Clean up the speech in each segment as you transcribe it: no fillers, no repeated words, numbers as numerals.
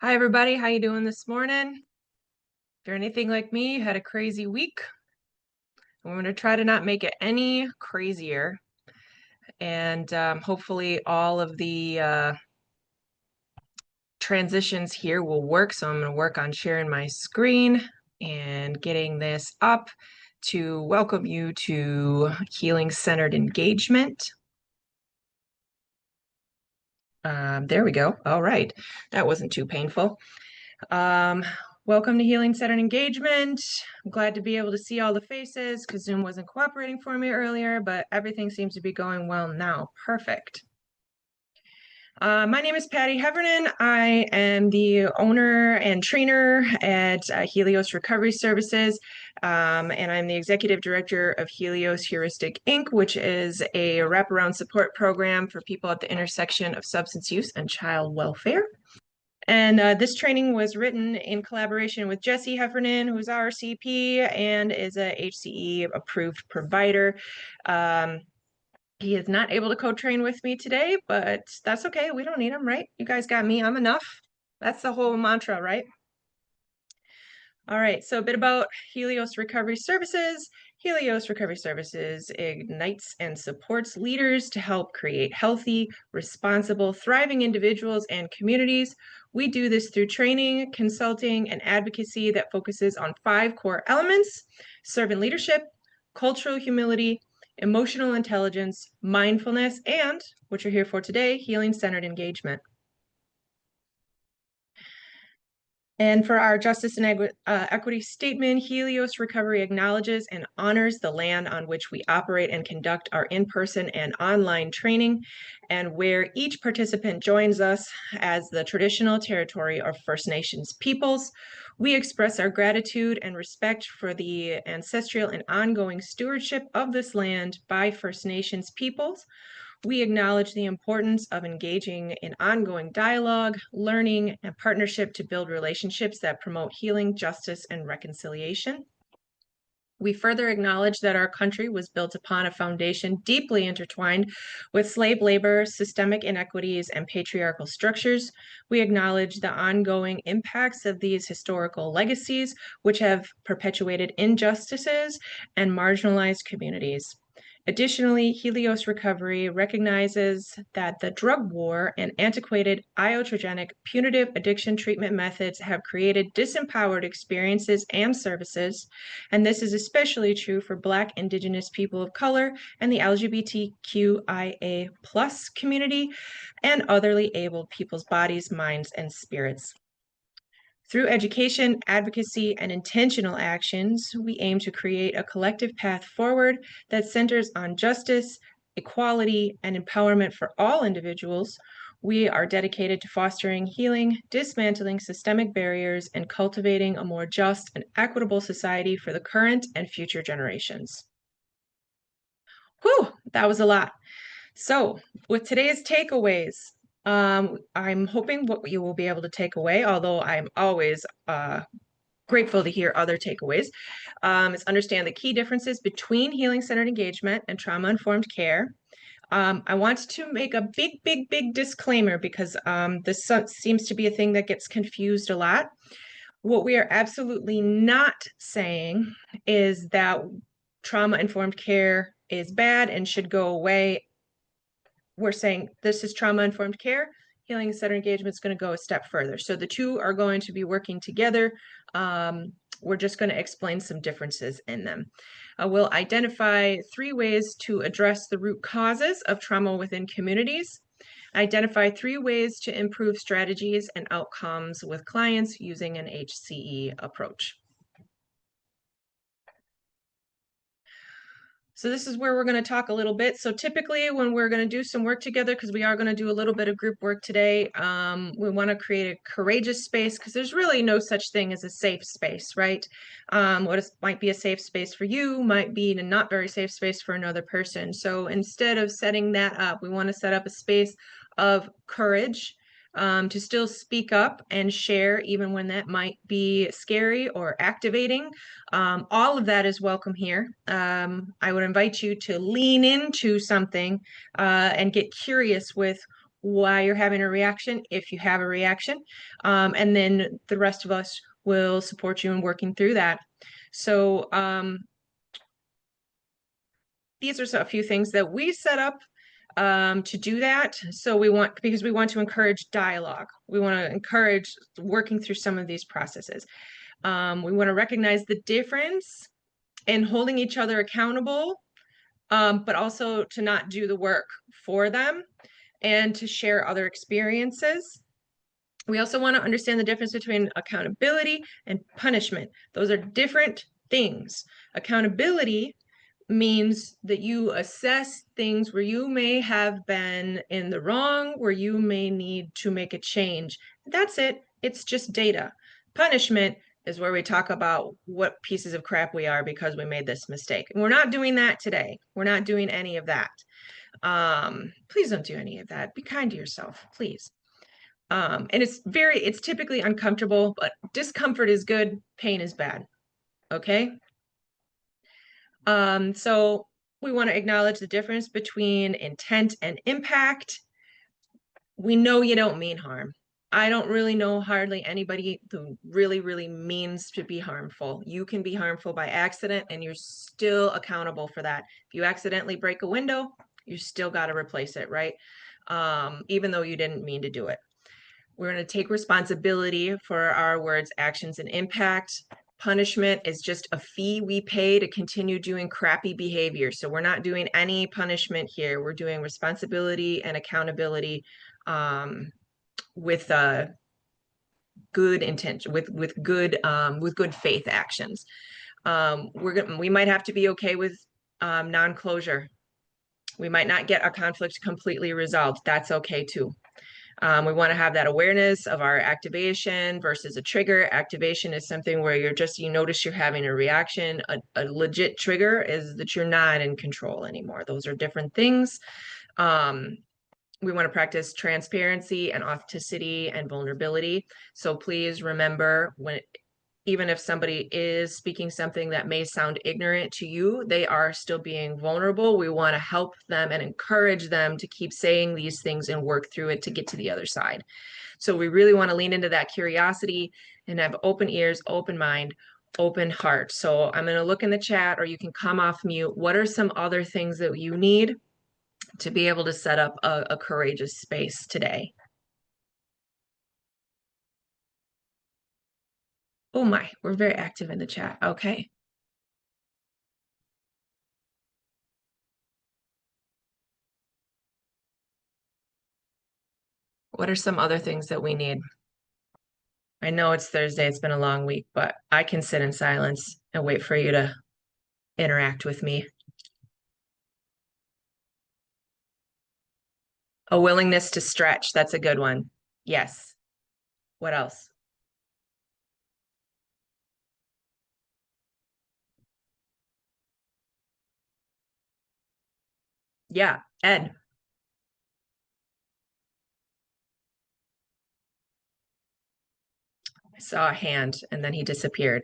Hi everybody, how you doing this morning? If you're anything like me, you had a crazy week. I'm going to try to not make it any crazier. And hopefully all of the transitions here will work. So I'm going to work on sharing my screen and getting this up to welcome you to Healing-Centered Engagement. There we go. All right. That wasn't too painful. Welcome to Healing-Centered Engagement. I'm glad to be able to see all the faces because Zoom wasn't cooperating for me earlier, but everything seems to be going well now. Perfect. My name is Patty Heffernan. I am the owner and trainer at Helios Recovery Services, and I'm the executive director of Helios Heuristic Inc., which is a wraparound support program for people at the intersection of substance use and child welfare. And this training was written in collaboration with Jesse Heffernan, who's our CP and is a HCE approved provider. He is not able to co-train with me today, but that's okay. We don't need him, right? You guys got me. I'm enough. That's the whole mantra, right? All right, so a bit about Helios Recovery Services. Helios Recovery Services ignites and supports leaders to help create healthy, responsible, thriving individuals and communities. We do this through training, consulting, and advocacy that focuses on 5 core elements: servant leadership, cultural humility, emotional intelligence, mindfulness, and, what you're here for today, healing-centered engagement. And for our justice and equity statement, Helios Recovery acknowledges and honors the land on which we operate and conduct our in-person and online training, and where each participant joins us as the traditional territory of First Nations peoples. We express our gratitude and respect for the ancestral and ongoing stewardship of this land by First Nations peoples. We acknowledge the importance of engaging in ongoing dialogue, learning, and partnership to build relationships that promote healing, justice, and reconciliation. We further acknowledge that our country was built upon a foundation deeply intertwined with slave labor, systemic inequities, and patriarchal structures. We acknowledge the ongoing impacts of these historical legacies, which have perpetuated injustices and marginalized communities. Additionally, Helios Recovery recognizes that the drug war and antiquated iatrogenic punitive addiction treatment methods have created disempowered experiences and services, and this is especially true for Black, Indigenous people of color and the LGBTQIA+ community and otherly abled people's bodies, minds, and spirits. Through education, advocacy, and intentional actions, we aim to create a collective path forward that centers on justice, equality, and empowerment for all individuals. We are dedicated to fostering healing, dismantling systemic barriers, and cultivating a more just and equitable society for the current and future generations. Whew, that was a lot. So, with today's takeaways, I'm hoping what you will be able to take away, although I'm always grateful to hear other takeaways, is understand the key differences between healing-centered engagement and trauma-informed care. I want to make a big disclaimer because this seems to be a thing that gets confused a lot. What we are absolutely not saying is that trauma-informed care is bad and should go away. We're saying this is trauma-informed care. Healing-centered engagement is going to go a step further. So the two are going to be working together. We're just going to explain some differences in them. We'll identify 3 ways to address the root causes of trauma within communities. Identify 3 ways to improve strategies and outcomes with clients using an HCE approach. So this is where we're going to talk a little bit. So typically when we're going to do some work together, because we are going to do a little bit of group work today, we want to create a courageous space because there's really no such thing as a safe space, right? What might be a safe space for you might be a not very safe space for another person. So instead of setting that up, we want to set up a space of courage, to still speak up and share even when that might be scary or activating. All of that is welcome here. I would invite you to lean into something and get curious with why you're having a reaction, if you have a reaction, and then the rest of us will support you in working through that. So these are a few things that we set up to do that. So because we want to encourage dialogue. We want to encourage working through some of these processes. We want to recognize the difference in holding each other accountable, but also to not do the work for them and to share other experiences. We also want to understand the difference between accountability and punishment. Those are different things. Accountability means that you assess things where you may have been in the wrong, where you may need to make a change. That's it. It's just data. Punishment is where we talk about what pieces of crap we are because we made this mistake. And we're not doing that today. We're not doing any of that. Please don't do any of that. Be kind to yourself, please. And it's typically uncomfortable, but discomfort is good, pain is bad. Okay. So we want to acknowledge the difference between intent and impact. We know you don't mean harm. I don't really know hardly anybody who really, really means to be harmful. You can be harmful by accident and you're still accountable for that. If you accidentally break a window, you still got to replace it, right? Even though you didn't mean to do it. We're going to take responsibility for our words, actions, and impact. Punishment is just a fee we pay to continue doing crappy behavior. So we're not doing any punishment here. We're doing responsibility and accountability with good intention, with good faith actions. We might have to be okay with non-closure. We might not get a conflict completely resolved. That's okay too. We want to have that awareness of our activation versus a trigger. Activation is something where you notice you're having a reaction. A legit trigger is that you're not in control anymore. Those are different things. We want to practice transparency and authenticity and vulnerability. So please remember, even if somebody is speaking something that may sound ignorant to you, they are still being vulnerable. We want to help them and encourage them to keep saying these things and work through it to get to the other side. So we really want to lean into that curiosity and have open ears, open mind, open heart. So I'm going to look in the chat, or you can come off mute. What are some other things that you need to be able to set up a courageous space today? Oh my, we're very active in the chat. Okay. What are some other things that we need? I know it's Thursday, it's been a long week, but I can sit in silence and wait for you to interact with me. A willingness to stretch, that's a good one. Yes. What else? Yeah, Ed. I saw a hand and then he disappeared.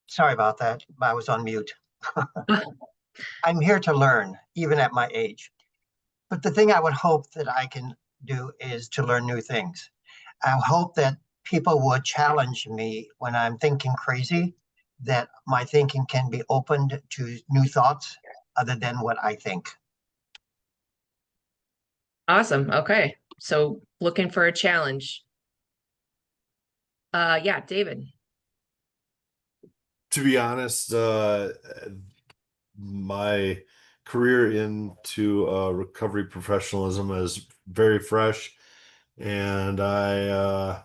Sorry about that. I was on mute. I'm here to learn, even at my age. But the thing I would hope that I can do is to learn new things. I hope that people would challenge me when I'm thinking crazy, that my thinking can be opened to new thoughts other than what I think. Awesome. Okay. So looking for a challenge. Yeah, David. To be honest, my career into recovery professionalism is very fresh, and I'm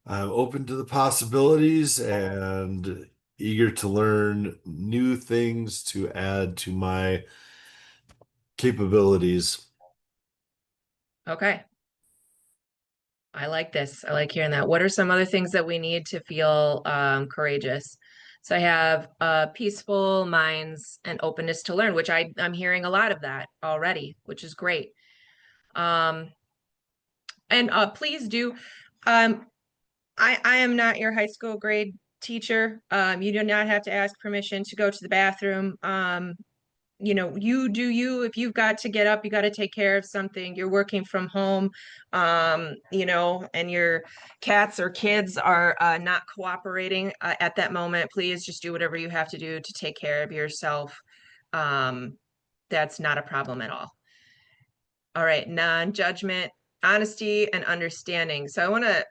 open to the possibilities and eager to learn new things to add to my capabilities. Okay. I like this. I like hearing that. What are some other things that we need to feel courageous? So I have peaceful minds and openness to learn, which I'm hearing a lot of that already, which is great. And please do. I am not your high school grade teacher. You do not have to ask permission to go to the bathroom. you know, you do you. If you've got to get up, you got to take care of something, you're working from home, you know, and your cats or kids are not cooperating at that moment, please just do whatever you have to do to take care of yourself. That's not a problem at all. All right, non-judgment, honesty, and understanding. So I want to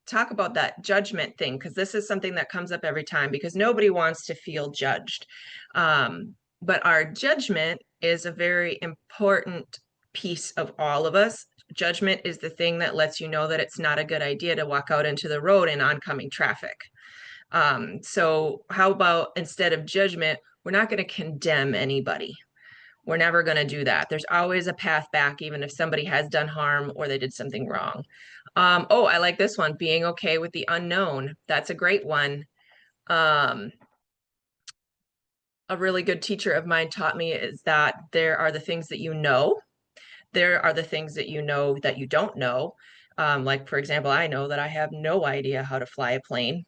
talk about that judgment thing, because this is something that comes up every time, because nobody wants to feel judged. But our judgment is a very important piece of all of us. Judgment is the thing that lets you know that it's not a good idea to walk out into the road in oncoming traffic. So how about, instead of judgment, we're not going to condemn anybody. We're never going to do that. There's always a path back, even if somebody has done harm or they did something wrong. Oh, I like this one, being okay with the unknown. That's a great one. A really good teacher of mine taught me is that there are the things that you know. There are the things that you know that you don't know. Like, for example, I know that I have no idea how to fly a plane.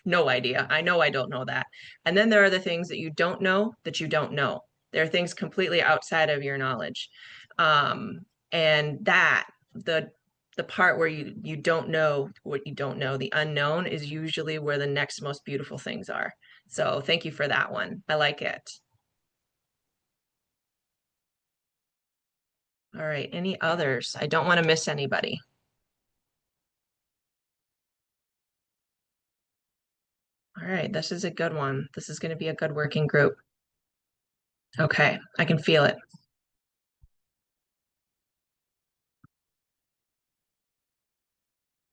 No idea. I know I don't know that. And then there are the things that you don't know that you don't know. There are things completely outside of your knowledge. And that the part where you don't know what you don't know, the unknown, is usually where the next most beautiful things are. So thank you for that one. I like it. All right, any others? I don't want to miss anybody. All right, this is a good one. This is going to be a good working group. Okay, I can feel it.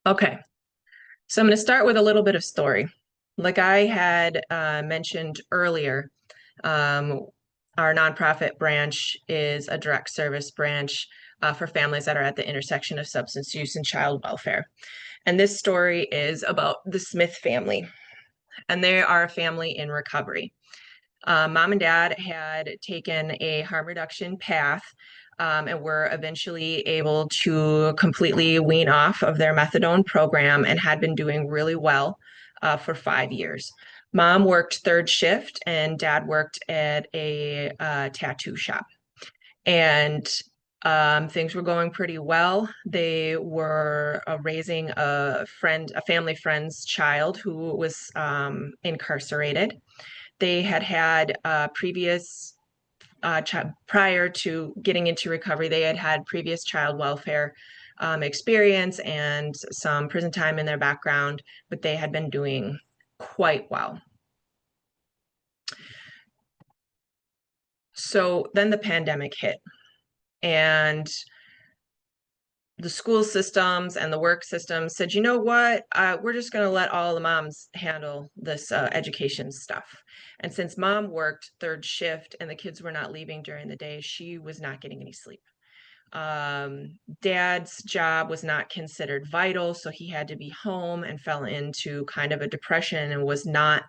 Okay, so I'm going to start with a little bit of story. Like I had mentioned earlier, our nonprofit branch is a direct service branch for families that are at the intersection of substance use and child welfare. And this story is about the Smith family, and they are a family in recovery. Mom and dad had taken a harm reduction path, and were eventually able to completely wean off of their methadone program and had been doing really well for 5 years. Mom worked third shift and dad worked at a tattoo shop. And things were going pretty well. They were raising a family friend's child who was incarcerated. They had had previous, prior to getting into recovery, they had had previous child welfare experience and some prison time in their background, but they had been doing quite well. So then the pandemic hit, and the school systems and the work systems said, you know what, we're just going to let all the moms handle this education stuff. And since mom worked third shift and the kids were not leaving during the day, she was not getting any sleep. Dad's job was not considered vital, so he had to be home and fell into kind of a depression and was not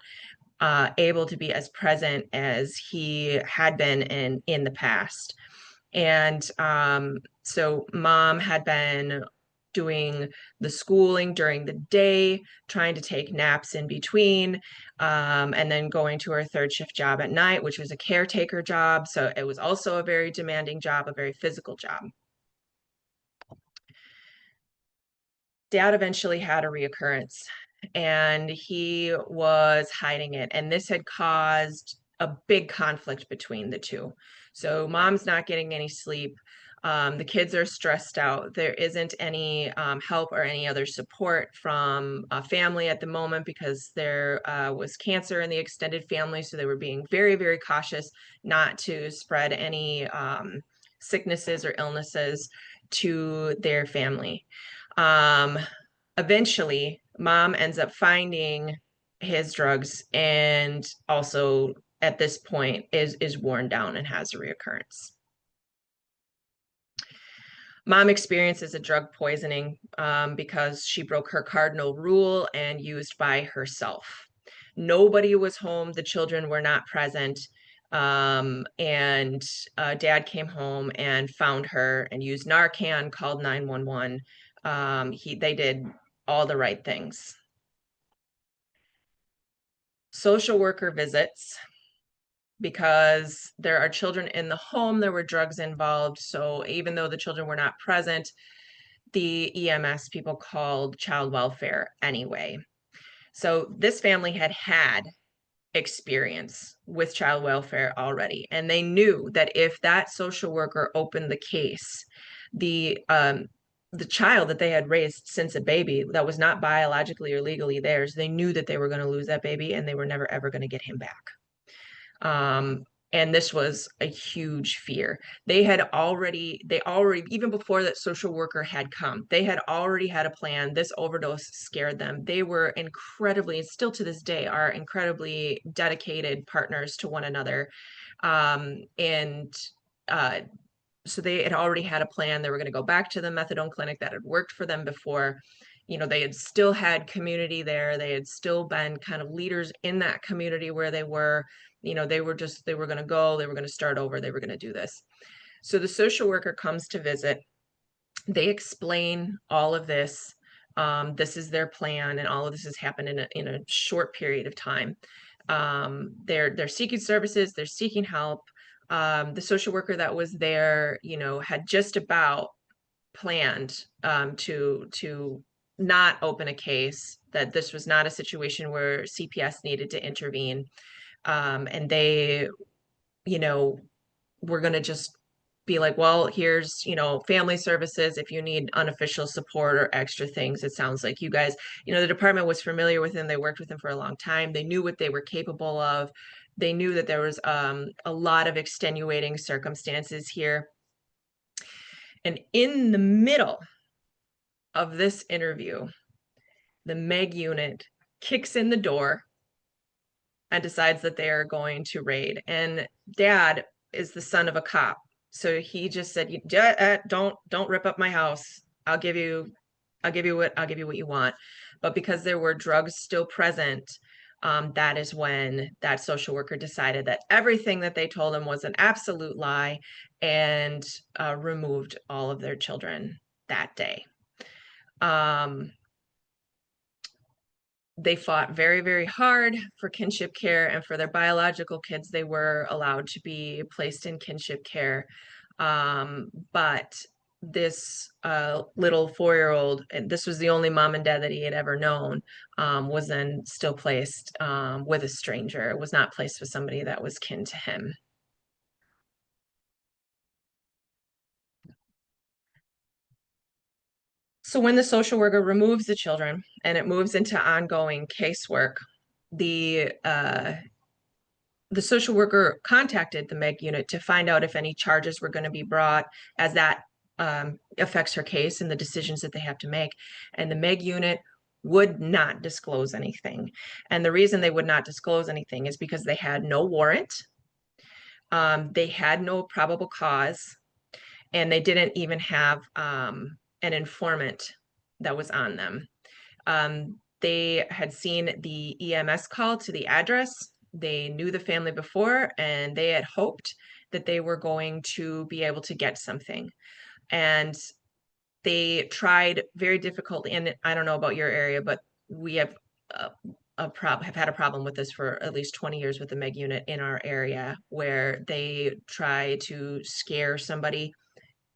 able to be as present as he had been in the past. And so mom had been doing the schooling during the day, trying to take naps in between, and then going to her third shift job at night, which was a caretaker job. So it was also a very demanding job, a very physical job. Dad eventually had a reoccurrence, and he was hiding it. And this had caused a big conflict between the two. So mom's not getting any sleep. The kids are stressed out. There isn't any help or any other support from family at the moment, because there was cancer in the extended family. So they were being very, very cautious not to spread any sicknesses or illnesses to their family. Eventually, mom ends up finding his drugs, and also at this point is worn down and has a reoccurrence. Mom experiences a drug poisoning because she broke her cardinal rule and used by herself. Nobody was home. The children were not present. And dad came home and found her and used Narcan, called 911. They did all the right things. Social worker visits. because there are children in the home, there were drugs involved. So even though the children were not present, the EMS people called child welfare anyway. So this family had had experience with child welfare already, and they knew that if that social worker opened the case, the child that they had raised since a baby that was not biologically or legally theirs, they knew that they were going to lose that baby and they were never ever going to get him back. And this was a huge fear. They already, even before that social worker had come, they had already had a plan. This overdose scared them. They were incredibly, still to this day, are incredibly dedicated partners to one another. So they had already had a plan. They were going to go back to the methadone clinic that had worked for them before. You know, they had still had community there. They had still been kind of leaders in that community where they were. You know, they were going to go, they were going to start over, they were going to do this. So the social worker comes to visit. They explain all of this. This is their plan, and all of this has happened in a short period of time. They're seeking services, they're seeking help. The social worker that was there, you know, had just about planned to not open a case, that this was not a situation where CPS needed to intervene. And they, you know, were going to just be like, well, here's, you know, family services if you need unofficial support or extra things. It sounds like you guys, you know, the department was familiar with them. They worked with them for a long time. They knew what they were capable of. They knew that there was a lot of extenuating circumstances here. And in the middle of this interview, the MEG unit kicks in the door and decides that they are going to raid. And Dad is the son of a cop, so he just said, "Don't rip up my house. I'll give you what you want." But because there were drugs still present, that is when that social worker decided that everything that they told him was an absolute lie, and removed all of their children that day. They fought very, very hard for kinship care, and for their biological kids, they were allowed to be placed in kinship care. But this little 4-year-old, and this was the only mom and dad that he had ever known, was then still placed with a stranger. It was not placed with somebody that was kin to him. So when the social worker removes the children and it moves into ongoing casework, the social worker contacted the MEG unit to find out if any charges were going to be brought, as that affects her case and the decisions that they have to make. And the MEG unit would not disclose anything. And the reason they would not disclose anything is because they had no warrant. They had no probable cause, and they didn't even have an informant that was on them. They had seen the EMS call to the address. They knew the family before, and they had hoped that they were going to be able to get something. And they tried very difficultly, and I don't know about your area, but we have have had a problem with this for at least 20 years with the MEG unit in our area, where they try to scare somebody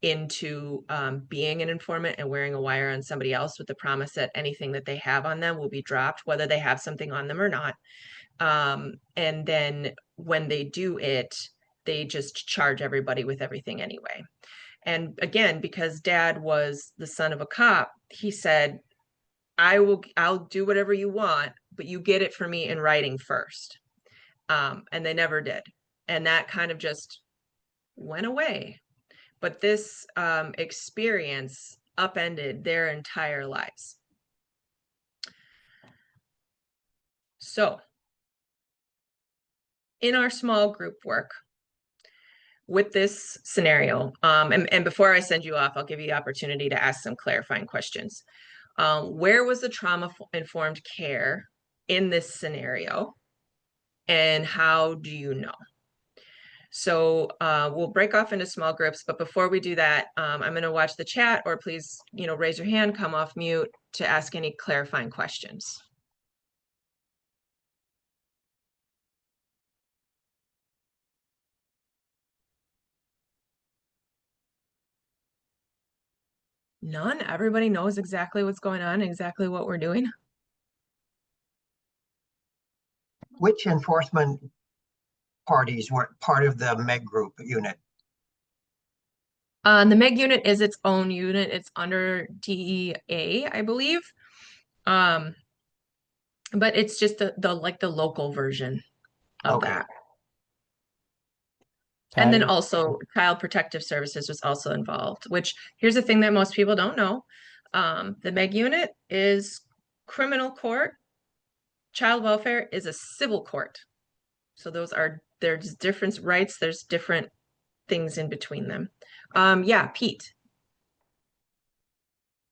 into being an informant and wearing a wire on somebody else with the promise that anything that they have on them will be dropped, whether they have something on them or not. And then when they do it, they just charge everybody with everything anyway. And again, because Dad was the son of a cop, he said, I'll do whatever you want, but you get it for me in writing first. And they never did. And that kind of just went away. But this experience upended their entire lives. So in our small group work with this scenario, and before I send you off, I'll give you the opportunity to ask some clarifying questions. Where was the trauma-informed care in this scenario, and how do you know? So we'll break off into small groups, but before we do that, I'm going to watch the chat, or please, you know, raise your hand, come off mute to ask any clarifying questions. None. Everybody knows exactly what's going on, exactly what we're doing. Which enforcement parties were part of the MEG group unit? The MEG unit is its own unit. It's under DEA, I believe. But it's just the local version of Okay. that. And then Patty? also Child Protective Services was also involved, which here's the thing that most people don't know. The MEG unit is criminal court. Child welfare is a civil court. So there's different rights, there's different things in between them. Yeah, Pete.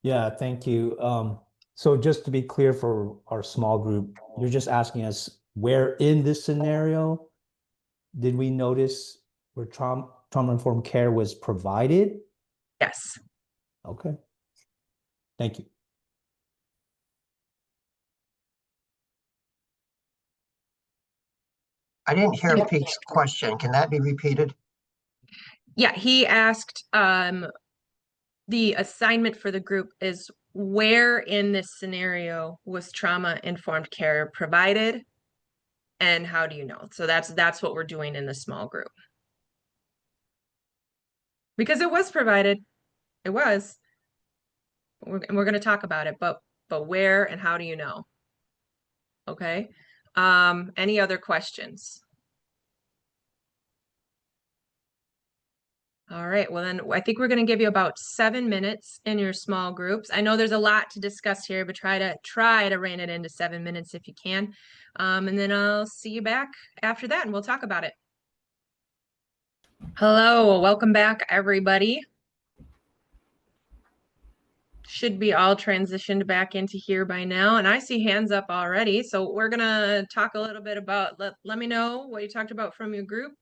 Yeah, thank you. So just to be clear for our small group, you're just asking us where in this scenario did we notice where trauma-informed care was provided? Yes. Okay. Thank you. I didn't hear Pete's question. Can that be repeated? Yeah, he asked the assignment for the group is where in this scenario was trauma-informed care provided and how do you know? So that's what we're doing in the small group. Because it was provided. It was. We're going to talk about it, but where and how do you know? Okay. Any other questions? All right, well then I think we're going to give you about 7 minutes in your small groups. I know there's a lot to discuss here, but try to rein it into 7 minutes if you can. And then I'll see you back after that and we'll talk about it. Hello, welcome back everybody. Should be all transitioned back into here by now. And I see hands up already. So we're gonna talk a little bit about, let me know what you talked about from your group.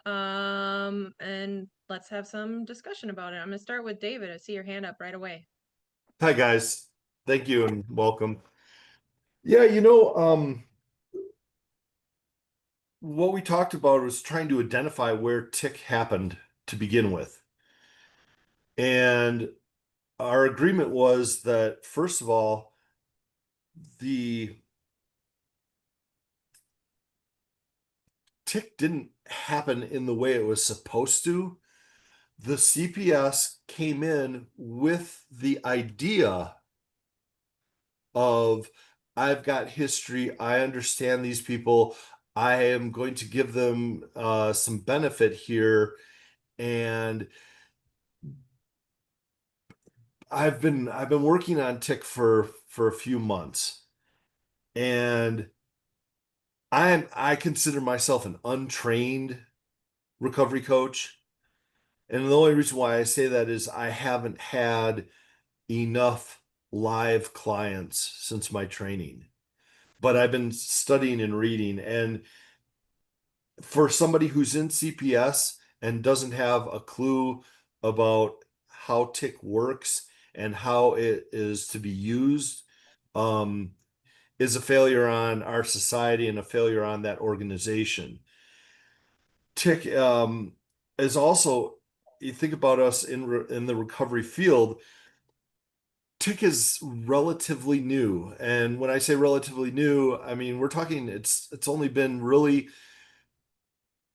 And let's have some discussion about it. I'm gonna start with David. I see your hand up right away. Hi guys, thank you and welcome. Yeah, what we talked about was trying to identify where tick happened to begin with. And our agreement was that, first of all, the tick didn't happen in the way it was supposed to. The CPS came in with the idea of, I've got history, I understand these people, I am going to give them some benefit here. And I've been working on tick for a few months, and I consider myself an untrained recovery coach. And the only reason why I say that is I haven't had enough live clients since my training. But I've been studying and reading. And for somebody who's in CPS and doesn't have a clue about how tick works and how it is to be used, is a failure on our society and a failure on that organization. Tick is also, you think about us in the recovery field, tick is relatively new. And when I say relatively new, I mean we're talking it's only been really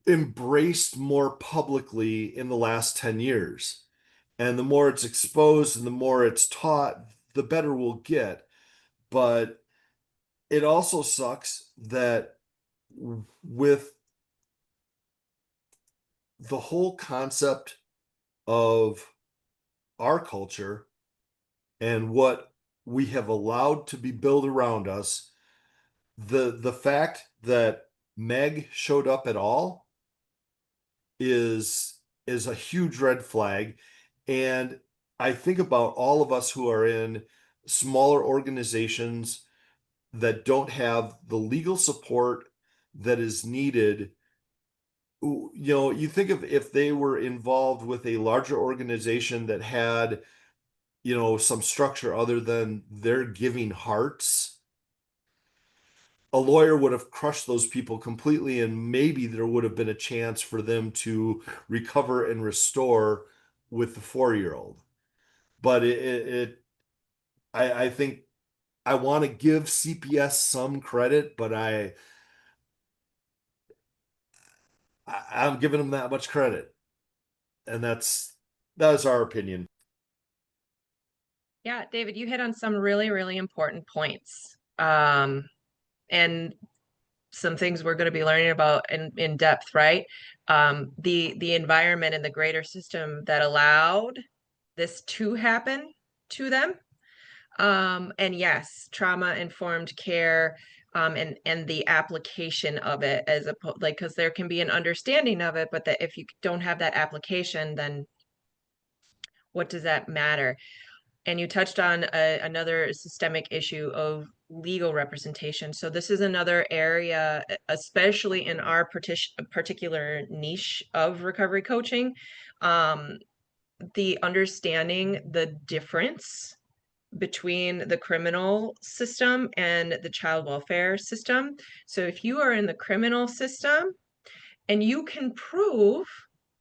embraced more publicly in the last 10 years. And the more it's exposed and the more it's taught, the better we'll get. But it also sucks that with the whole concept of our culture and what we have allowed to be built around us, the fact that Meg showed up at all is a huge red flag. And I think about all of us who are in smaller organizations that don't have the legal support that is needed. You think of if they were involved with a larger organization that had, some structure other than their giving hearts, a lawyer would have crushed those people completely, and maybe there would have been a chance for them to recover and restore with the 4-year-old. but I think I want to give CPS some credit, but I'm giving them that much credit, and that's our opinion. Yeah, David, you hit on some really, really important points. And some things we're going to be learning about in depth, right? The environment and the greater system that allowed this to happen to them. And yes, trauma-informed care, and the application of it as like, because there can be an understanding of it, but that if you don't have that application, then what does that matter? And you touched on another systemic issue of legal representation. So this is another area, especially in our particular niche of recovery coaching, the understanding the difference between the criminal system and the child welfare system. So if you are in the criminal system and you can prove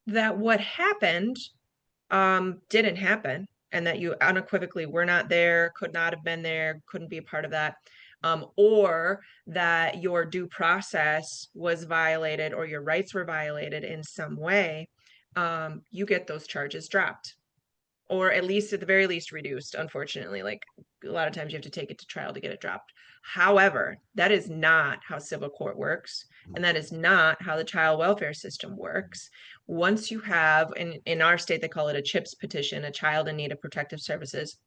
that what happened didn't happen, and that you unequivocally were not there, could not have been there, couldn't be a part of that, or that your due process was violated or your rights were violated in some way, you get those charges dropped, or at least at the very least reduced. Unfortunately, like a lot of times you have to take it to trial to get it dropped. However, that is not how civil court works, and that is not how the child welfare system works. Once you have, in our state they call it a CHIPS petition, a child in need of protective services.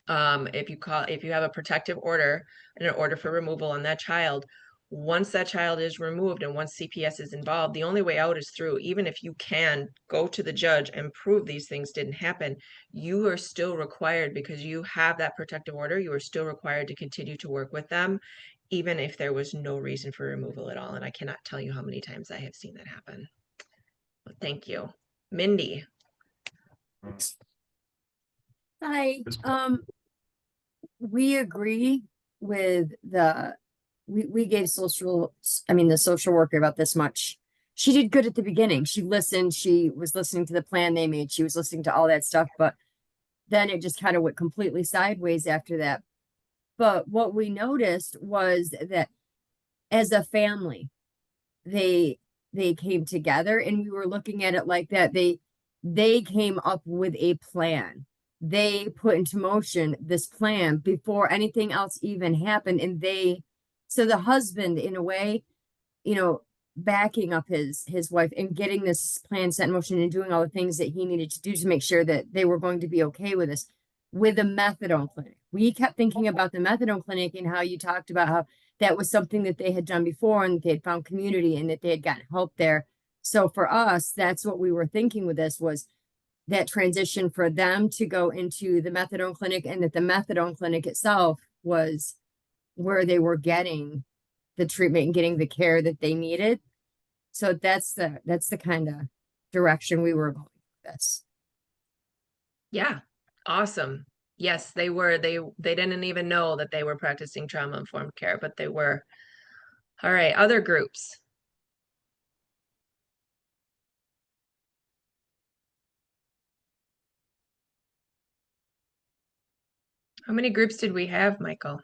If you have a protective order and an order for removal on that child, once that child is removed and once CPS is involved, the only way out is through. Even if you can go to the judge and prove these things didn't happen, you are still required, because you have that protective order, you are still required to continue to work with them, even if there was no reason for removal at all. And I cannot tell you how many times I have seen that happen. But thank you. Mindy. Hi, we agree with we gave the social worker about this much. She did good at the beginning. She listened, she was listening to the plan they made, she was listening to all that stuff, but then it just kind of went completely sideways after that. But what we noticed was that as a family, they came together, and we were looking at it like that. They came up with a plan. They put into motion this plan before anything else even happened. And so the husband, in a way, backing up his wife and getting this plan set in motion and doing all the things that he needed to do to make sure that they were going to be okay with this. With the methadone clinic, we kept thinking about the methadone clinic and how you talked about how that was something that they had done before and they had found community and that they had gotten help there. So for us, that's what we were thinking with this, was that transition for them to go into the methadone clinic, and that the methadone clinic itself was where they were getting the treatment and getting the care that they needed. So that's the kind of direction we were going with this. Yeah, awesome. Yes, they were. They didn't even know that they were practicing trauma-informed care, but they were. All right, other groups. How many groups did we have, Michael?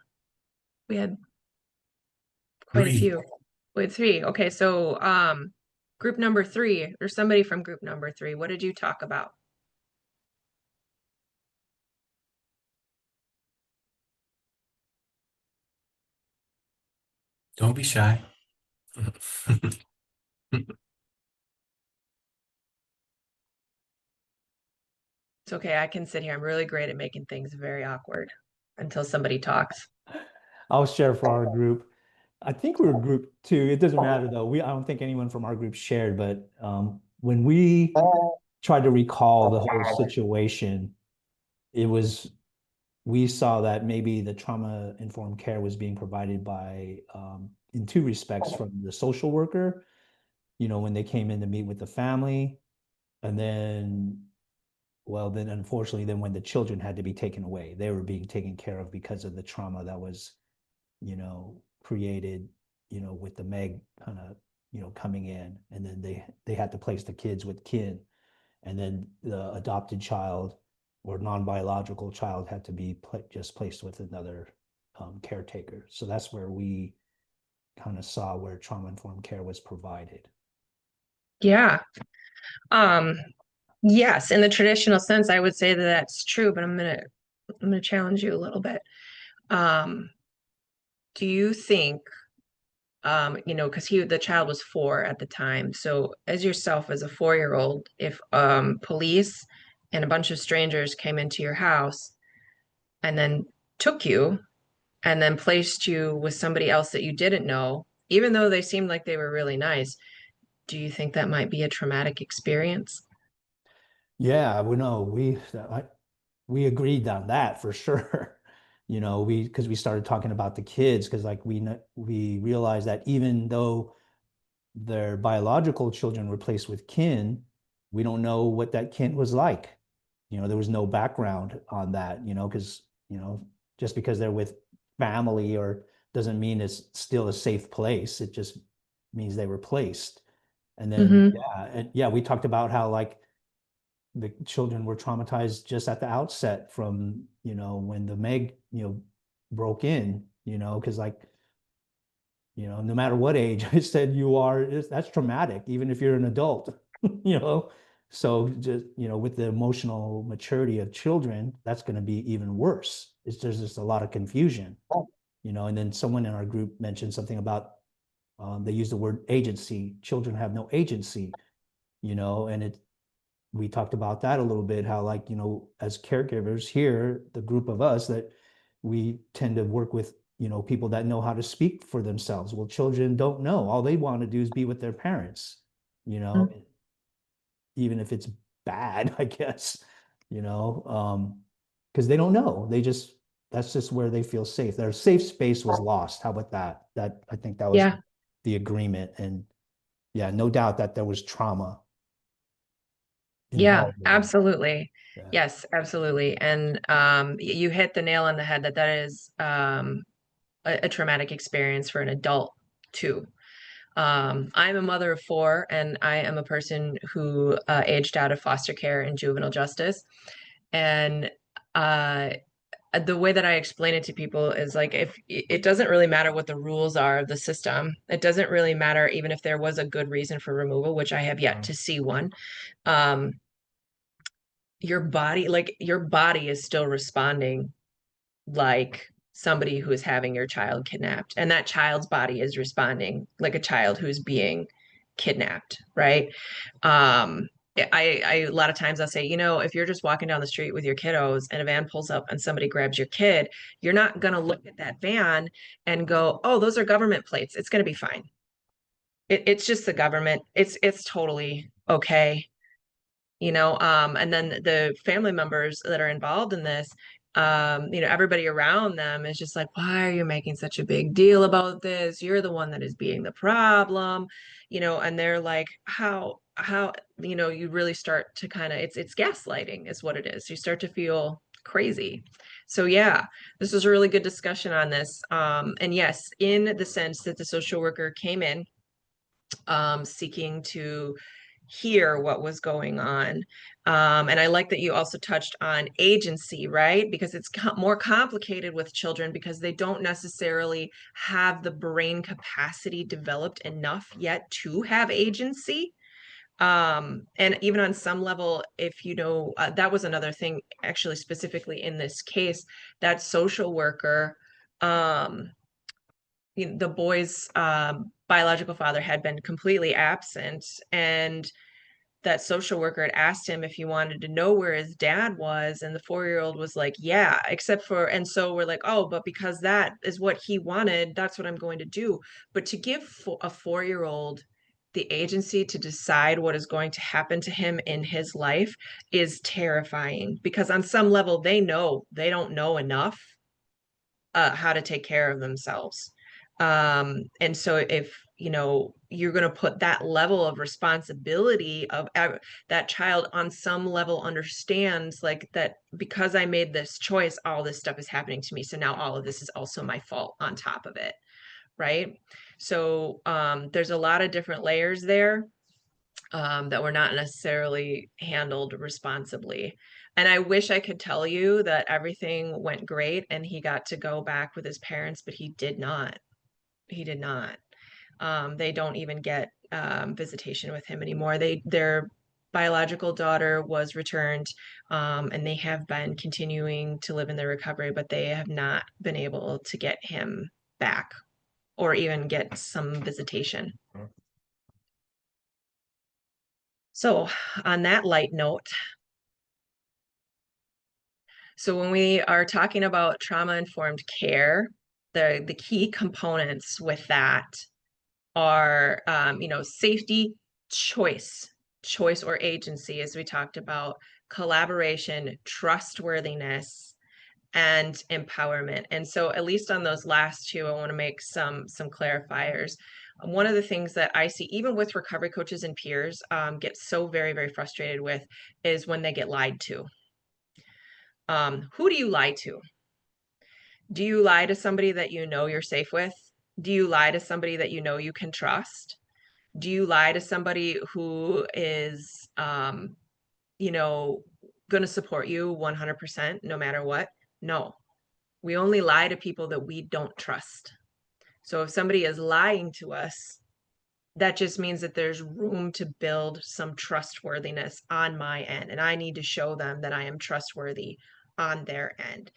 We had quite a few. We had 3. Okay, so group number 3, or somebody from group number 3, what did you talk about? Don't be shy. It's okay, I can sit here. I'm really great at making things very awkward until somebody talks. I'll share for our group. I think we were group 2. It doesn't matter though. I don't think anyone from our group shared, but when we tried to recall the whole situation, we saw that maybe the trauma-informed care was being provided by, in 2 respects, from the social worker, when they came in to meet with the family, and then unfortunately, then when the children had to be taken away, they were being taken care of because of the trauma that was, created, with the Meg kind of, coming in, and then they had to place the kids with kin, and then the adopted child or non-biological child had to be just placed with another caretaker. So that's where we kind of saw where trauma-informed care was provided. Yeah. Yes, in the traditional sense, I would say that that's true, but I'm gonna challenge you a little bit. Um, do you think, because the child was 4 at the time, so as yourself as a 4-year-old, if police and a bunch of strangers came into your house and then took you and then placed you with somebody else that you didn't know, even though they seemed like they were really nice, do you think that might be a traumatic experience? Yeah, we know we agreed on that for sure. Because we started talking about the kids, because like we realized that even though their biological children were placed with kin, we don't know what that kin was like. There was no background on that, because, just because they're with family or doesn't mean it's still a safe place. It just means they were placed. And then, Mm-hmm. yeah, we talked about how like the children were traumatized just at the outset from, when the Meg, broke in, because like, no matter what age, I said that's traumatic, even if you're an adult, you know. So just, with the emotional maturity of children, that's going to be even worse. There's just a lot of confusion, and then someone in our group mentioned something about they used the word agency. Children have no agency, and we talked about that a little bit, how like, as caregivers here, the group of us, that we tend to work with, people that know how to speak for themselves. Well, children don't know. All they want to do is be with their parents, even if it's bad, I guess, because they don't know. That's just where they feel safe. Their safe space was lost. How about that? I think that was Yeah. the agreement. And yeah, no doubt that there was trauma Yeah, involved with that. absolutely. Yeah. Yes, absolutely. And you hit the nail on the head that is a traumatic experience for an adult too. I'm a mother of 4, and I am a person who aged out of foster care and juvenile justice. And uh, the way that I explain it to people is like, if it doesn't really matter what the rules are of the system, it doesn't really matter even if there was a good reason for removal, which I have yet to see one. Um, your body is still responding like somebody who is having your child kidnapped, and that child's body is responding like a child who's being kidnapped, right? A lot of times I'll say, if you're just walking down the street with your kiddos and a van pulls up and somebody grabs your kid, you're not going to look at that van and go, oh, those are government plates, it's going to be fine. It's just the government. It's totally okay. And then the family members that are involved in this, everybody around them is just like, why are you making such a big deal about this? You're the one that is being the problem, and they're like, how, you really start to kind of, it's gaslighting is what it is. You start to feel crazy. So yeah, this was a really good discussion on this. And yes, in the sense that the social worker came in seeking to hear what was going on. And I like that you also touched on agency, right? Because it's more complicated with children because they don't necessarily have the brain capacity developed enough yet to have agency. And even on some level, if that was another thing actually specifically in this case, that social worker, the boy's biological father had been completely absent, and that social worker had asked him if he wanted to know where his dad was, and the 4-year-old was like, yeah, and so we're like, oh, but because that is what he wanted, that's what I'm going to do. But to give a 4-year-old the agency to decide what is going to happen to him in his life is terrifying, because on some level they don't know enough how to take care of themselves. And so if you're going to put that level of responsibility of that child on some level understands like that, because I made this choice, all this stuff is happening to me, so now all of this is also my fault on top of it, right? So there's a lot of different layers there that were not necessarily handled responsibly. And I wish I could tell you that everything went great and he got to go back with his parents, but he did not. He did not. They don't even get visitation with him anymore. Their biological daughter was returned, and they have been continuing to live in their recovery, but they have not been able to get him back or even get some visitation. So on that light note, so when we are talking about trauma-informed care, the key components with that are, safety, choice or agency, as we talked about, collaboration, trustworthiness, and empowerment. And so at least on those last two, I want to make some clarifiers. One of the things that I see, even with recovery coaches and peers, get so very, very frustrated with is when they get lied to. Who do you lie to? Do you lie to somebody that you know you're safe with? Do you lie to somebody that you know you can trust? Do you lie to somebody who is, going to support you 100% no matter what? No, we only lie to people that we don't trust. So if somebody is lying to us, that just means that there's room to build some trustworthiness on my end. And I need to show them that I am trustworthy on their end.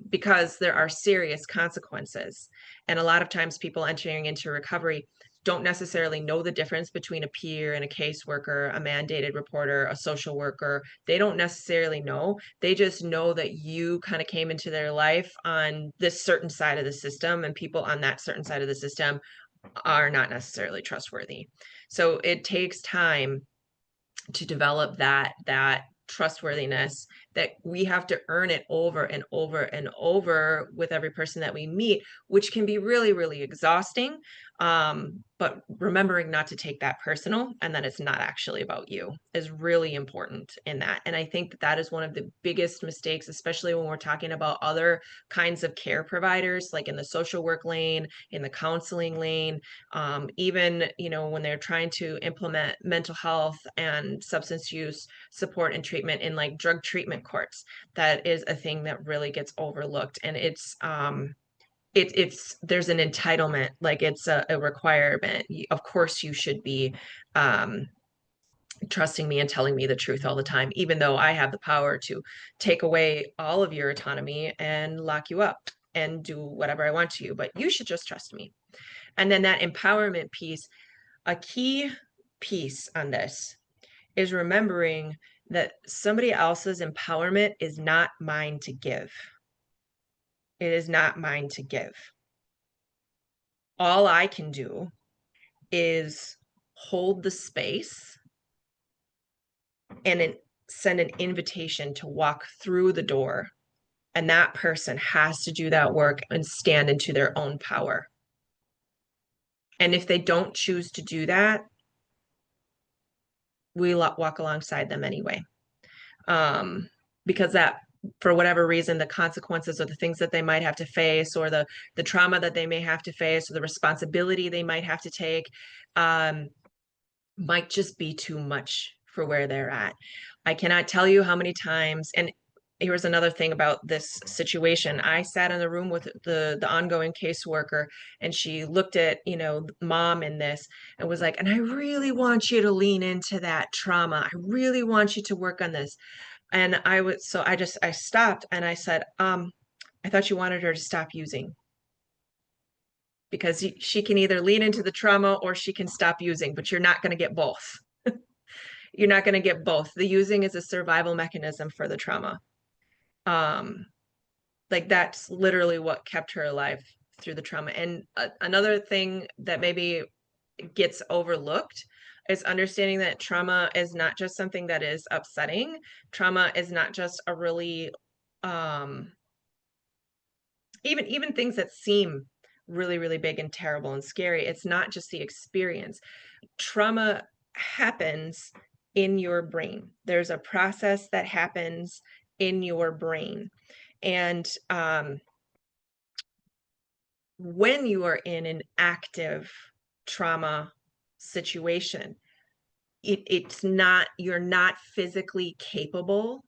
Because there are serious consequences. And a lot of times people entering into recovery don't necessarily know the difference between a peer and a caseworker, a mandated reporter, a social worker. They don't necessarily know. They just know that you kind of came into their life on this certain side of the system, and people on that certain side of the system are not necessarily trustworthy. So it takes time to develop that trustworthiness, that we have to earn it over and over and over with every person that we meet, which can be really, really exhausting. But remembering not to take that personal and that it's not actually about you is really important in that. And I think that is one of the biggest mistakes, especially when we're talking about other kinds of care providers, like in the social work lane, in the counseling lane, even, when they're trying to implement mental health and substance use support and treatment in like drug treatment courts. That is a thing that really gets overlooked. And it's there's an entitlement, like it's a requirement. Of course you should be trusting me and telling me the truth all the time, even though I have the power to take away all of your autonomy and lock you up and do whatever I want to you, but you should just trust me. And then that empowerment piece, a key piece on this is remembering that somebody else's empowerment is not mine to give. It is not mine to give. All I can do is hold the space and send an invitation to walk through the door. And that person has to do that work and stand into their own power. And if they don't choose to do that, we walk alongside them anyway. Because that, for whatever reason, the consequences or the things that they might have to face, or the trauma that they may have to face, or the responsibility they might have to take, might just be too much for where they're at. I cannot tell you how many times, and here's another thing about this situation. I sat in the room with the ongoing caseworker, and she looked at, mom in this and was like, and I really want you to lean into that trauma. I really want you to work on this. And I stopped and I said, I thought you wanted her to stop using. Because she can either lean into the trauma or she can stop using, but you're not going to get both. You're not going to get both. The using is a survival mechanism for the trauma. Like that's literally what kept her alive through the trauma. And another thing that maybe gets overlooked is understanding that trauma is not just something that is upsetting. Trauma is not just a really, even things that seem really, really big and terrible and scary. It's not just the experience. Trauma happens in your brain. There's a process that happens in your brain. And when you are in an active trauma situation, it's not, you're not physically capable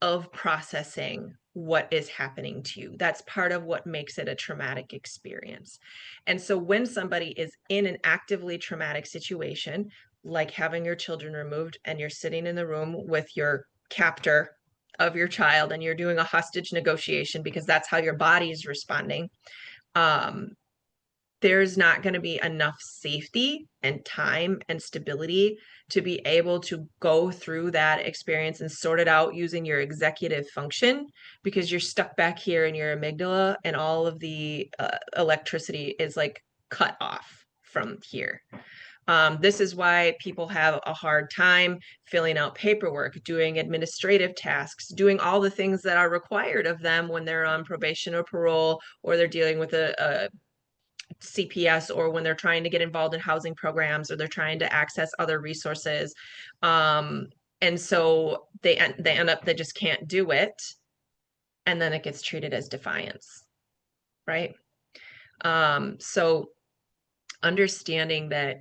of processing what is happening to you. That's part of what makes it a traumatic experience. And so when somebody is in an actively traumatic situation, like having your children removed, and you're sitting in the room with your captor of your child and you're doing a hostage negotiation because that's how your body is responding, there's not going to be enough safety and time and stability to be able to go through that experience and sort it out using your executive function, because you're stuck back here in your amygdala and all of the electricity is like cut off from here. This is why people have a hard time filling out paperwork, doing administrative tasks, doing all the things that are required of them when they're on probation or parole, or they're dealing with a CPS, or when they're trying to get involved in housing programs, or they're trying to access other resources. And so they end up, they just can't do it. And then it gets treated as defiance, right? So understanding that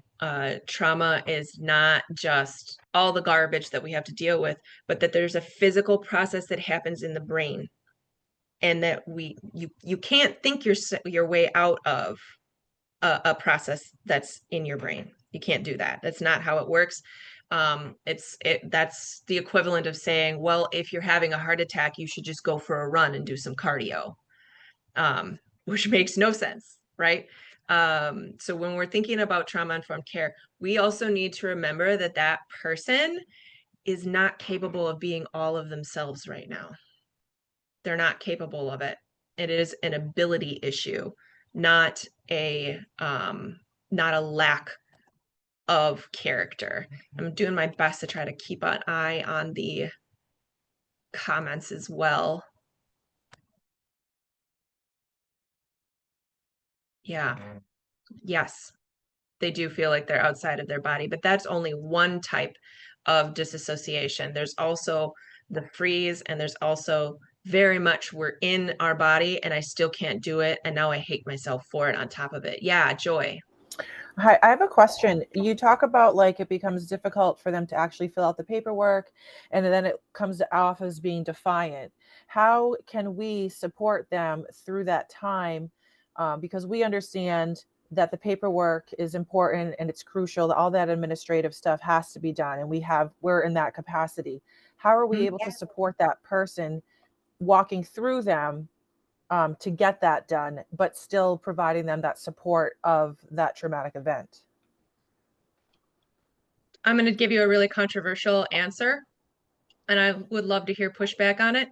trauma is not just all the garbage that we have to deal with, but that there's a physical process that happens in the brain, and that you can't think your way out of a process that's in your brain. You can't do that. That's not how it works. That's the equivalent of saying, well, if you're having a heart attack, you should just go for a run and do some cardio, which makes no sense, right? So when we're thinking about trauma-informed care, we also need to remember that that person is not capable of being all of themselves right now. They're not capable of it. It is an ability issue, not a lack of character. I'm doing my best to try to keep an eye on the comments as well. Yeah. Yes. They do feel like they're outside of their body, but that's only one type of disassociation. There's also the freeze, and there's also very much we're in our body and I still can't do it, and now I hate myself for it on top of it. Yeah, Joy. Hi, I have a question. You talk about like it becomes difficult for them to actually fill out the paperwork, and then it comes off as being defiant. How can we support them through that time? Because we understand that the paperwork is important and it's crucial. All that administrative stuff has to be done, and we're in that capacity. How are we able to support that person walking through them to get that done, but still providing them that support of that traumatic event? I'm going to give you a really controversial answer, and I would love to hear pushback on it.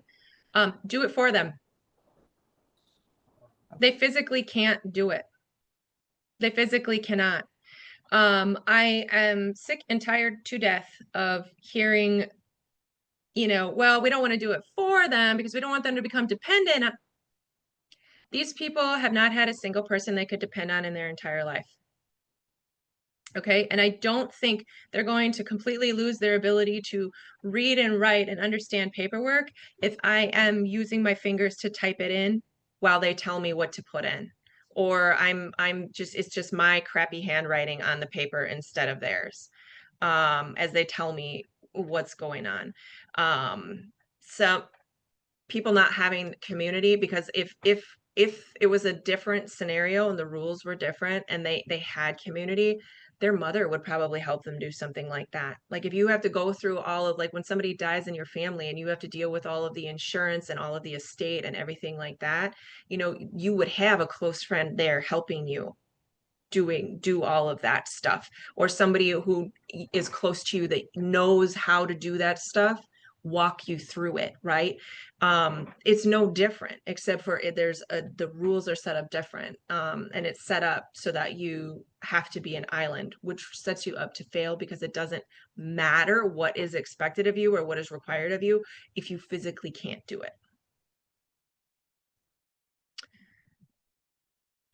Do it for them. They physically can't do it. They physically cannot. I am sick and tired to death of hearing, well, we don't want to do it for them because we don't want them to become dependent. These people have not had a single person they could depend on in their entire life. Okay. And I don't think they're going to completely lose their ability to read and write and understand paperwork if I am using my fingers to type it in while they tell me what to put in. Or it's just my crappy handwriting on the paper instead of theirs, as they tell me what's going on. So people not having community, because if it was a different scenario and the rules were different and they had community, their mother would probably help them do something like that. Like if you have to go through all of, like when somebody dies in your family and you have to deal with all of the insurance and all of the estate and everything like that, you would have a close friend there helping you do all of that stuff, or somebody who is close to you that knows how to do that stuff, walk you through it, right? It's no different, except for the rules are set up different, and it's set up so that you have to be an island, which sets you up to fail, because it doesn't matter what is expected of you or what is required of you if you physically can't do it.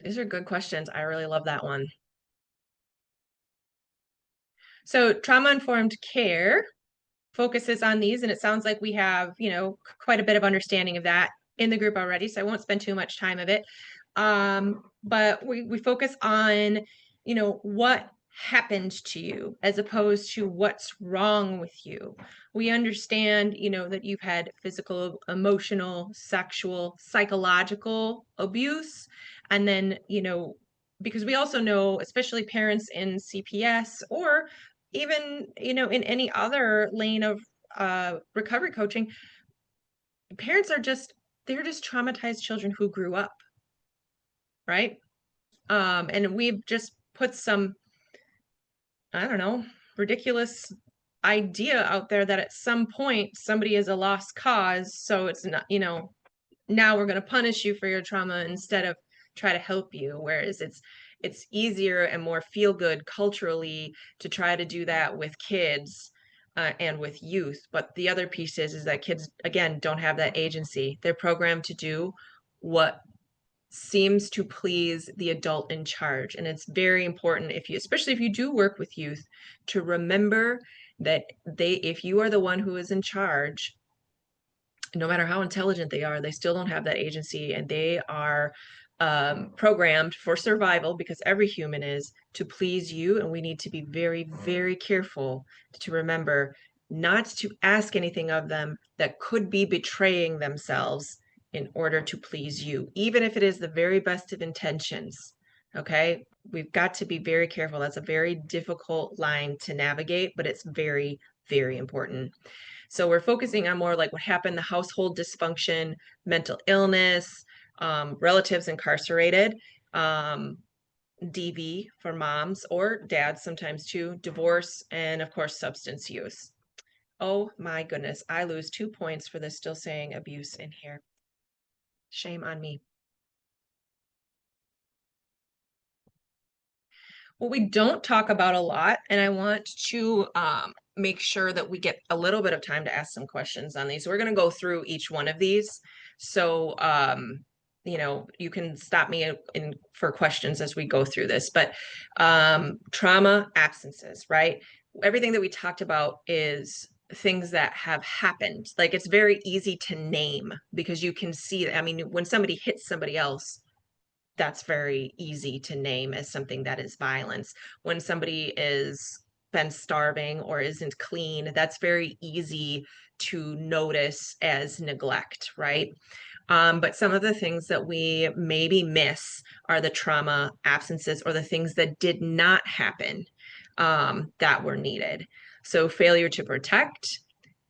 These are good questions. I really love that one. So trauma-informed care focuses on these, and it sounds like we have, quite a bit of understanding of that in the group already, so I won't spend too much time of it. But we focus on, what happened to you as opposed to what's wrong with you. We understand, you know, that you've had physical, emotional, sexual, psychological abuse. And then, you know, because we also know, especially parents in CPS or even, you know, in any other lane of recovery coaching, parents are just, they're just traumatized children who grew up, right? And we've just put some, I don't know, ridiculous idea out there that at some point somebody is a lost cause. So it's not, you know, now we're going to punish you for your trauma instead of try to help you. Whereas it's easier and more feel good culturally to try to do that with kids and with youth. But the other piece is that kids, again, don't have that agency. They're programmed to do what seems to please the adult in charge. And it's very important if you, especially if you do work with youth, to remember that if you are the one who is in charge, no matter how intelligent they are, they still don't have that agency, and they are programmed for survival, because every human is, to please you. And we need to be very, very careful to remember not to ask anything of them that could be betraying themselves in order to please you, even if it is the very best of intentions. Okay, we've got to be very careful. That's a very difficult line to navigate, but it's very, very important. So we're focusing on more like what happened, the household dysfunction, mental illness, relatives incarcerated, DV for moms or dads sometimes too, divorce, and of course, substance use. Oh my goodness, I lose 2 points for this still saying abuse in here. Shame on me. What we don't talk about a lot, and I want to make sure that we get a little bit of time to ask some questions on these. So we're going to go through each one of these. So, you know, you can stop me for questions as we go through this. But trauma absences, right? Everything that we talked about is things that have happened. Like, it's very easy to name because you can see, I mean, when somebody hits somebody else, that's very easy to name as something that is violence. When somebody is been starving or isn't clean, that's very easy to notice as neglect, right? But some of the things that we maybe miss are the trauma absences or the things that did not happen that were needed. So failure to protect,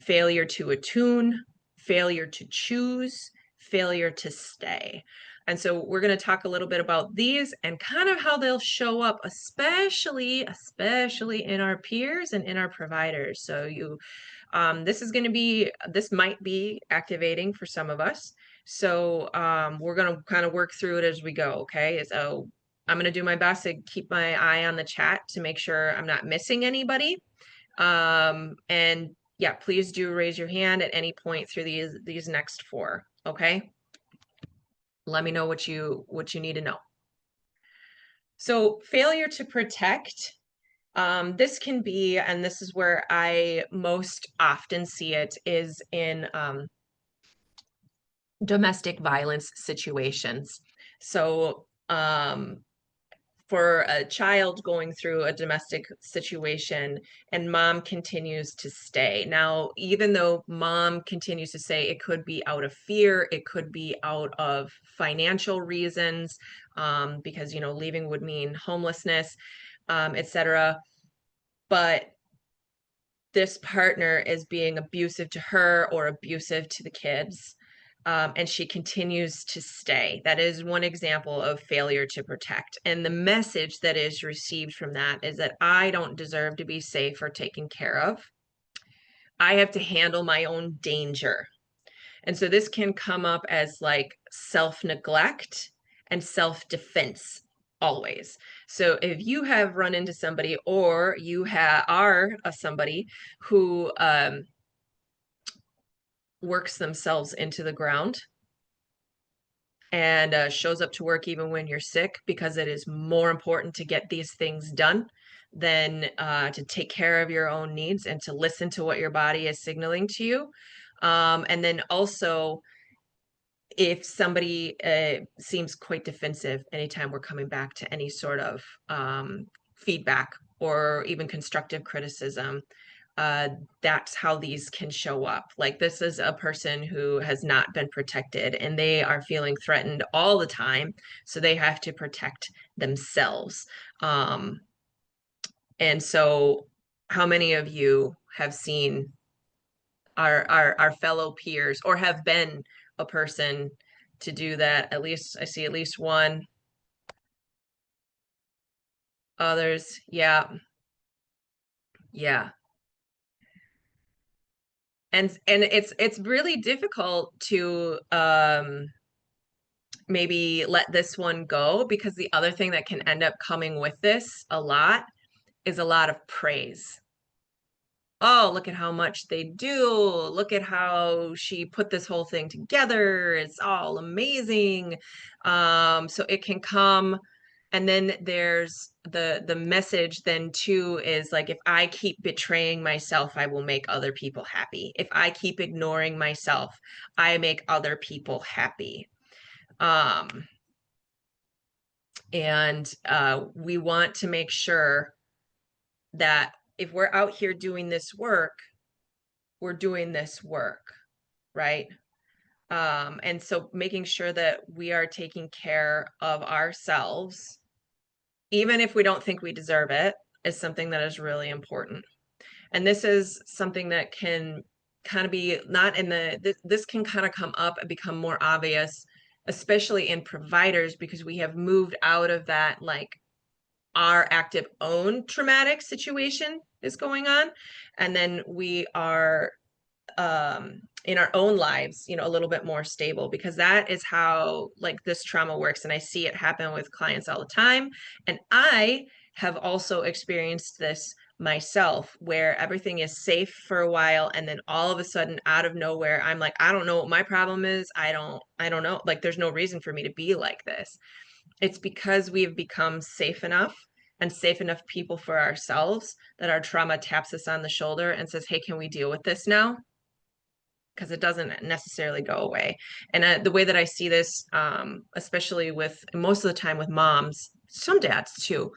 failure to attune, failure to choose, failure to stay. And so we're going to talk a little bit about these and kind of how they'll show up, especially in our peers and in our providers. So this might be activating for some of us. So we're going to kind of work through it as we go. Okay. So I'm going to do my best to keep my eye on the chat to make sure I'm not missing anybody. And yeah, please do raise your hand at any point through these next 4. Okay. Let me know what you need to know. So failure to protect, this can be, and this is where I most often see it, is in domestic violence situations. So for a child going through a domestic situation and mom continues to stay. Now, even though mom continues to say, it could be out of fear, it could be out of financial reasons, because, you know, leaving would mean homelessness, etc. But this partner is being abusive to her or abusive to the kids. And she continues to stay. That is one example of failure to protect. And the message that is received from that is that I don't deserve to be safe or taken care of. I have to handle my own danger. And so this can come up as like self-neglect and self-defense always. So if you have run into somebody, or you are somebody who works themselves into the ground and shows up to work even when you're sick, because it is more important to get these things done than to take care of your own needs and to listen to what your body is signaling to you. And then also, if somebody seems quite defensive anytime we're coming back to any sort of feedback or even constructive criticism, that's how these can show up. Like, this is a person who has not been protected and they are feeling threatened all the time. So they have to protect themselves. And so how many of you have seen our fellow peers or have been a person to do that? At least I see at least one. Others, yeah. Yeah. And it's really difficult to maybe let this one go, because the other thing that can end up coming with this a lot is a lot of praise. Oh, look at how much they do. Look at how she put this whole thing together. It's all amazing. So it can come. And then there's the message then too is like, if I keep betraying myself, I will make other people happy. If I keep ignoring myself, I make other people happy. And we want to make sure that if we're out here doing this work, we're doing this work, right? And so making sure that we are taking care of ourselves, even if we don't think we deserve it, is something that is really important. And this is something that can kind of be not in this can kind of come up and become more obvious, especially in providers, because we have moved out of that, like, our active own traumatic situation is going on. And then we are in our own lives, you know, a little bit more stable, because that is how, like, this trauma works. And I see it happen with clients all the time. And I have also experienced this myself, where everything is safe for a while, and then all of a sudden, out of nowhere, I'm like, I don't know what my problem is. I don't know. Like, there's no reason for me to be like this. It's because we have become safe enough and safe enough people for ourselves that our trauma taps us on the shoulder and says, hey, can we deal with this now? Because it doesn't necessarily go away. And the way that I see this, especially with most of the time with moms, some dads too,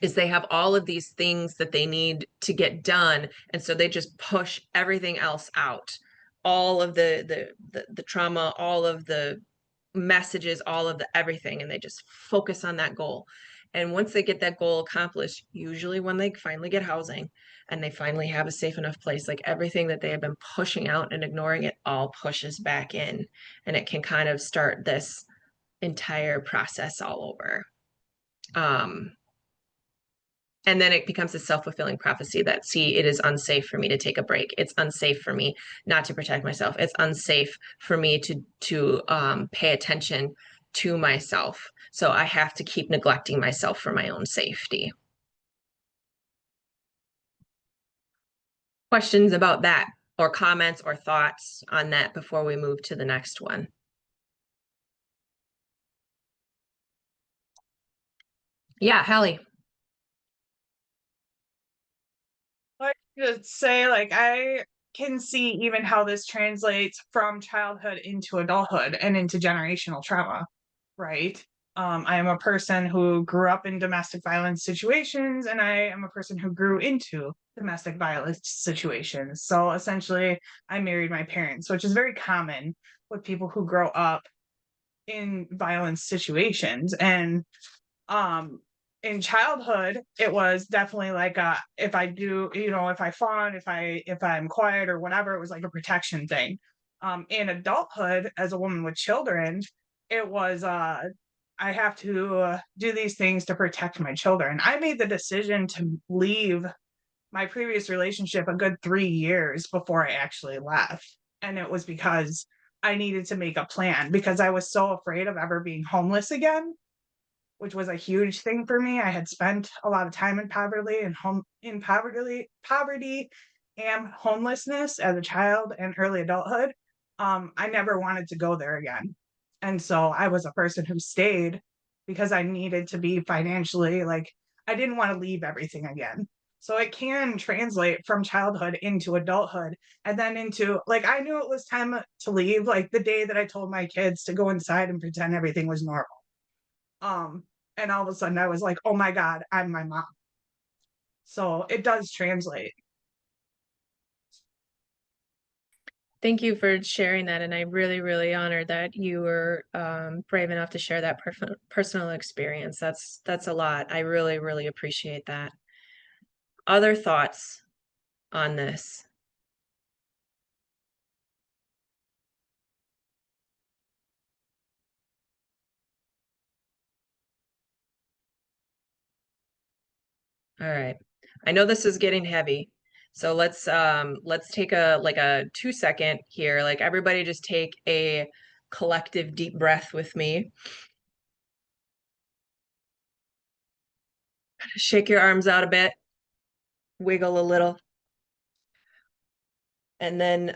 is they have all of these things that they need to get done. And so they just push everything else out, all of the trauma, all of the messages, all of the everything, and they just focus on that goal. And once they get that goal accomplished, usually when they finally get housing and they finally have a safe enough place, like, everything that they have been pushing out and ignoring, it all pushes back in, and it can kind of start this entire process all over. And then it becomes a self-fulfilling prophecy that, see, it is unsafe for me to take a break. It's unsafe for me not to protect myself. It's unsafe for me to pay attention to myself. So I have to keep neglecting myself for my own safety. Questions about that, or comments or thoughts on that before we move to the next one? Yeah, Hallie. Like to say, like, I can see even how this translates from childhood into adulthood and into generational trauma, right? I am a person who grew up in domestic violence situations, and I am a person who grew into domestic violence situations. So essentially, I married my parents, which is very common with people who grow up in violence situations. And in childhood, it was definitely like, if I do, you know, if I fawn, if I'm quiet or whatever, it was like a protection thing. In adulthood, as a woman with children, it was I have to do these things to protect my children. I made the decision to leave my previous relationship a good 3 years before I actually left, and it was because I needed to make a plan, because I was so afraid of ever being homeless again, which was a huge thing for me. I had spent a lot of time in poverty and homelessness as a child and early adulthood. I never wanted to go there again. And so I was a person who stayed because I needed to be financially, like, I didn't want to leave everything again. So it can translate from childhood into adulthood, and then into, like, I knew it was time to leave, like the day that I told my kids to go inside and pretend everything was normal. And all of a sudden I was like, oh my God, I'm my mom. So it does translate. Thank you for sharing that. And I really, really honor that you were brave enough to share that personal experience. That's a lot. I really, really appreciate that. Other thoughts on this? All right. I know this is getting heavy. So let's take a 2-second here. Like everybody just take a collective deep breath with me. Shake your arms out a bit. Wiggle a little. And then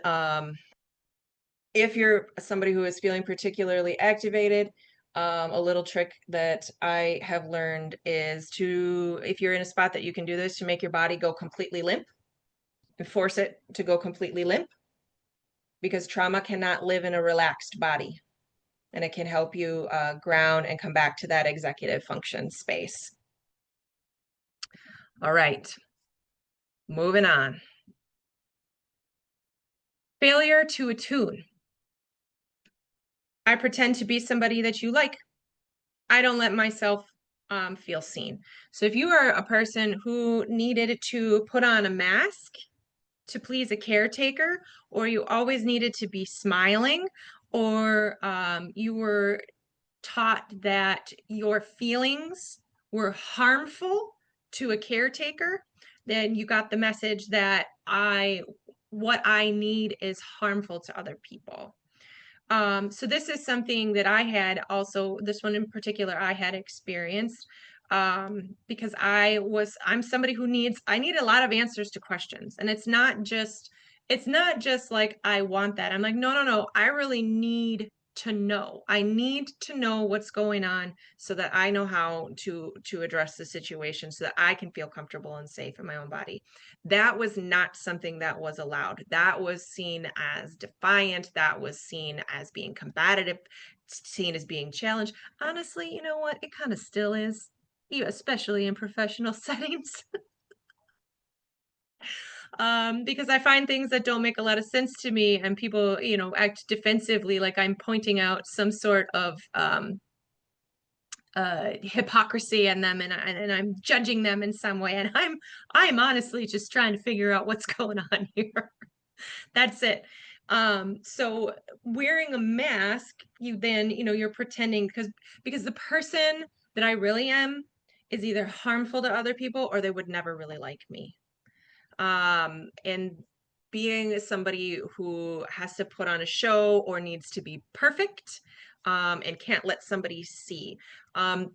if you're somebody who is feeling particularly activated, a little trick that I have learned is to, if you're in a spot that you can do this, to make your body go completely limp and force it to go completely limp, because trauma cannot live in a relaxed body, and it can help you ground and come back to that executive function space. All right, moving on. Failure to attune. I pretend to be somebody that you like. I don't let myself feel seen. So if you are a person who needed to put on a mask to please a caretaker, or you always needed to be smiling, or you were taught that your feelings were harmful to a caretaker, then you got the message that what I need is harmful to other people. So this is something that I had also, this one in particular, I had experienced because I'm somebody who I need a lot of answers to questions. And it's not just like, I want that. I'm like, no, I really need to know. I need to know what's going on so that I know how to address the situation so that I can feel comfortable and safe in my own body. That was not something that was allowed. That was seen as defiant. That was seen as being combative, seen as being challenged. Honestly, you know what? It kind of still is, especially in professional settings. Because I find things that don't make a lot of sense to me, and people, act defensively, like I'm pointing out some sort of hypocrisy in them, and I'm judging them in some way, and I'm honestly just trying to figure out what's going on here. That's it. So wearing a mask, you then, you're pretending because the person that I really am is either harmful to other people or they would never really like me. And being somebody who has to put on a show or needs to be perfect, and can't let somebody see.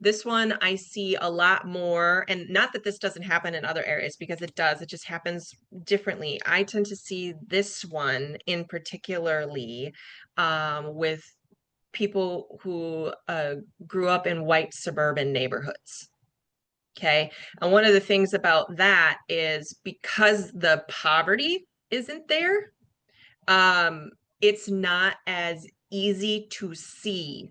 This one I see a lot more, and not that this doesn't happen in other areas, because it does, it just happens differently. I tend to see this one in particularly with people who grew up in white suburban neighborhoods. Okay. And one of the things about that is because the poverty isn't there, it's not as easy to see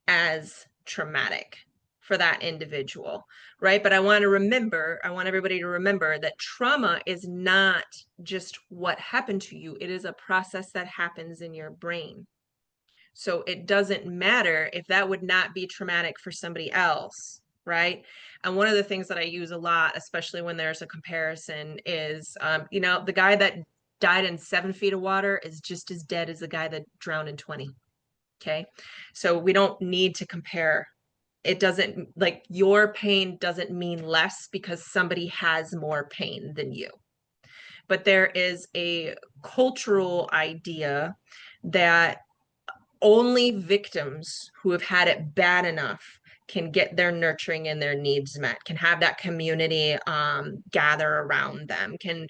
as traumatic for that individual, right? But I want everybody to remember that trauma is not just what happened to you. It is a process that happens in your brain. So it doesn't matter if that would not be traumatic for somebody else, right? And one of the things that I use a lot, especially when there's a comparison, is, the guy that died in 7 feet of water is just as dead as the guy that drowned in 20. Okay. So we don't need to compare. It doesn't, like, your pain doesn't mean less because somebody has more pain than you. But there is a cultural idea that only victims who have had it bad enough can get their nurturing and their needs met, can have that community gather around them, can,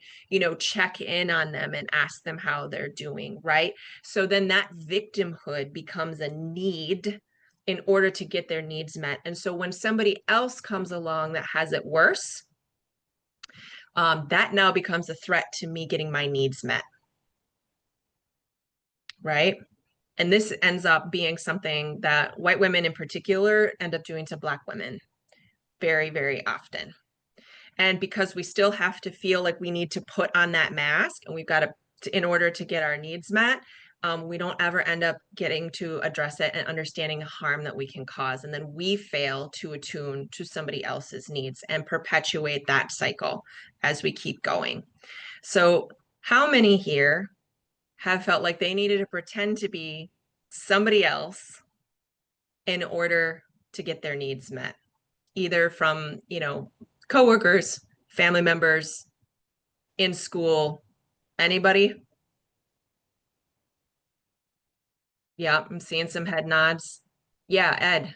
check in on them and ask them how they're doing, right? So then that victimhood becomes a need in order to get their needs met. And so when somebody else comes along that has it worse, that now becomes a threat to me getting my needs met, right? And this ends up being something that white women in particular end up doing to Black women. very, very often. And because we still have to feel like we need to put on that mask and we've got to in order to get our needs met, we don't ever end up getting to address it and understanding the harm that we can cause. And then we fail to attune to somebody else's needs and perpetuate that cycle as we keep going. So how many here have felt like they needed to pretend to be somebody else in order to get their needs met, either from, coworkers, family members, in school? Anybody? Yeah, I'm seeing some head nods. Yeah, Ed.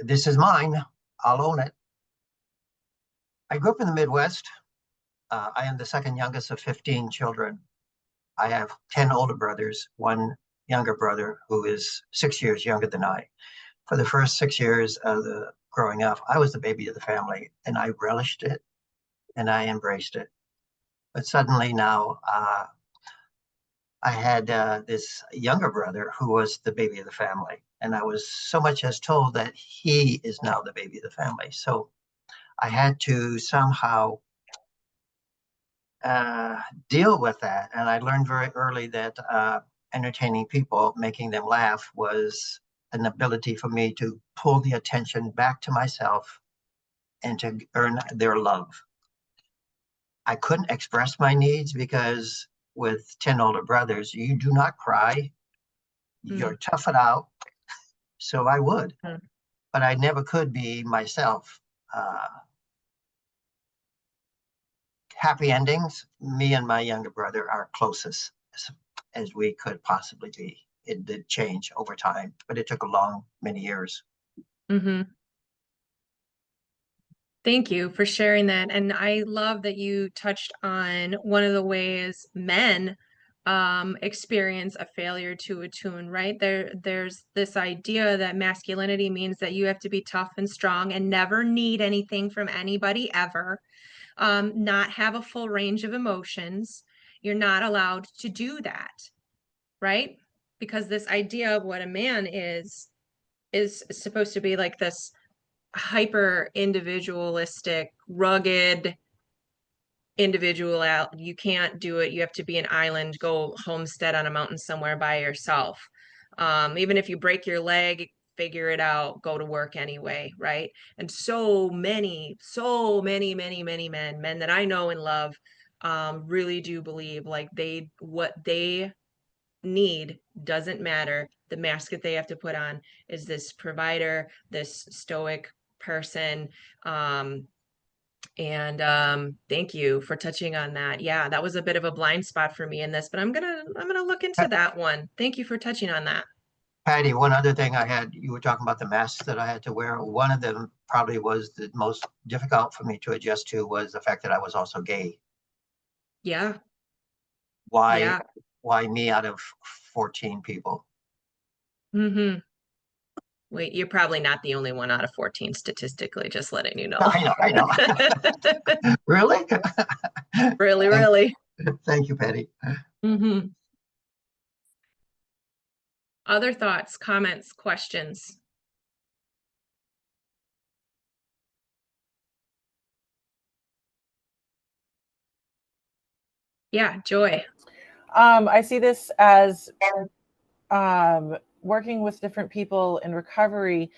This is mine. I'll own it. I grew up in the Midwest. I am the second youngest of 15 children. I have 10 older brothers, one younger brother who is 6 years younger than I. For the first 6 years of growing up, I was the baby of the family, and I relished it and I embraced it. But suddenly now, I had this younger brother who was the baby of the family, and I was so much as told that he is now the baby of the family. So I had to somehow deal with that. And I learned very early that entertaining people, making them laugh, was an ability for me to pull the attention back to myself and to earn their love. I couldn't express my needs because with 10 older brothers, you do not cry. You're tough it out. So I would, but I never could be myself. Happy endings. Me and my younger brother are closest as we could possibly be. It did change over time, but it took many years. Mm-hmm. Thank you for sharing that. And I love that you touched on one of the ways men experience a failure to attune, right? There's this idea that masculinity means that you have to be tough and strong and never need anything from anybody ever, not have a full range of emotions. You're not allowed to do that, right? Because this idea of what a man is supposed to be like this hyper individualistic, rugged individual out. You can't do it. You have to be an island, go homestead on a mountain somewhere by yourself. Even if you break your leg, figure it out, go to work anyway, right? And so many, many men that I know and love really do believe like what they need doesn't matter. The mask that they have to put on is this provider, this stoic person. Thank you for touching on that. Yeah, that was a bit of a blind spot for me in this, but I'm gonna look into that one. Thank you for touching on that. Patty, one other thing you were talking about the masks that I had to wear. One of them probably was the most difficult for me to adjust to was the fact that I was also gay. Yeah. Why, Yeah. why me out of 14 people? Mm-hmm. Wait, you're probably not the only one out of 14 statistically, just letting you know. I know. Really? Really. Thank you, Patty. Mm-hmm. Other thoughts, comments, questions? Yeah, Joy. I see this as working with different people in recovery.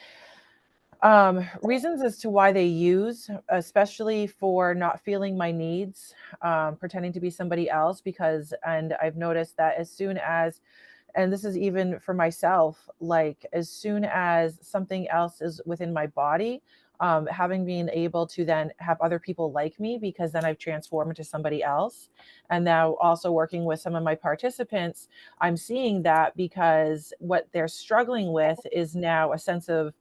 Reasons as to why they use, especially for not feeling my needs, pretending to be somebody else, and I've noticed that as soon as, and this is even for myself, like as soon as something else is within my body, having been able to then have other people like me, because then I've transformed into somebody else. And now also working with some of my participants, I'm seeing that because what they're struggling with is now a sense of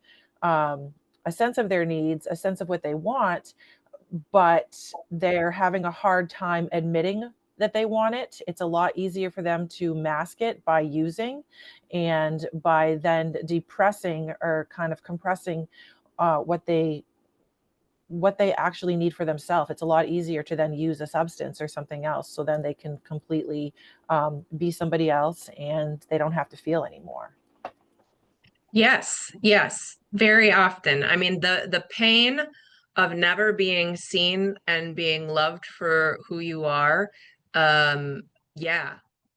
their needs, a sense of what they want, but they're having a hard time admitting that they want it. It's a lot easier for them to mask it by using and by then depressing or kind of compressing what they actually need for themselves. It's a lot easier to then use a substance or something else, so then they can completely be somebody else and they don't have to feel anymore. Yes, yes, very often. I mean, the pain of never being seen and being loved for who you are, yeah,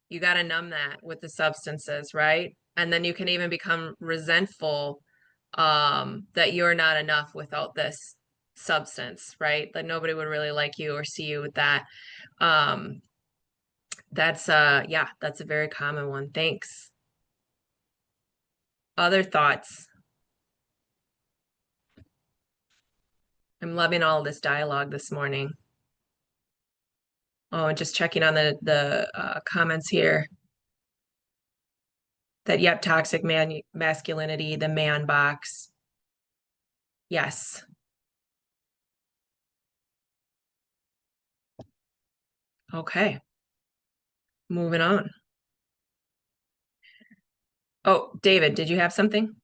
you got to numb that with the substances, right? And then you can even become resentful that you're not enough without this substance, right? That nobody would really like you or see you with that. Um, yeah, that's a very common one. Thanks. Other thoughts? I'm loving all this dialogue this morning. Oh, and just checking on the comments here. That yep, toxic masculinity, the man box. Yes. Okay. Moving on. Oh, David, did you have something?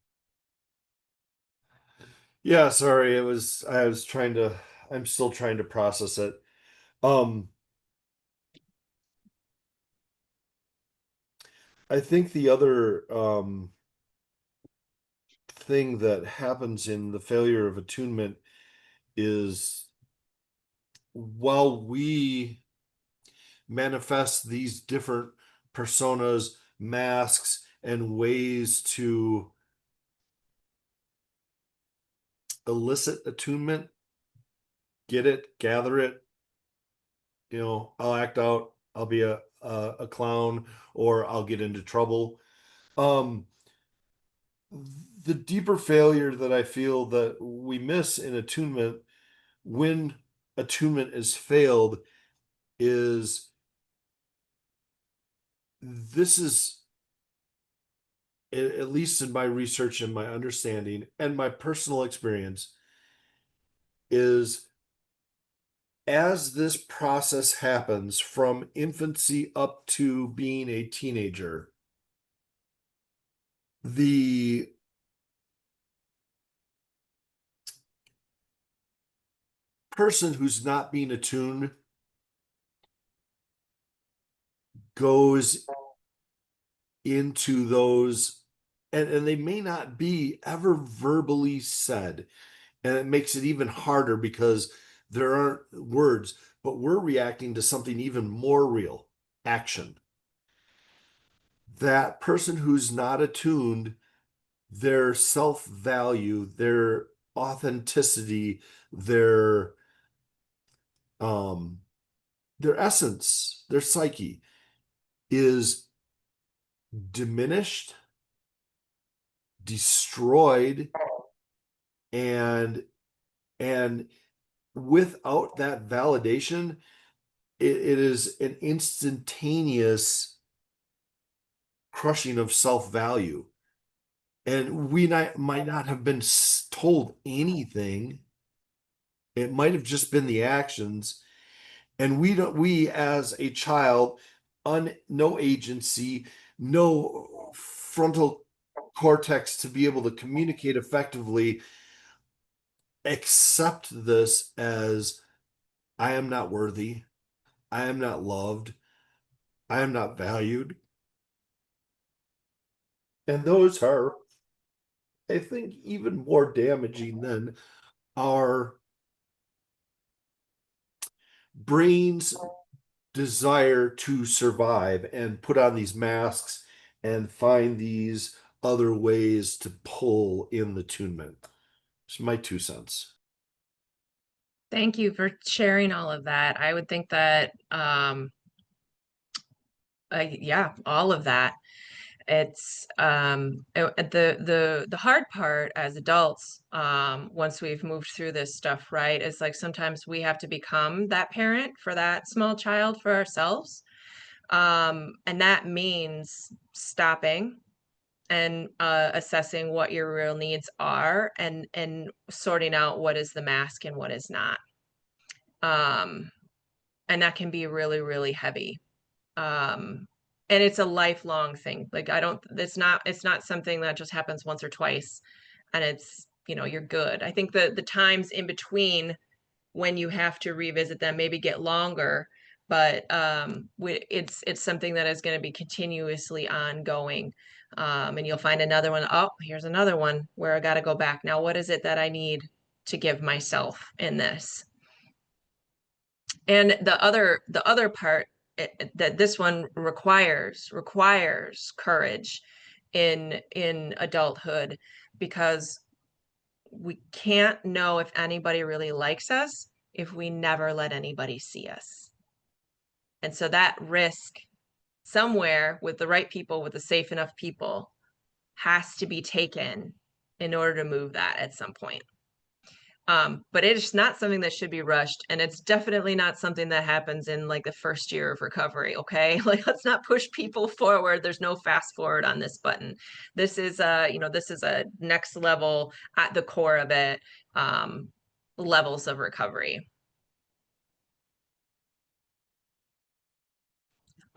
Yeah, sorry, I'm still trying to process it. Um, I think the other thing that happens in the failure of attunement is while we manifest these different personas, masks, and ways to elicit attunement, get it, gather it, I'll act out, I'll be a clown, or I'll get into trouble. Um, the deeper failure that I feel that we miss in attunement when attunement is failed is this is at least in my research and my understanding and my personal experience is as this process happens from infancy up to being a teenager, the person who's not being attuned goes into those, and they may not be ever verbally said. And it makes it even harder because there aren't words, but we're reacting to something even more real, action. That person who's not attuned, their self-value, their authenticity, um their essence, their psyche is diminished, destroyed, and and without that validation, it is an instantaneous crushing of self-value. And might not have been told anything. It might have just been the actions. And we as a child, no agency, no frontal cortex to be able to communicate effectively, accept this as I am not worthy, I am not loved, I am not valued. And those are, I think, even more damaging than our brain's desire to survive and put on these masks and find these other ways to pull in the attunement. It's my 2 cents. Thank you for sharing all of that. I would think that, yeah, all of that. It's the hard part as adults, once we've moved through this stuff, right? Is like sometimes we have to become that parent for that small child for ourselves. And that means stopping and assessing what your real needs are and sorting out what is the mask and what is not. And that can be really, really heavy. And it's a lifelong thing. Like it's not something that just happens once or twice and it's, you're good. I think the times in between when you have to revisit them maybe get longer, but it's something that is going to be continuously ongoing. And you'll find another one. Oh, here's another one where I got to go back. Now, what is it that I need to give myself in this? And the other part that this one requires courage in adulthood, because we can't know if anybody really likes us if we never let anybody see us. And so that risk somewhere with the right people, with the safe enough people, has to be taken in order to move that at some point. But it's not something that should be rushed, and it's definitely not something that happens in like the first year of recovery. Okay, like let's not push people forward. There's no fast forward on this button. This is this is a next level at the core of it, levels of recovery.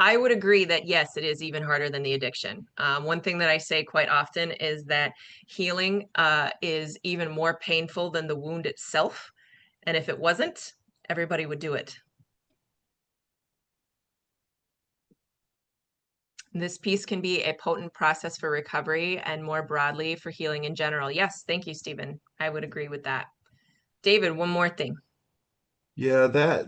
I would agree that yes, it is even harder than the addiction. One thing that I say quite often is that healing is even more painful than the wound itself. And if it wasn't, everybody would do it. This piece can be a potent process for recovery and more broadly for healing in general. Yes, thank you, Stephen. I would agree with that. David, one more thing. Yeah, that,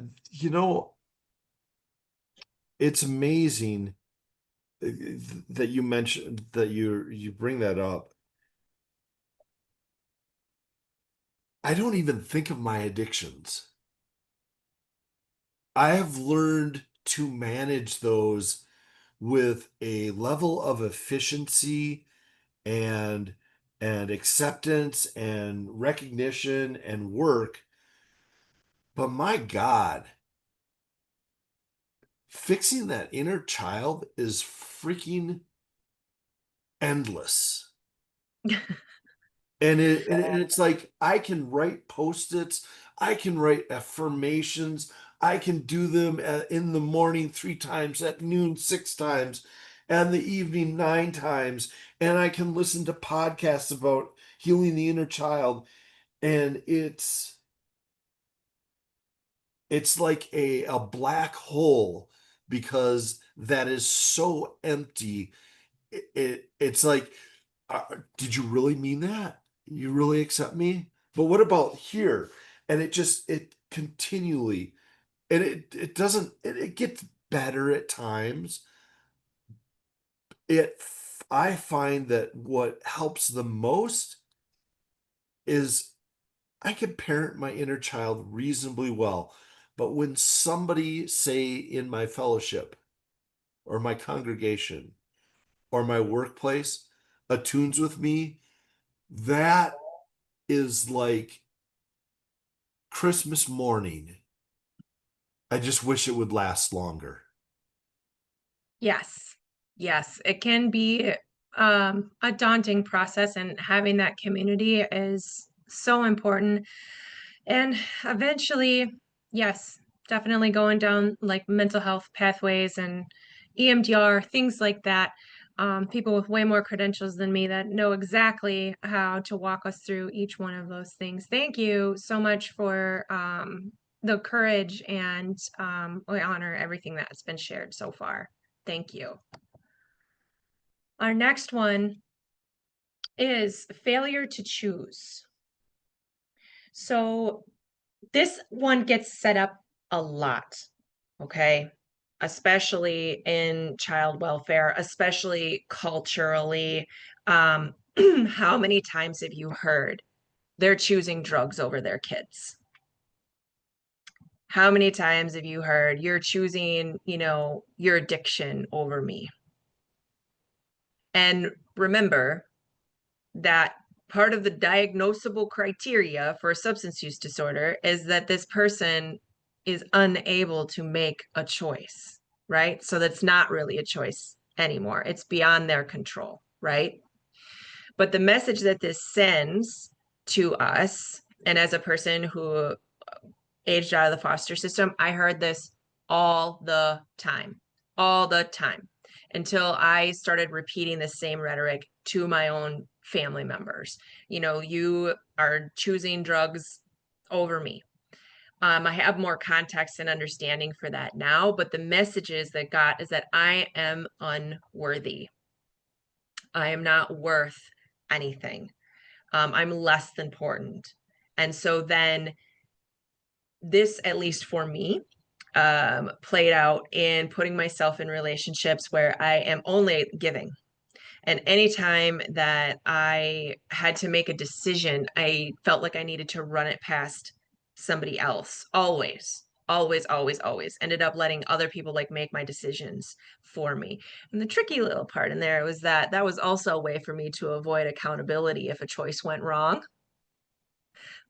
it's amazing that you mentioned that you bring that up. I don't even think of my addictions. I have learned to manage those with a level of efficiency and acceptance and recognition and work. But my God, fixing that inner child is freaking endless. And it's like I can write post-its, I can write affirmations, I can do them in the morning 3 times, at noon 6 times, and the evening 9 times, and I can listen to podcasts about healing the inner child, and it's like a black hole, because that is so empty. It's like, did you really mean that? You really accept me? But what about here? And it continually, and it doesn't, it gets better at times. I find that what helps the most is I can parent my inner child reasonably well. But when somebody, say in my fellowship or my congregation or my workplace, attunes with me, that is like Christmas morning. I just wish it would last longer. Yes. Yes, it can be a daunting process, and having that community is so important. And eventually, yes, definitely going down like mental health pathways and EMDR, things like that. People with way more credentials than me that know exactly how to walk us through each one of those things. Thank you so much for the courage, and we honor everything that's been shared so far. Thank you. Our next one is failure to choose. So this one gets set up a lot, okay? Especially in child welfare, especially culturally. How many times have you heard they're choosing drugs over their kids? How many times have you heard you're choosing, your addiction over me? And remember that part of the diagnosable criteria for a substance use disorder is that this person is unable to make a choice, right? So that's not really a choice anymore. It's beyond their control, right? But the message that this sends to us, and as a person who aged out of the foster system, I heard this all the time, until I started repeating the same rhetoric to my own family members. You are choosing drugs over me. I have more context and understanding for that now, but the messages that got is that I am unworthy. I am not worth anything. I'm less than important. And so then this, at least for me, played out in putting myself in relationships where I am only giving. And anytime that I had to make a decision, I felt like I needed to run it past somebody else. Always, always, always, always. Ended up letting other people like make my decisions for me. And the tricky little part in there was that that was also a way for me to avoid accountability if a choice went wrong.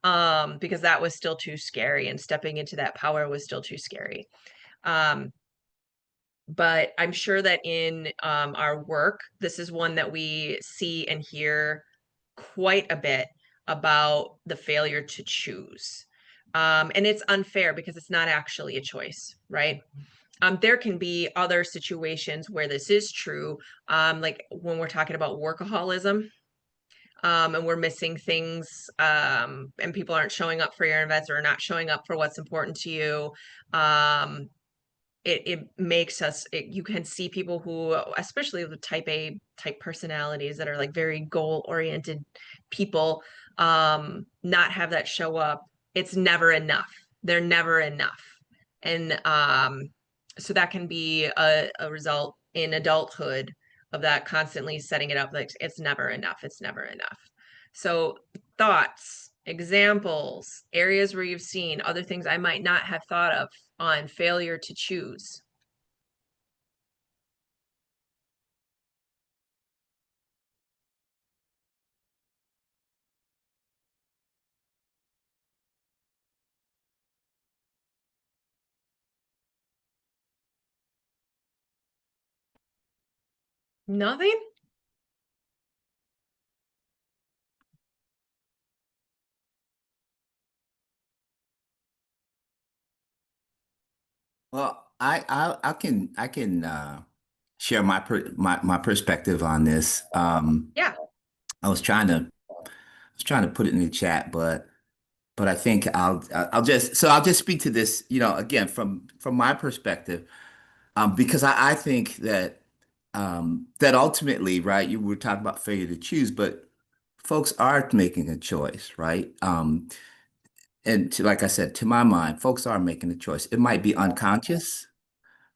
Because that was still too scary, and stepping into that power was still too scary. But I'm sure that in our work, this is one that we see and hear quite a bit about the failure to choose. And it's unfair because it's not actually a choice, right? There can be other situations where this is true, like when we're talking about workaholism, and we're missing things, and people aren't showing up for your events or not showing up for what's important to you. It makes us, you can see people who, especially the type A type personalities that are like very goal oriented people, not have that show up. It's never enough. They're never enough. And so that can be a result in adulthood of that, constantly setting it up like it's never enough. It's never enough. So thoughts, examples, areas where you've seen other things I might not have thought of on failure to choose. Nothing? Well, I can share my perspective on this. Yeah. I was trying to put it in the chat, but I think I'll just speak to this, again from my perspective, because I think that ultimately, right, you were talking about failure to choose, but folks are making a choice, right? And like I said, to my mind, folks are making a choice. It might be unconscious,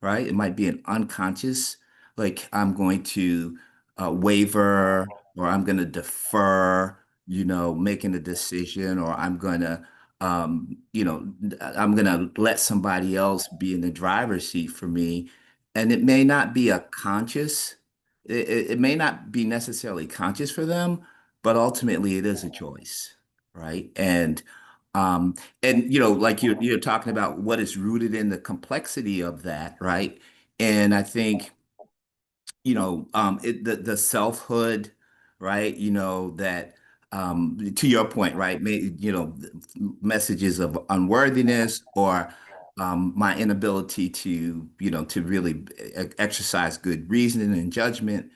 right? It might be an unconscious, like I'm going to waver, or I'm going to defer, making a decision, or I'm going to let somebody else be in the driver's seat for me. And it may not be a conscious, it may not be necessarily conscious for them, but ultimately it is a choice, right? Um, and like you're talking about what is rooted in the complexity of that, right? And I think the selfhood, right? That to your point, right? Messages of unworthiness, or my inability to really exercise good reasoning and judgment.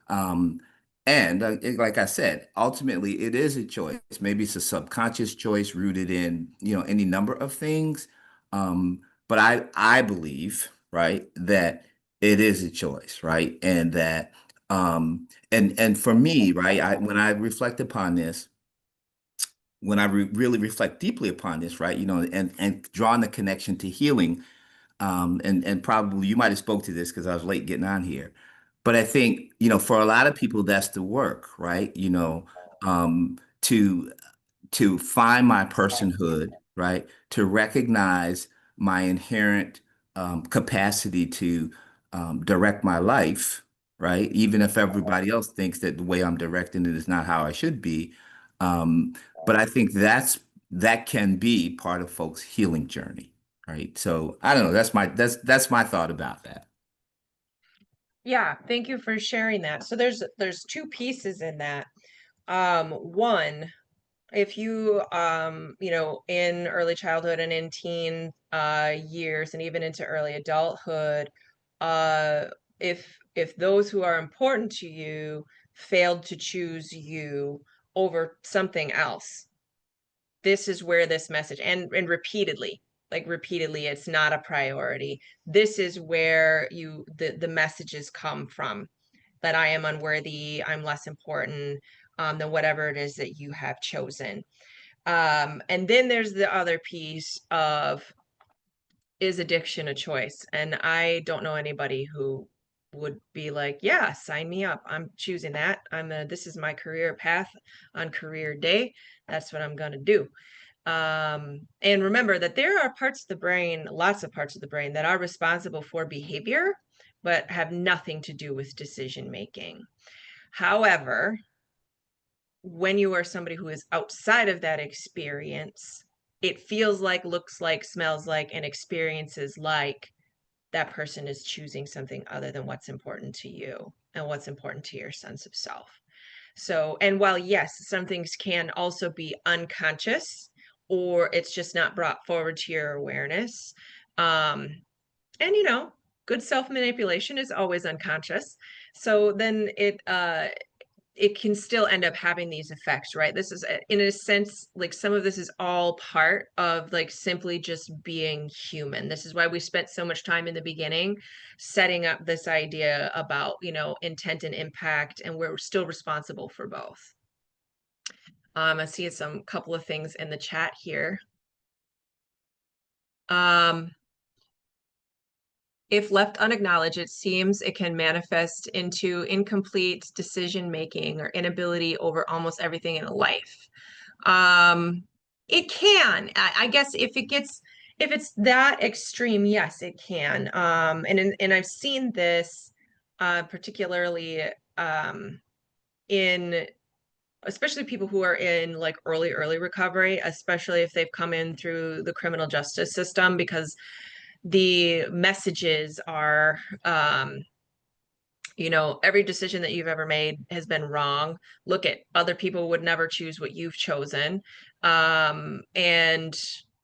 Um, and like I said, ultimately it is a choice. Maybe it's a subconscious choice rooted in any number of things. But I believe, right, that it is a choice, right? And that and for me, right, when I reflect upon this, when I really reflect deeply upon this, right, and drawing the connection to healing, and probably you might have spoke to this because I was late getting on here, but I think for a lot of people that's the work, right? To find my personhood, right? To recognize my inherent capacity to direct my life, right? Even if everybody else thinks that the way I'm directing it is not how I should be. Um, but I think that can be part of folks' healing journey, right? So I don't know. That's my thought about that. Yeah, thank you for sharing that. So there's two pieces in that. One, if you in early childhood and in teen years and even into early adulthood, uh if those who are important to you failed to choose you over something else, this is where this message, and repeatedly, like repeatedly, it's not a priority. This is where the messages come from, that I am unworthy, I'm less important than whatever it is that you have chosen. And then there's the other piece of, is addiction a choice? And I don't know anybody who would be like, yeah, sign me up. I'm choosing that. This is my career path on career day. That's what I'm going to do. And remember that there are parts of the brain, lots of parts of the brain, that are responsible for behavior, but have nothing to do with decision making. However, when you are somebody who is outside of that experience, it feels like, looks like, smells like, and experiences like that person is choosing something other than what's important to you and what's important to your sense of self. So, and while yes, some things can also be unconscious, or it's just not brought forward to your awareness. And good self-manipulation is always unconscious. So then it can still end up having these effects, right? This is, in a sense, like some of this is all part of like simply just being human. This is why we spent so much time in the beginning setting up this idea about, intent and impact, and we're still responsible for both. I see some couple of things in the chat here. If left unacknowledged, it seems it can manifest into incomplete decision making or inability over almost everything in life. It can, I guess, if it's that extreme, yes, it can. And I've seen this particularly in especially people who are in like early recovery, especially if they've come in through the criminal justice system, because the messages are, every decision that you've ever made has been wrong. Look, at other people would never choose what you've chosen. And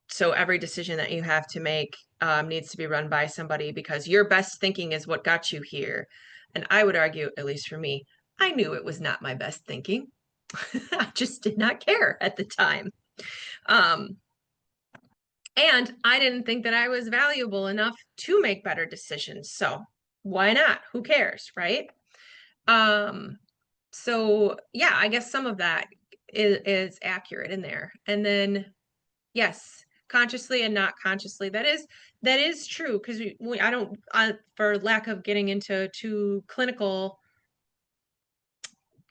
so every decision that you have to make needs to be run by somebody, because your best thinking is what got you here. And I would argue, at least for me, I knew it was not my best thinking. I just did not care at the time. And I didn't think that I was valuable enough to make better decisions. So why not? Who cares, right? So yeah, I guess some of that is accurate in there. And then, yes, consciously and not consciously, that is true, because I don't, for lack of getting into too clinical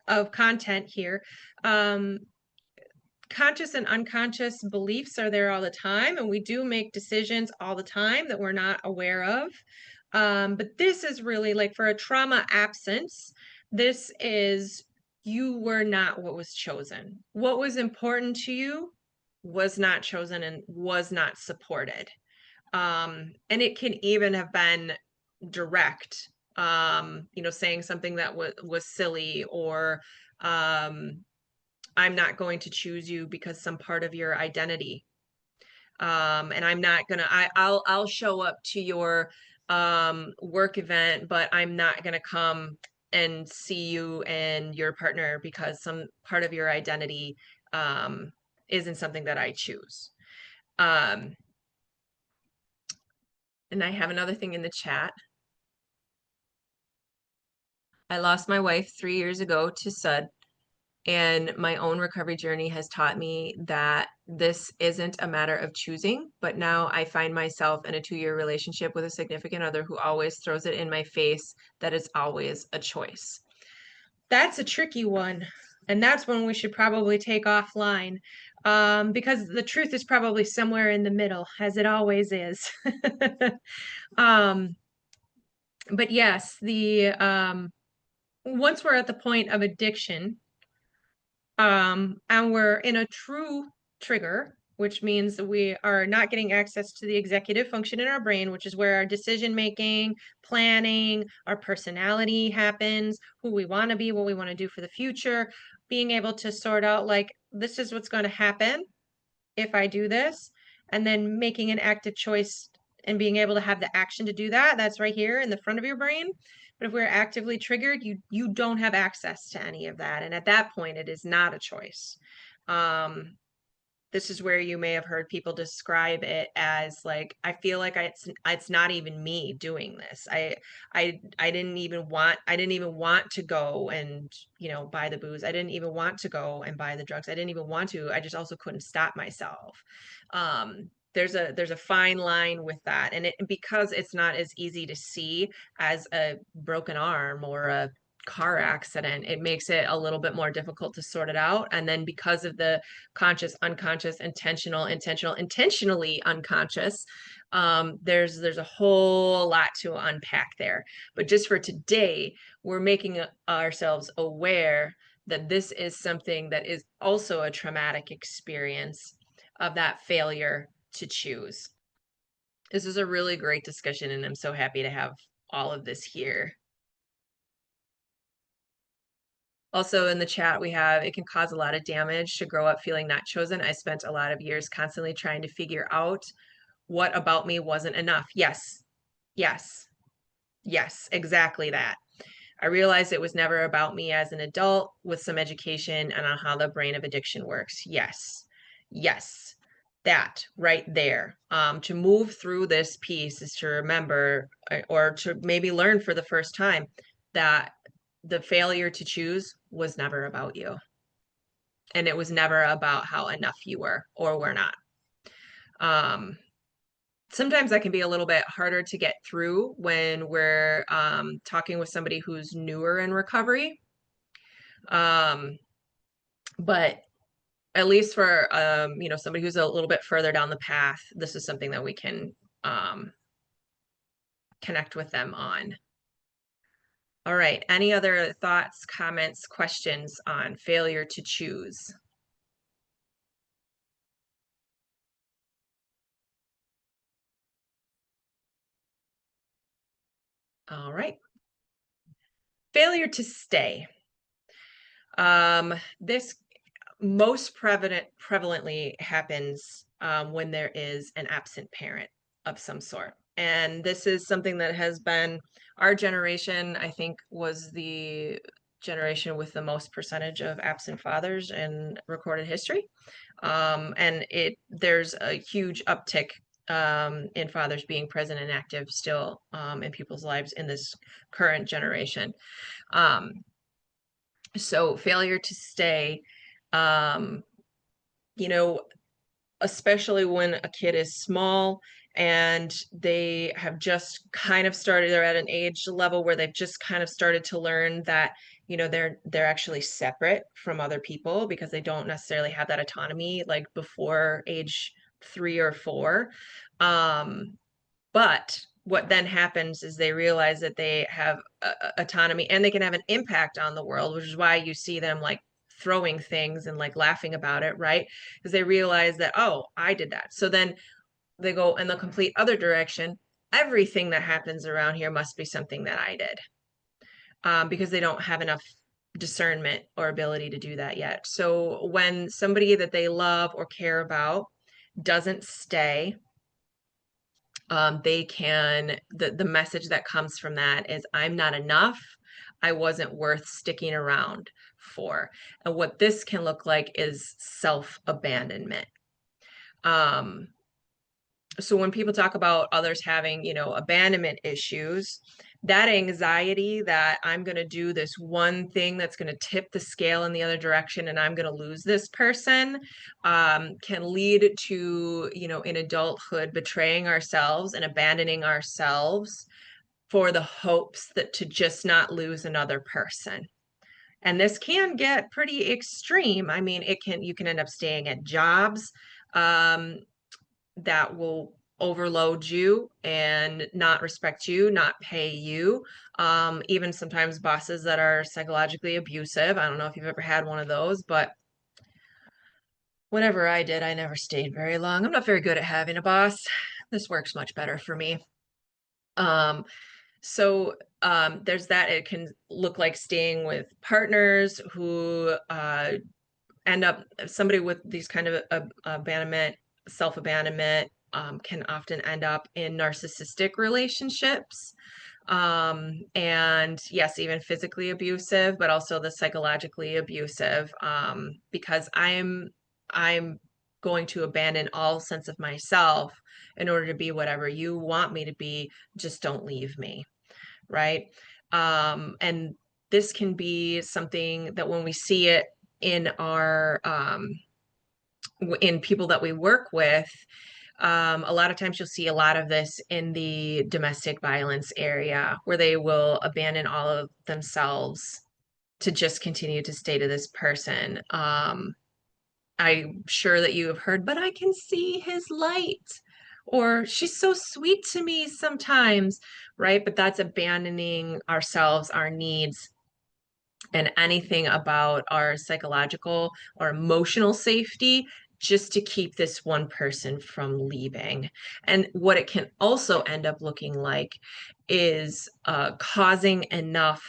of content here, conscious and unconscious beliefs are there all the time, and we do make decisions all the time that we're not aware of. But this is really like, for a trauma absence, this is, you were not what was chosen. What was important to you was not chosen and was not supported. And it can even have been direct, saying something that was silly, or I'm not going to choose you because some part of your identity. And I'm not gonna, I'll show up to your work event, but I'm not gonna come and see you and your partner because some part of your identity isn't something that I choose. And I have another thing in the chat. I lost my wife 3 years ago to SUD. And my own recovery journey has taught me that this isn't a matter of choosing, but now I find myself in a 2-year relationship with a significant other who always throws it in my face that it's always a choice. That's a tricky one. And that's one we should probably take offline, because the truth is probably somewhere in the middle, as it always is. But yes, once we're at the point of addiction, and we're in a true trigger, which means that we are not getting access to the executive function in our brain, which is where our decision making, planning, our personality happens, who we want to be, what we want to do for the future, being able to sort out like, this is what's going to happen if I do this, and then making an active choice and being able to have the action to do that. That's right here in the front of your brain. But if we're actively triggered, you don't have access to any of that. And at that point, it is not a choice. this is where you may have heard people describe it as like, I feel like it's not even me doing this. I didn't even want to go and, you know, buy the booze. I didn't even want to go and buy the drugs. I didn't even want to. I just also couldn't stop myself. There's a fine line with that. And because it's not as easy to see as a broken arm or a car accident, it makes it a little bit more difficult to sort it out. And then because of the conscious, unconscious, intentionally unconscious, there's a whole lot to unpack there. But just for today, we're making ourselves aware that this is something that is also a traumatic experience of that failure to choose. This is a really great discussion, and I'm so happy to have all of this here. Also in the chat, we have, it can cause a lot of damage to grow up feeling not chosen. I spent a lot of years constantly trying to figure out what about me wasn't enough. Yes, yes, yes, exactly that. I realized it was never about me as an adult with some education and on how the brain of addiction works. Yes, yes, that right there. To move through this piece is to remember, or to maybe learn for the first time, that the failure to choose was never about you. And it was never about how enough you were or were not. Sometimes that can be a little bit harder to get through when we're talking with somebody who's newer in recovery. But at least for you know, somebody who's a little bit further down the path, this is something that we can connect with them on. All right, any other thoughts, comments, questions on failure to choose? All right. Failure to stay. This most prevalently happens when there is an absent parent of some sort. And this is something that has been, our generation, I think, was the generation with the most percentage of absent fathers in recorded history. And there's a huge uptick in fathers being present and active still in people's lives in this current generation. So failure to stay, you know, especially when a kid is small and they have just kind of started, they're at an age level where they've just kind of started to learn that, you know, they're actually separate from other people because they don't necessarily have that autonomy like before age 3 or 4. But what then happens is they realize that they have autonomy and they can have an impact on the world, which is why you see them like throwing things and like laughing about it, right? Because they realize that, oh, I did that. So then they go in the complete other direction. Everything that happens around here must be something that I did, because they don't have enough discernment or ability to do that yet. So when somebody that they love or care about doesn't stay, they can, the message that comes from that is, I'm not enough. I wasn't worth sticking around for. And what this can look like is self-abandonment. So when people talk about others having, you know, abandonment issues, that anxiety that I'm going to do this one thing that's going to tip the scale in the other direction and I'm going to lose this person, can lead to, you know, in adulthood, betraying ourselves and abandoning ourselves for the hopes that to just not lose another person. And this can get pretty extreme. I mean, you can end up staying at jobs that will overload you and not respect you, not pay you. Even sometimes bosses that are psychologically abusive. I don't know if you've ever had one of those, but whenever I did, I never stayed very long. I'm not very good at having a boss. This works much better for me. So there's that. It can look like staying with partners who end up, somebody with these kind of abandonment, self-abandonment, can often end up in narcissistic relationships. And yes, even physically abusive, but also the psychologically abusive, because I'm going to abandon all sense of myself in order to be whatever you want me to be. Just don't leave me, right? And this can be something that when we see it in our in people that we work with, a lot of times you'll see a lot of this in the domestic violence area, where they will abandon all of themselves to just continue to stay to this person. I'm sure that you have heard, but I can see his light, or she's so sweet to me sometimes, right? But that's abandoning ourselves, our needs, and anything about our psychological or emotional safety, just to keep this one person from leaving. And what it can also end up looking like is causing enough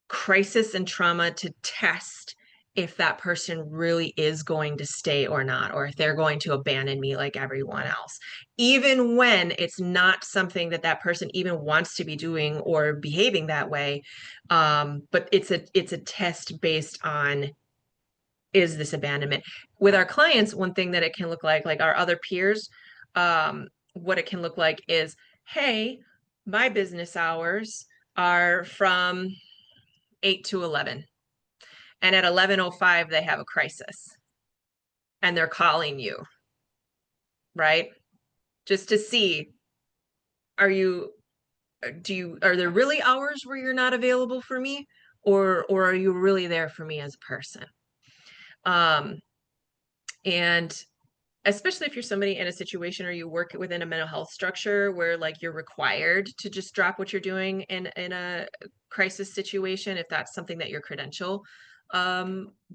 crisis and trauma to test if that person really is going to stay or not, or if they're going to abandon me like everyone else, even when it's not something that that person even wants to be doing or behaving that way. But it's a test based on, is this abandonment? With our clients, one thing that it can look like our other peers, what it can look like is, hey, my business hours are from 8 to 11. And at 11:05, they have a crisis and they're calling you, right? Just to see, are there really hours where you're not available for me, or are you really there for me as a person? And especially if you're somebody in a situation or you work within a mental health structure where like you're required to just drop what you're doing in a crisis situation, if that's something that your credential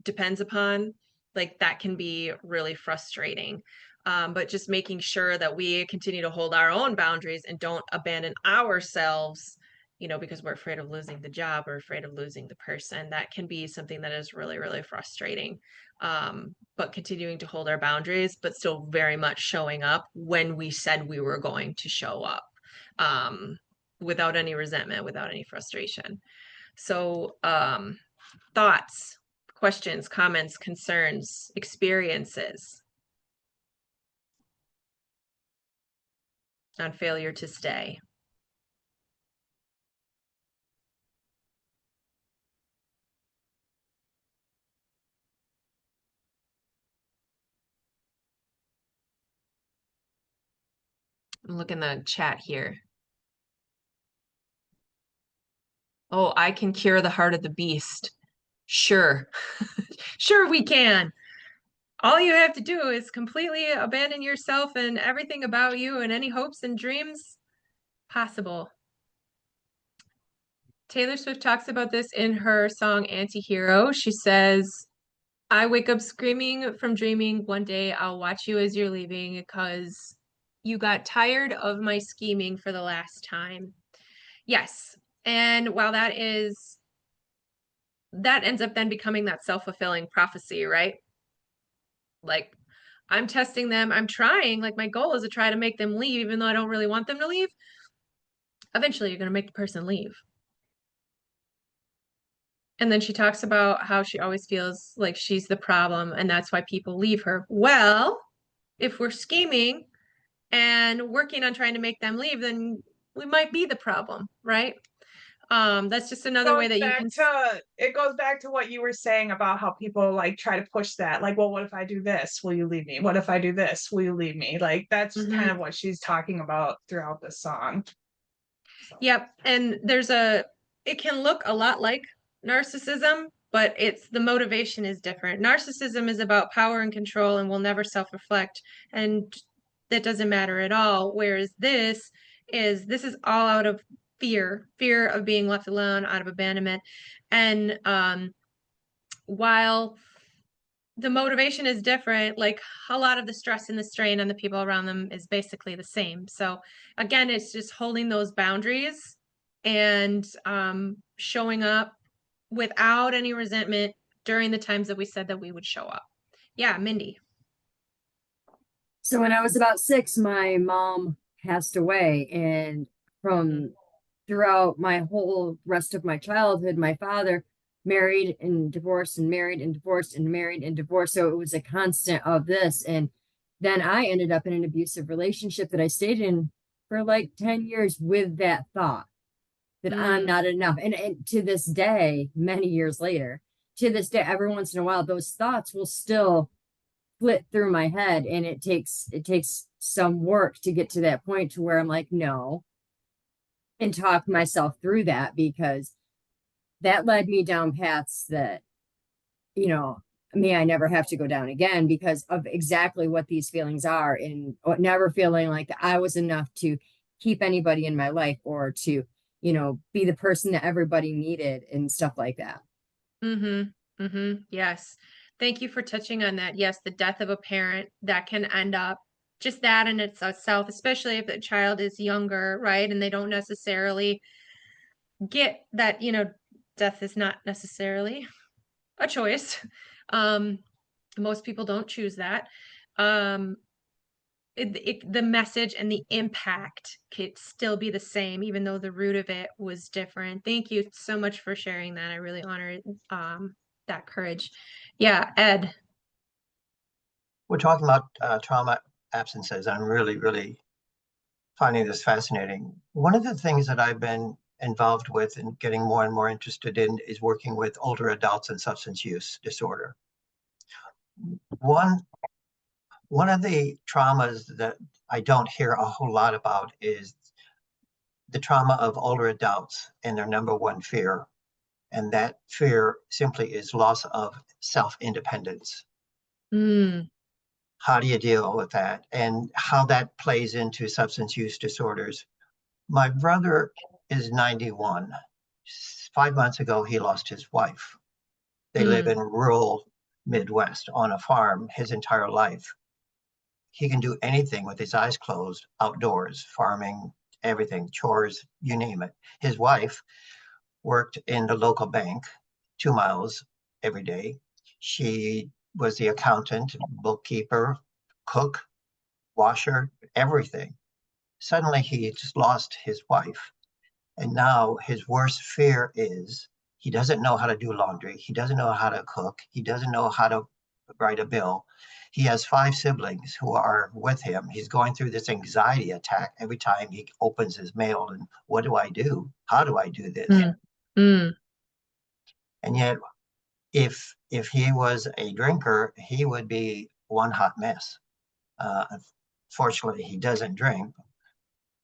depends upon, like that can be really frustrating. But just making sure that we continue to hold our own boundaries and don't abandon ourselves, because we're afraid of losing the job or afraid of losing the person, that can be something that is really, really frustrating. But continuing to hold our boundaries, but still very much showing up when we said we were going to show up, without any resentment, without any frustration. So, thoughts, questions, comments, concerns, experiences on failure to stay. Look in the chat here. Oh, I can cure the heart of the beast. Sure. Sure we can. All you have to do is completely abandon yourself and everything about you and any hopes and dreams possible. Taylor Swift talks about this in her song Anti-Hero. She says, I wake up screaming from dreaming one day I'll watch you as you're leaving because you got tired of my scheming for the last time. Yes. And while that ends up then becoming that self-fulfilling prophecy, right? Like, I'm testing them. I'm trying. Like, my goal is to try to make them leave, even though I don't really want them to leave. Eventually, you're going to make the person leave. And then she talks about how she always feels like she's the problem, and that's why people leave her. Well, if we're scheming and working on trying to make them leave, then we might be the problem, right? That's just another way that you can. It goes back to what you were saying about how people like try to push that. Like, well, what if I do this? Will you leave me? What if I do this? Will you leave me? Like, that's kind of what she's talking about throughout the song. So. Yep. And it can look a lot like narcissism, but the motivation is different. Narcissism is about power and control and will never self-reflect. And that doesn't matter at all. Whereas this is all out of fear of being left alone, out of abandonment. And while the motivation is different, like a lot of the stress and the strain on the people around them is basically the same. So again, it's just holding those boundaries and showing up without any resentment during the times that we said that we would show up. Yeah, Mindy. So when I was about 6, my mom passed away, and from throughout my whole rest of my childhood, my father married and divorced and married and divorced and married and divorced. So it was a constant of this. And then I ended up in an abusive relationship that I stayed in for like 10 years with that thought that I'm not enough. And to this day, many years later, to this day, every once in a while, those thoughts will still flit through my head. And it takes some work to get to that point to where I'm like, no, and talk myself through that, because that led me down paths that, you know, I never have to go down again because of exactly what these feelings are, and never feeling like I was enough to keep anybody in my life or to, you know, be the person that everybody needed and stuff like that. Yes. Thank you for touching on that. Yes, the death of a parent, that can end up just that in itself, especially if the child is younger, right? And they don't necessarily get that, death is not necessarily a choice. Most people don't choose that. Um, the message and the impact could still be the same, even though the root of it was different. Thank you so much for sharing that. I really honor that courage. Yeah, Ed. We're talking about trauma absences. I'm really, really finding this fascinating. One of the things that I've been involved with and getting more and more interested in is working with older adults and substance use disorder. One of the traumas that I don't hear a whole lot about is the trauma of older adults and their number one fear. And that fear simply is loss of self-independence. How do you deal with that, and how that plays into substance use disorders? My brother is 91. 5 months ago, he lost his wife. They live in rural Midwest on a farm his entire life. He can do anything with his eyes closed, outdoors, farming, everything, chores, you name it. His wife worked in the local bank 2 miles every day. She was the accountant, bookkeeper, cook, washer, everything. Suddenly he just lost his wife. And now his worst fear is he doesn't know how to do laundry. He doesn't know how to cook. He doesn't know how to write a bill. He has 5 siblings who are with him. He's going through this anxiety attack every time he opens his mail. And what do I do? How do I do this? And yet, if he was a drinker, he would be one hot mess. Fortunately, he doesn't drink.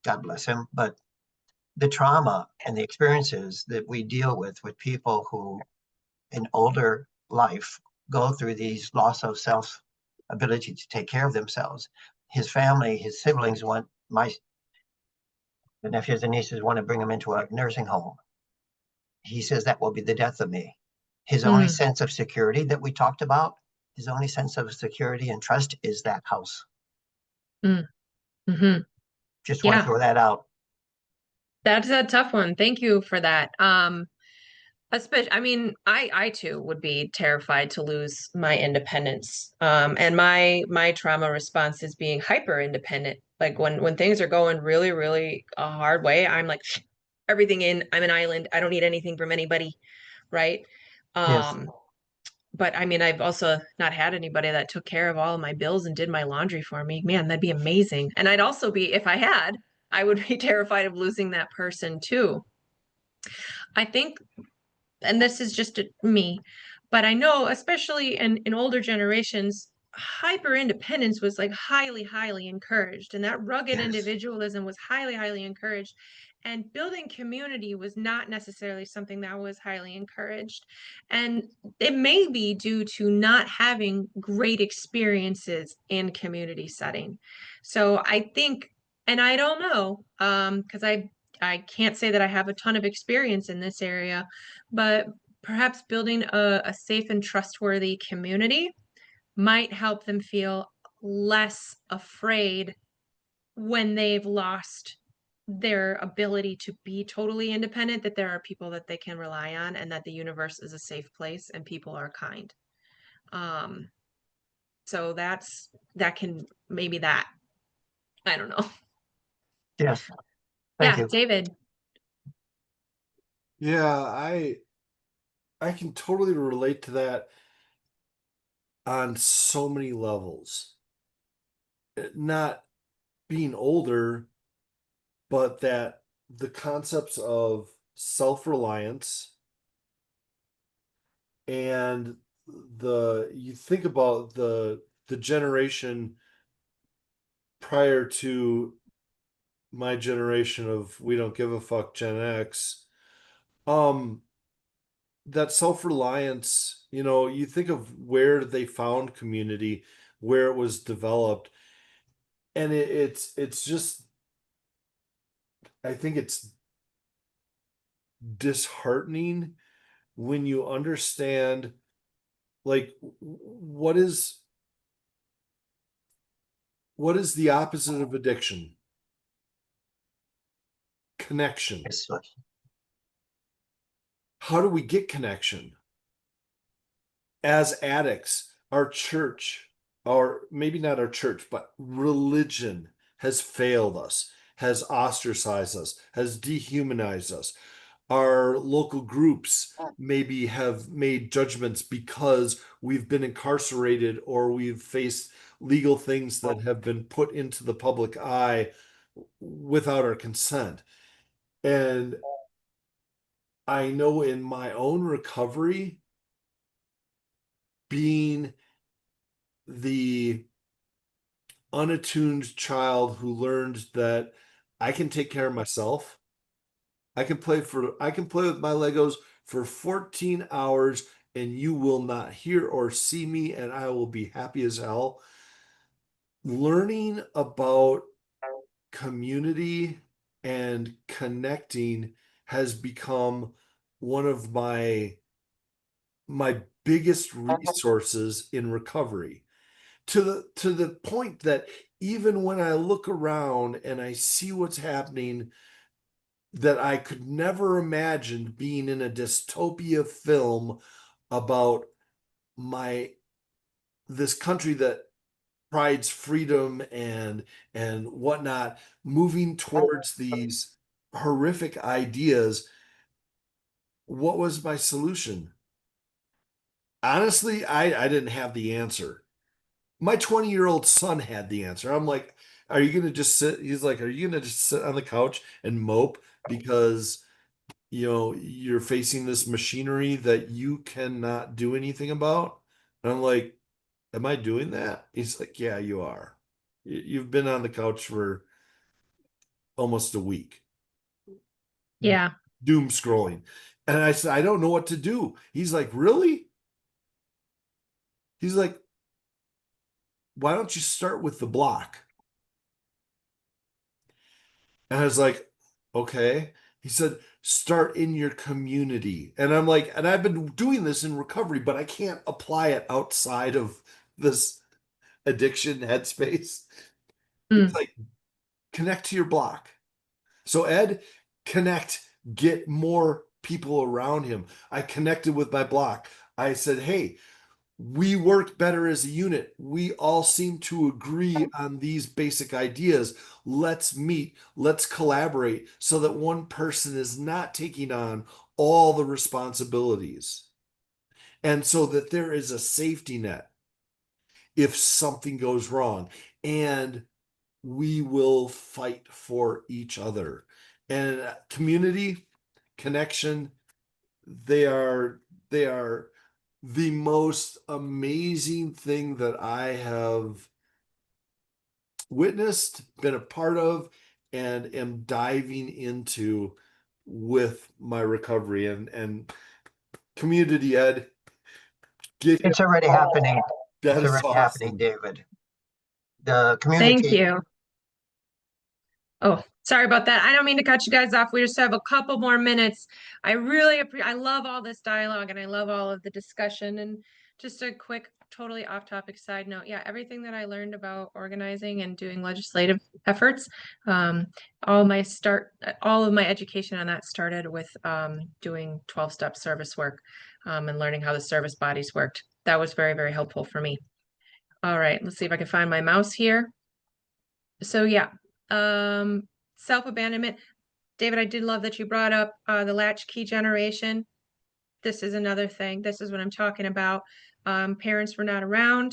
God bless him. But the trauma and the experiences that we deal with people who in older life go through these loss of self ability to take care of themselves. His family, his siblings the nephews and nieces want to bring him into a nursing home. He says that will be the death of me. His only sense of security that we talked about, his only sense of security and trust is that house. Just want to throw that out. That's a tough one. Thank you for that. Especially, I too would be terrified to lose my independence. And my trauma response is being hyper independent. Like when things are going really, really a hard way, I'm like everything in. I'm an island. I don't need anything from anybody, right? Yes. But I've also not had anybody that took care of all of my bills and did my laundry for me. Man, that'd be amazing. And I'd also be, if I had, I would be terrified of losing that person too. I think, and this is just me, but I know, especially in older generations, hyper independence was like highly, highly encouraged. And that rugged individualism was highly, highly encouraged. And building community was not necessarily something that was highly encouraged. And it may be due to not having great experiences in community setting. So I think, and I don't know, because I can't say that I have a ton of experience in this area, but perhaps building a safe and trustworthy community might help them feel less afraid when they've lost their ability to be totally independent, that there are people that they can rely on and that the universe is a safe place and people are kind. So that can maybe that. I don't know. Yes. Thank you. David. Yeah, I can totally relate to that on so many levels. Not being older, but that the concepts of self-reliance and you think about the generation prior to my generation of we don't give a fuck Gen X, um that self-reliance, you think of where they found community, where it was developed, and it's just, I think it's disheartening when you understand, like, what is the opposite of addiction? Connection. How do we get connection? As addicts, our church, or maybe not our church, but religion has failed us, has ostracized us, has dehumanized us. Our local groups maybe have made judgments because we've been incarcerated or we've faced legal things that have been put into the public eye without our consent. And I know in my own recovery, being the unattuned child who learned that I can take care of myself. I can play with my Legos for 14 hours and you will not hear or see me and I will be happy as hell. Learning about community and connecting has become one of my biggest resources in recovery, to the point that even when I look around and I see what's happening, that I could never imagine being in a dystopia film about this country that prides freedom and whatnot, moving towards these horrific ideas. What was my solution? Honestly, I didn't have the answer. My 20-year-old son had the answer. I'm like, are you going to just sit? He's like, are you going to just sit on the couch and mope because, you're facing this machinery that you cannot do anything about? And I'm like, am I doing that? He's like, yeah, you are. You've been on the couch for almost a week, Yeah. doom scrolling. And I said, I don't know what to do. He's like, really? He's like, why don't you start with the block? And I was like, okay. He said, start in your community. And I'm like, and I've been doing this in recovery, but I can't apply it outside of this addiction headspace. He's Mm. like, connect to your block. So Ed, connect, get more people around him. I connected with my block. I said, hey, we work better as a unit. We all seem to agree on these basic ideas. Let's meet, let's collaborate so that one person is not taking on all the responsibilities. And so that there is a safety net if something goes wrong. And we will fight for each other. And community, connection, they are the most amazing thing that I have witnessed, been a part of, and am diving into with my recovery and community. Ed, It's already happening. that It's is already happening, awesome. David. The Thank community, you. Oh, sorry about that. I don't mean to cut you guys off. We just have a couple more minutes. I really appreciate, I love all this dialogue and I love all of the discussion. And just a quick, totally off topic side note. Yeah, everything that I learned about organizing and doing legislative efforts, all of my education on that started with doing 12-step service work and learning how the service bodies worked. That was very, very helpful for me. All right, let's see if I can find my mouse here. So yeah, self-abandonment. David, I did love that you brought up the latchkey generation. This is another thing. This is what I'm talking about. Parents were not around.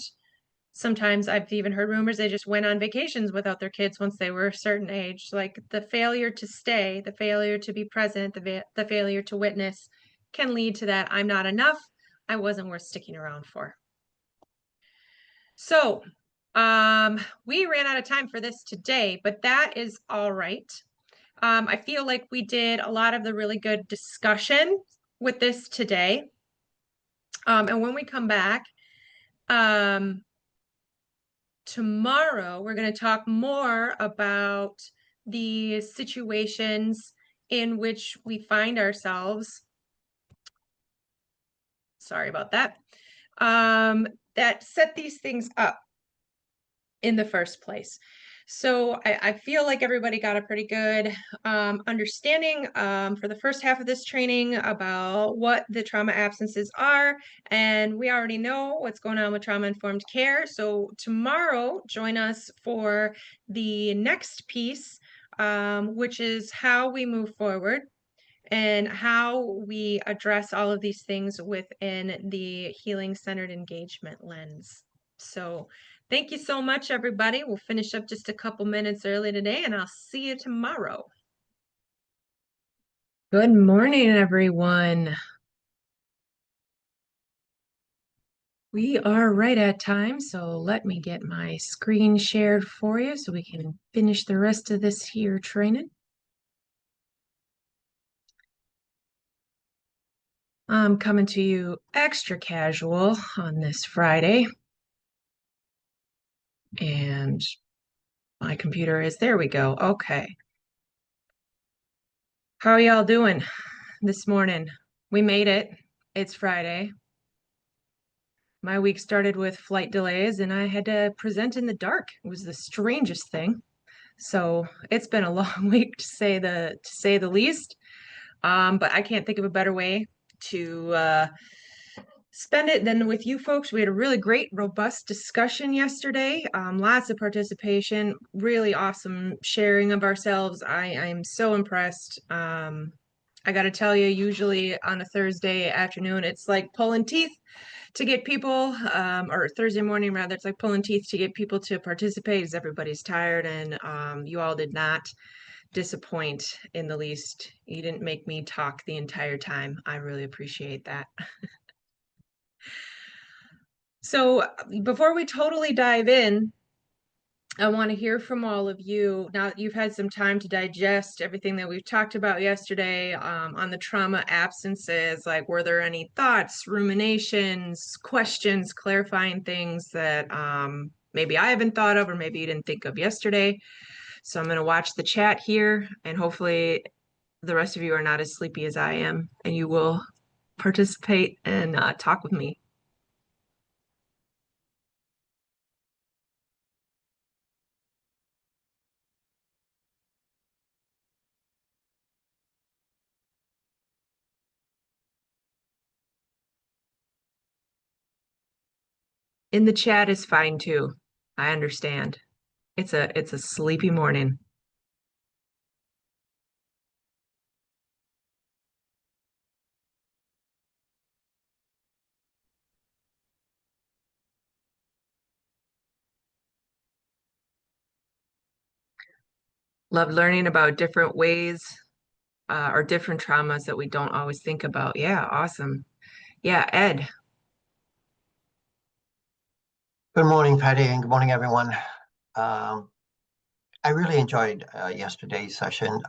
Sometimes I've even heard rumors they just went on vacations without their kids once they were a certain age. Like the failure to stay, the failure to be present, the failure to witness can lead to that I'm not enough. I wasn't worth sticking around for. So we ran out of time for this today, but that is all right. I feel like we did a lot of the really good discussion with this today. And when we come back, tomorrow, we're going to talk more about the situations in which we find ourselves. Sorry about that. That set these things up in the first place. So I feel like everybody got a pretty good understanding for the first half of this training about what the trauma absences are. And we already know what's going on with trauma-informed care. So tomorrow, join us for the next piece, which is how we move forward and how we address all of these things within the healing-centered engagement lens. So thank you so much, everybody. We'll finish up just a couple minutes early today, and I'll see you tomorrow. Good morning, everyone. We are right at time, so let me get my screen shared for you so we can finish the rest of this here training. I'm coming to you extra casual on this Friday. And my computer is, there we go. Okay. How are y'all doing this morning? We made it. It's Friday. My week started with flight delays and I had to present in the dark. It was the strangest thing. So it's been a long week to say the least. But I can't think of a better way to spend it than with you folks. We had a really great, robust discussion yesterday. Lots of participation, really awesome sharing of ourselves. I'm so impressed. I got to tell you, usually on a Thursday afternoon, it's like pulling teeth to get people, or Thursday morning rather, it's like pulling teeth to get people to participate as everybody's tired, and you all did not disappoint in the least. You didn't make me talk the entire time. I really appreciate that. So before we totally dive in, I want to hear from all of you now that you've had some time to digest everything that we've talked about yesterday on the trauma absences. Like, were there any thoughts, ruminations, questions, clarifying things that maybe I haven't thought of or maybe you didn't think of yesterday? So I'm going to watch the chat here, and hopefully the rest of you are not as sleepy as I am and you will participate and talk with me. In the chat is fine too. I understand. It's a sleepy morning. Love learning about different ways or different traumas that we don't always think about. Yeah, awesome. Yeah, Ed. Good morning, Patty, and good morning, everyone. I really enjoyed yesterday's session,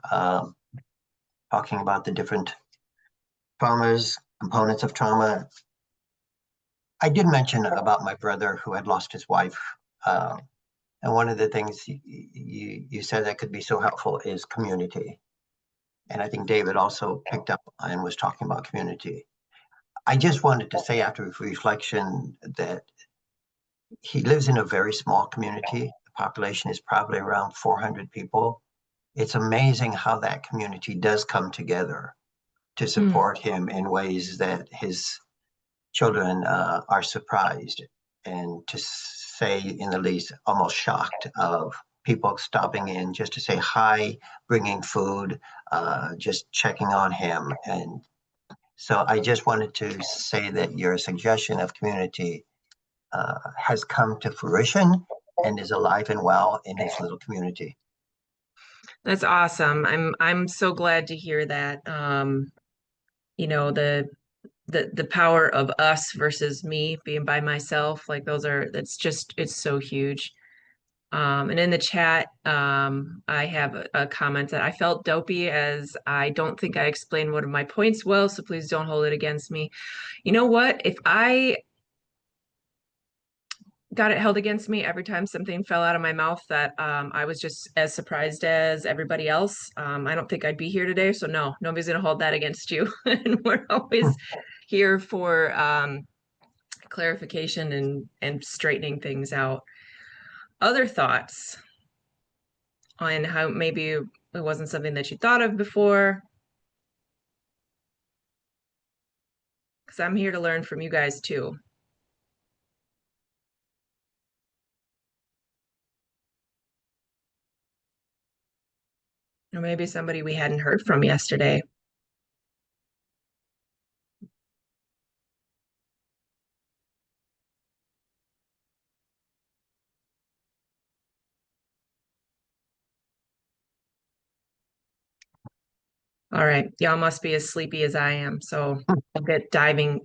talking about the different traumas, components of trauma. I did mention about my brother who had lost his wife. And one of the things you said that could be so helpful is community. And I think David also picked up and was talking about community. I just wanted to say after reflection that he lives in a very small community. The population is probably around 400 people. It's amazing how that community does come together to support him in ways that his children are surprised and, to say in the least, almost shocked of people stopping in just to say hi, bringing food, just checking on him. And So I just wanted to say that your suggestion of community has come to fruition and is alive and well in his little community. That's awesome. I'm so glad to hear that. You know, the power of us versus me being by myself, like it's so huge. And in the chat, I have a comment that I felt dopey as I don't think I explained one of my points well, so please don't hold it against me. You know what? If I got it held against me every time something fell out of my mouth that I was just as surprised as everybody else, I don't think I'd be here today. So no, nobody's gonna hold that against you. And we're always here for clarification and straightening things out. Other thoughts on how maybe it wasn't something that you thought of before? Because I'm here to learn from you guys too. Or maybe somebody we hadn't heard from yesterday. All right, y'all must be as sleepy as I am, so we'll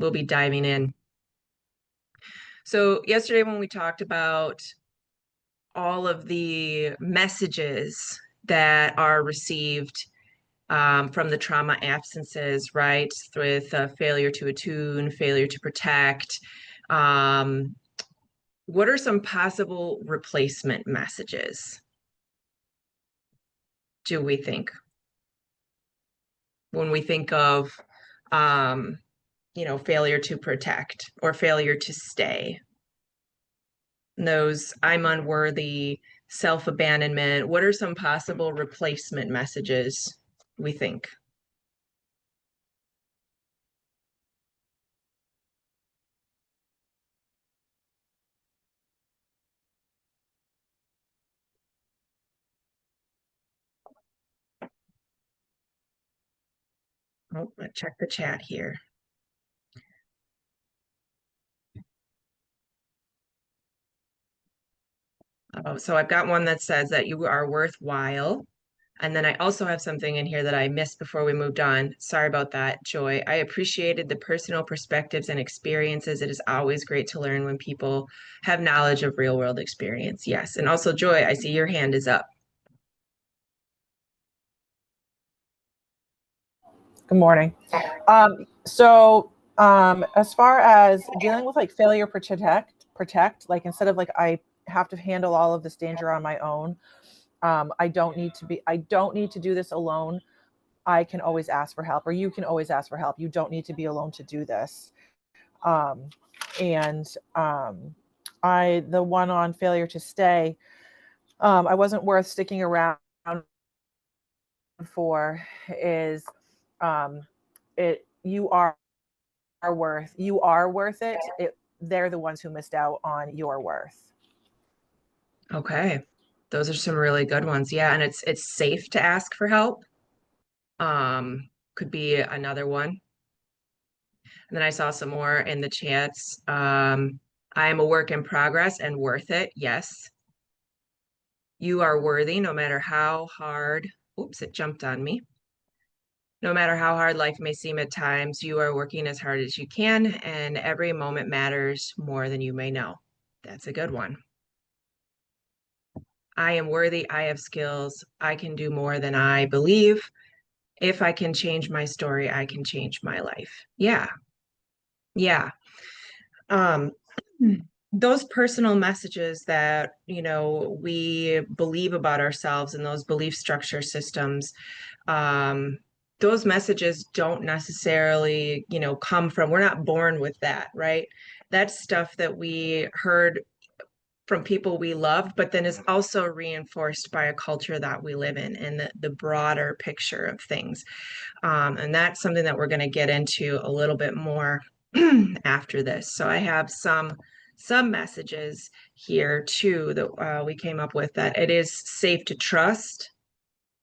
be diving in. So yesterday when we talked about all of the messages that are received from the trauma absences, right? With failure to attune, failure to protect. What are some possible replacement messages, do we think? When we think of, failure to protect or failure to stay. Those I'm unworthy, self-abandonment, what are some possible replacement messages we think? Oh, let's check the chat here. Oh, so I've got one that says that you are worthwhile. And then I also have something in here that I missed before we moved on. Sorry about that, Joy. I appreciated the personal perspectives and experiences. It is always great to learn when people have knowledge of real world experience. Yes. And also, Joy, I see your hand is up. Good morning. As far as dealing with like failure protect, like instead of like I have to handle all of this danger on my own, I don't need to do this alone. I can always ask for help, or you can always ask for help. You don't need to be alone to do this. The one on failure to stay, I wasn't worth sticking around for is you are worth it. They're the ones who missed out on your worth. Okay. Those are some really good ones. Yeah, and it's safe to ask for help. Could be another one. And then I saw some more in the chats. I am a work in progress and worth it. Yes. You are worthy no matter how hard. Oops, it jumped on me. No matter how hard life may seem at times, you are working as hard as you can, and every moment matters more than you may know. That's a good one. I am worthy. I have skills. I can do more than I believe. If I can change my story, I can change my life. Yeah. Yeah. Um, those personal messages that, we believe about ourselves and those belief structure systems, those messages don't necessarily, come from, we're not born with that, right? That's stuff that we heard from people we love, but then is also reinforced by a culture that we live in and the broader picture of things. And that's something that we're going to get into a little bit more after this. So I have some messages here too that we came up with, that it is safe to trust.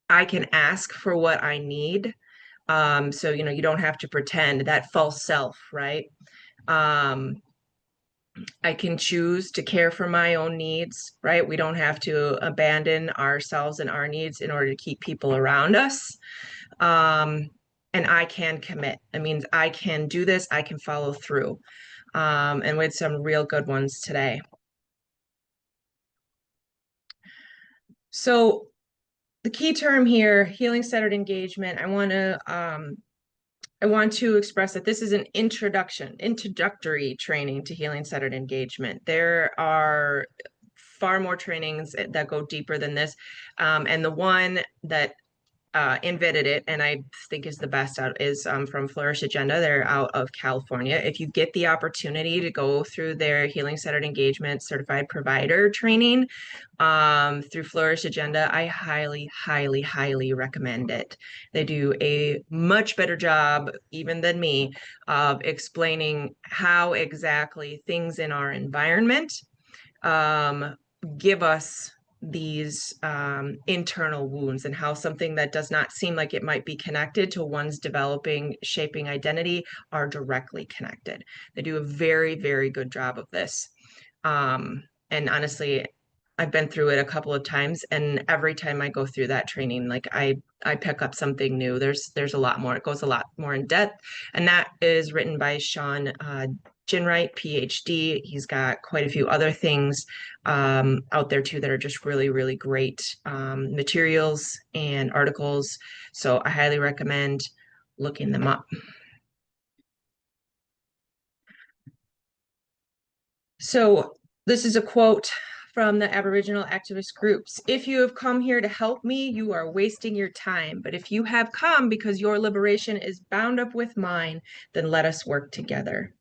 I can ask for what I need. So, you don't have to pretend that false self, right? I can choose to care for my own needs, right? We don't have to abandon ourselves and our needs in order to keep people around us. And I can commit. It means I can do this, I can follow through. And with some real good ones today. So the key term here, healing-centered engagement, I want to express that this is an introductory training to healing-centered engagement. There are far more trainings that go deeper than this. And the one that invented it, and I think is the best out, is from Flourish Agenda. They're out of California. If you get the opportunity to go through their healing-centered engagement certified provider training through Flourish Agenda, I highly, highly, highly recommend it. They do a much better job, even than me, of explaining how exactly things in our environment give us these internal wounds, and how something that does not seem like it might be connected to one's developing, shaping identity are directly connected. They do a very, very good job of this. And honestly, I've been through it a couple of times, and every time I go through that training, like I pick up something new. There's a lot more. It goes a lot more in depth, and that is written by Shawn Ginwright Ph.D. He's got quite a few other things out there too that are just really, really great materials and articles. So I highly recommend looking them up. So this is a quote from the Aboriginal activist groups. "If you have come here to help me, you are wasting your time. But if you have come because your liberation is bound up with mine, then let us work together."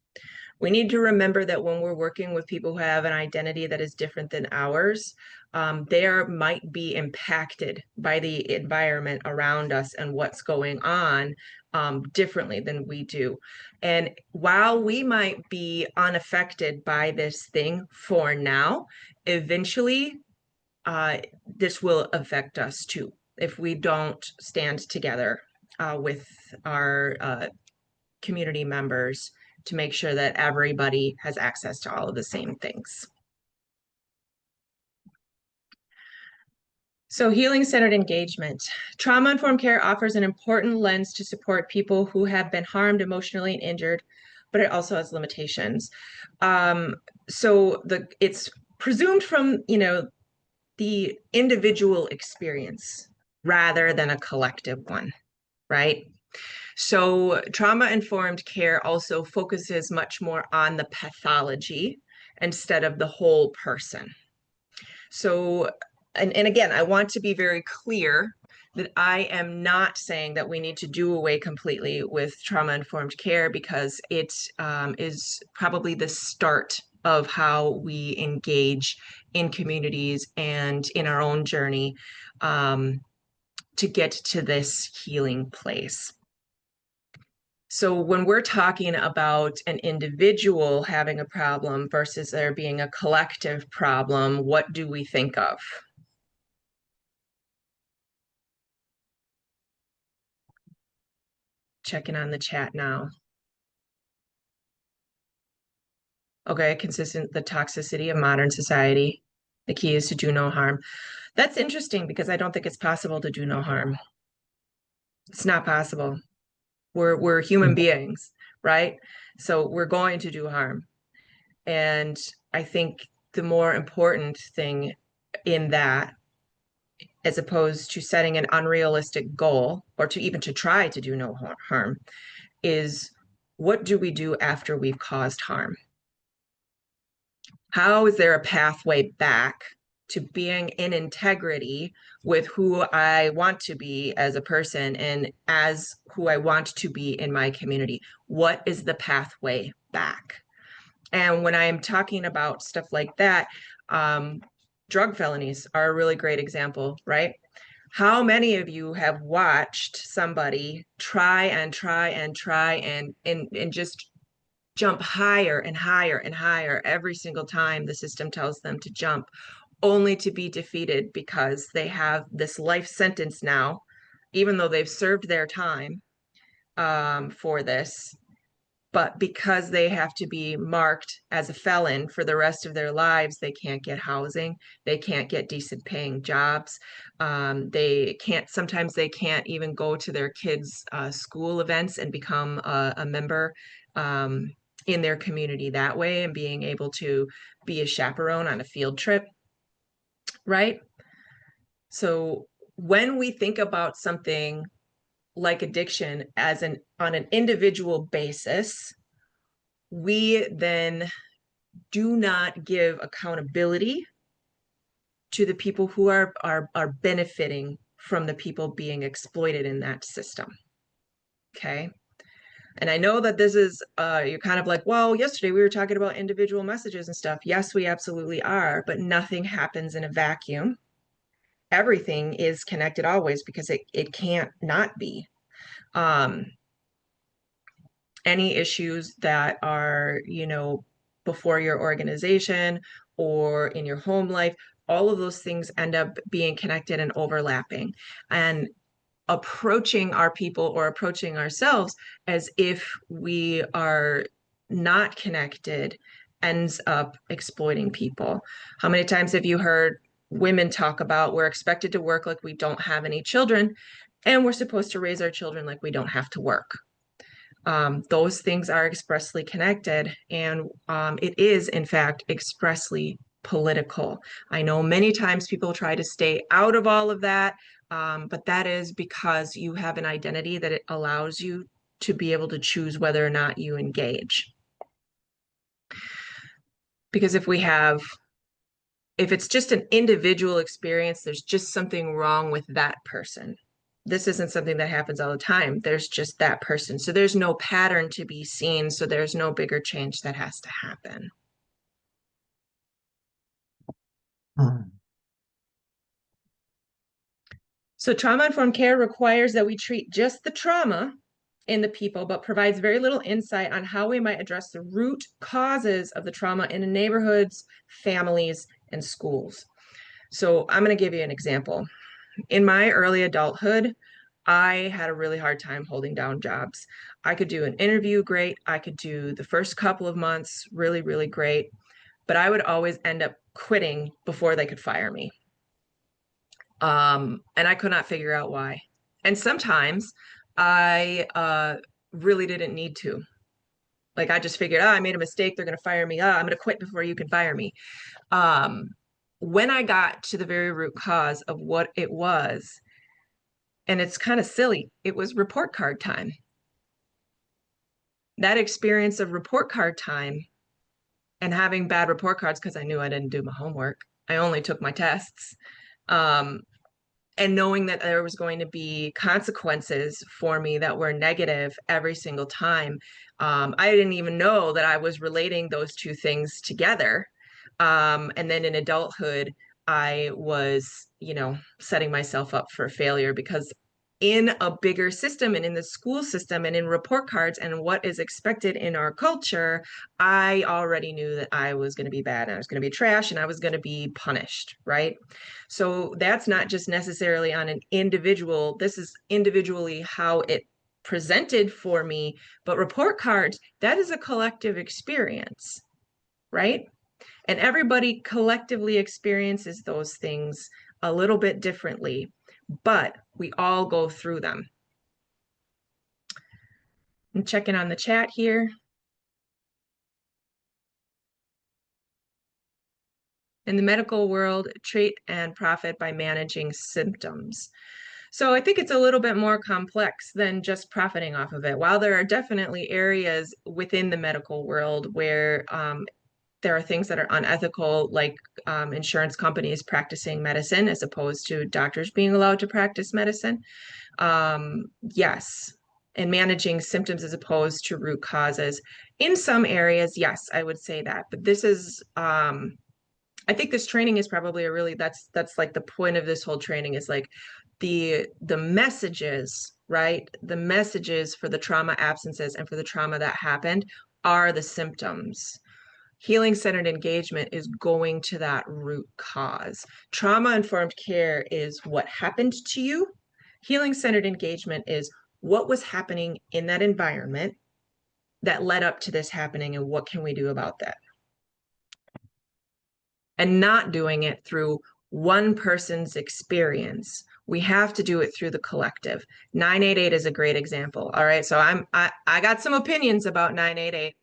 We need to remember that when we're working with people who have an identity that is different than ours, they might be impacted by the environment around us and what's going on differently than we do. And while we might be unaffected by this thing for now, eventually this will affect us too if we don't stand together with our community members to make sure that everybody has access to all of the same things. So healing-centered engagement. Trauma-informed care offers an important lens to support people who have been harmed emotionally and injured, but it also has limitations. So it's presumed from, the individual experience rather than a collective one, right? So trauma-informed care also focuses much more on the pathology instead of the whole person. So, and again, I want to be very clear that I am not saying that we need to do away completely with trauma-informed care, because it is probably the start of how we engage in communities and in our own journey to get to this healing place. So when we're talking about an individual having a problem versus there being a collective problem, what do we think of? Checking on the chat now. Okay, the toxicity of modern society. The key is to do no harm. That's interesting, because I don't think it's possible to do no harm. It's not possible. We're human beings, right? So we're going to do harm. And I think the more important thing in that, as opposed to setting an unrealistic goal, or to even to try to do no harm, is what do we do after we've caused harm? How is there a pathway back to being in integrity with who I want to be as a person and as who I want to be in my community? What is the pathway back? And when I'm talking about stuff like that, drug felonies are a really great example, right? How many of you have watched somebody try and try and try and just jump higher and higher and higher every single time the system tells them to jump, only to be defeated because they have this life sentence now, even though they've served their time, for this. But because they have to be marked as a felon for the rest of their lives, they can't get housing, they can't get decent paying jobs. Sometimes they can't even go to their kids' school events and become a member in their community that way, and being able to be a chaperone on a field trip, right? So when we think about something like addiction on an individual basis, we then do not give accountability to the people who are benefiting from the people being exploited in that system. Okay. And I know that this is, you're kind of like, well, yesterday we were talking about individual messages and stuff. Yes, we absolutely are, but nothing happens in a vacuum. Everything is connected always, because it can't not be. Any issues that are, before your organization or in your home life, all of those things end up being connected and overlapping. And approaching our people or approaching ourselves as if we are not connected ends up exploiting people. How many times have you heard women talk about, we're expected to work like we don't have any children, and we're supposed to raise our children like we don't have to work? Those things are expressly connected, and it is, in fact, expressly political. I know many times people try to stay out of all of that, but that is because you have an identity that it allows you to be able to choose whether or not you engage. Because if it's just an individual experience, there's just something wrong with that person. This isn't something that happens all the time. There's just that person. So there's no pattern to be seen. So there's no bigger change that has to happen. So trauma-informed care requires that we treat just the trauma in the people, but provides very little insight on how we might address the root causes of the trauma in neighborhoods, families, and schools. So I'm going to give you an example. In my early adulthood, I had a really hard time holding down jobs. I could do an interview great. I could do the first couple of months really, really great. But I would always end up quitting before they could fire me. And I could not figure out why. And sometimes I really didn't need to. Like I just figured, I made a mistake. They're going to fire me. I'm going to quit before you can fire me. When I got to the very root cause of what it was, and it's kind of silly, it was report card time. That experience of report card time and having bad report cards because I knew I didn't do my homework. I only took my tests. And knowing that there was going to be consequences for me that were negative every single time. I didn't even know that I was relating those two things together. And then in adulthood, I was, setting myself up for failure, because in a bigger system and in the school system and in report cards and what is expected in our culture, I already knew that I was going to be bad and I was going to be trash and I was going to be punished, right? So that's not just necessarily on an individual, this is individually how it presented for me, but report cards, that is a collective experience, right? And everybody collectively experiences those things a little bit differently, but we all go through them. I'm checking on the chat here. In the medical world, treat and profit by managing symptoms. So I think it's a little bit more complex than just profiting off of it. While there are definitely areas within the medical world where there are things that are unethical, like insurance companies practicing medicine as opposed to doctors being allowed to practice medicine. Yes. And managing symptoms as opposed to root causes. In some areas, yes, I would say that. But this is, I think this training is probably that's like the point of this whole training, is like the messages, right? The messages for the trauma absences and for the trauma that happened are the symptoms. Healing-centered engagement is going to that root cause. Trauma-informed care is what happened to you. Healing-centered engagement is what was happening in that environment that led up to this happening, and what can we do about that? And not doing it through one person's experience. We have to do it through the collective. 988 is a great example. All right. So I got some opinions about 988.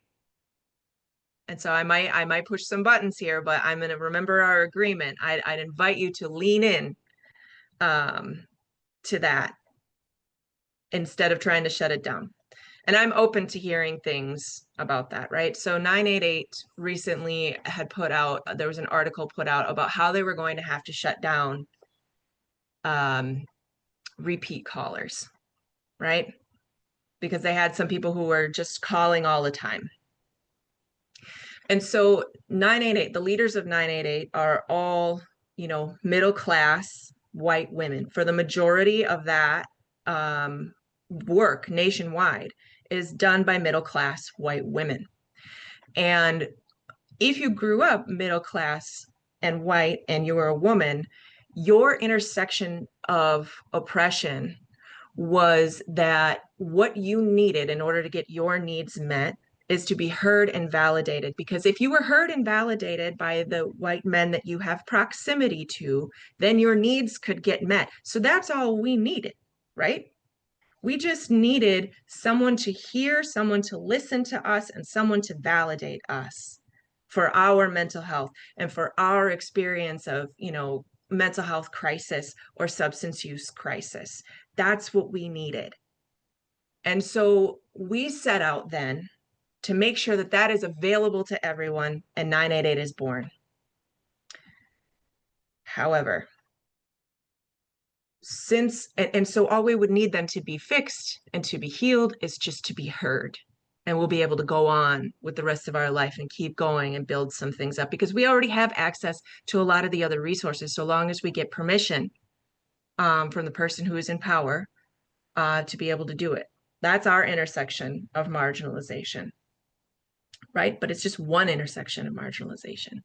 And so I might push some buttons here, but I'm going to remember our agreement. I'd invite you to lean in to that instead of trying to shut it down. And I'm open to hearing things about that, right? So 988 recently had put out, there was an article put out about how they were going to have to shut down repeat callers, right? Because they had some people who were just calling all the time. And so 988, the leaders of 988 are all, middle class white women. For the majority of that work nationwide is done by middle class white women. And if you grew up middle class and white and you were a woman, your intersection of oppression was that what you needed in order to get your needs met is to be heard and validated. Because if you were heard and validated by the white men that you have proximity to, then your needs could get met. So that's all we needed, right? We just needed someone to hear, someone to listen to us, and someone to validate us for our mental health and for our experience of, mental health crisis or substance use crisis. That's what we needed. And so we set out then to make sure that that is available to everyone, and 988 is born. However, so all we would need then to be fixed and to be healed is just to be heard. And we'll be able to go on with the rest of our life and keep going and build some things up, because we already have access to a lot of the other resources, so long as we get permission from the person who is in power to be able to do it. That's our intersection of marginalization, right? But it's just one intersection of marginalization.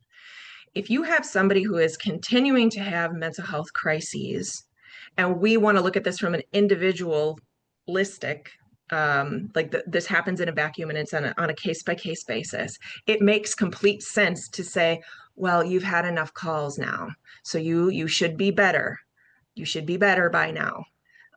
If you have somebody who is continuing to have mental health crises, and we want to look at this from an individualistic, this happens in a vacuum and it's on a case-by-case basis, it makes complete sense to say, well, you've had enough calls now, so you should be better. You should be better by now.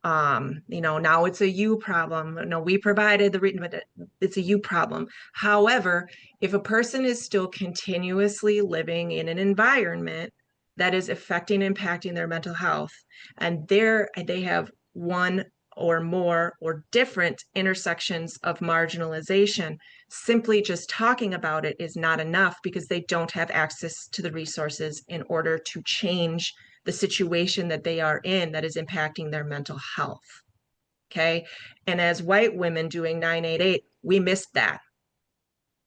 Now it's a you problem. No, we provided the written, but it's a you problem. However, if a person is still continuously living in an environment that is affecting and impacting their mental health, and they have one or more or different intersections of marginalization, simply just talking about it is not enough, because they don't have access to the resources in order to change the situation that they are in that is impacting their mental health. Okay. And as white women doing 988, we missed that.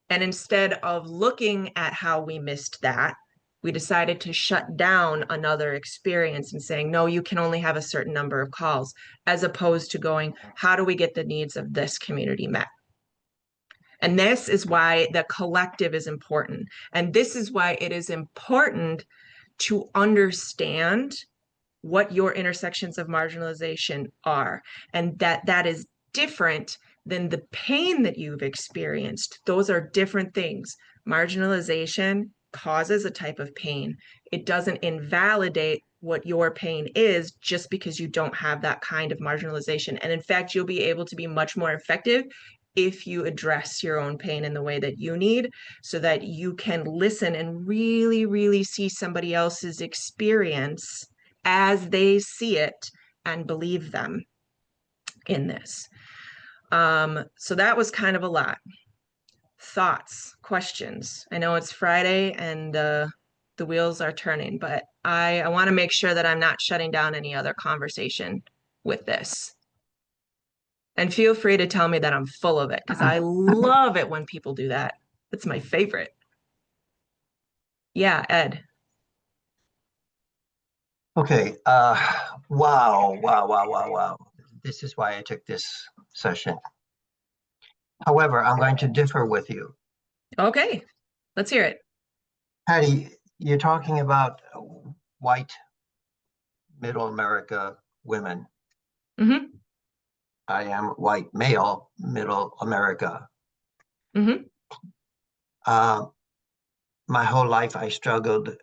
And instead of looking at how we missed that, we decided to shut down another experience and saying, no, you can only have a certain number of calls, as opposed to going, how do we get the needs of this community met? And this is why the collective is important. And this is why it is important to understand what your intersections of marginalization are, and that is different than the pain that you've experienced. Those are different things. Marginalization causes a type of pain. It doesn't invalidate what your pain is just because you don't have that kind of marginalization. And in fact, you'll be able to be much more effective if you address your own pain in the way that you need, so that you can listen and really, really see somebody else's experience as they see it and believe them in this. So that was kind of a lot. Thoughts, questions? I know it's Friday and the wheels are turning, but I want to make sure that I'm not shutting down any other conversation with this. And feel free to tell me that I'm full of it, because I love it when people do that. It's my favorite. Yeah, Ed. Okay. Wow. This is why I took this session. However, I'm going to differ with you. Okay, let's hear it. Patty, you're talking about white middle America women. Mm-hmm. I am white male, middle America. Mm-hmm. My whole life, I struggled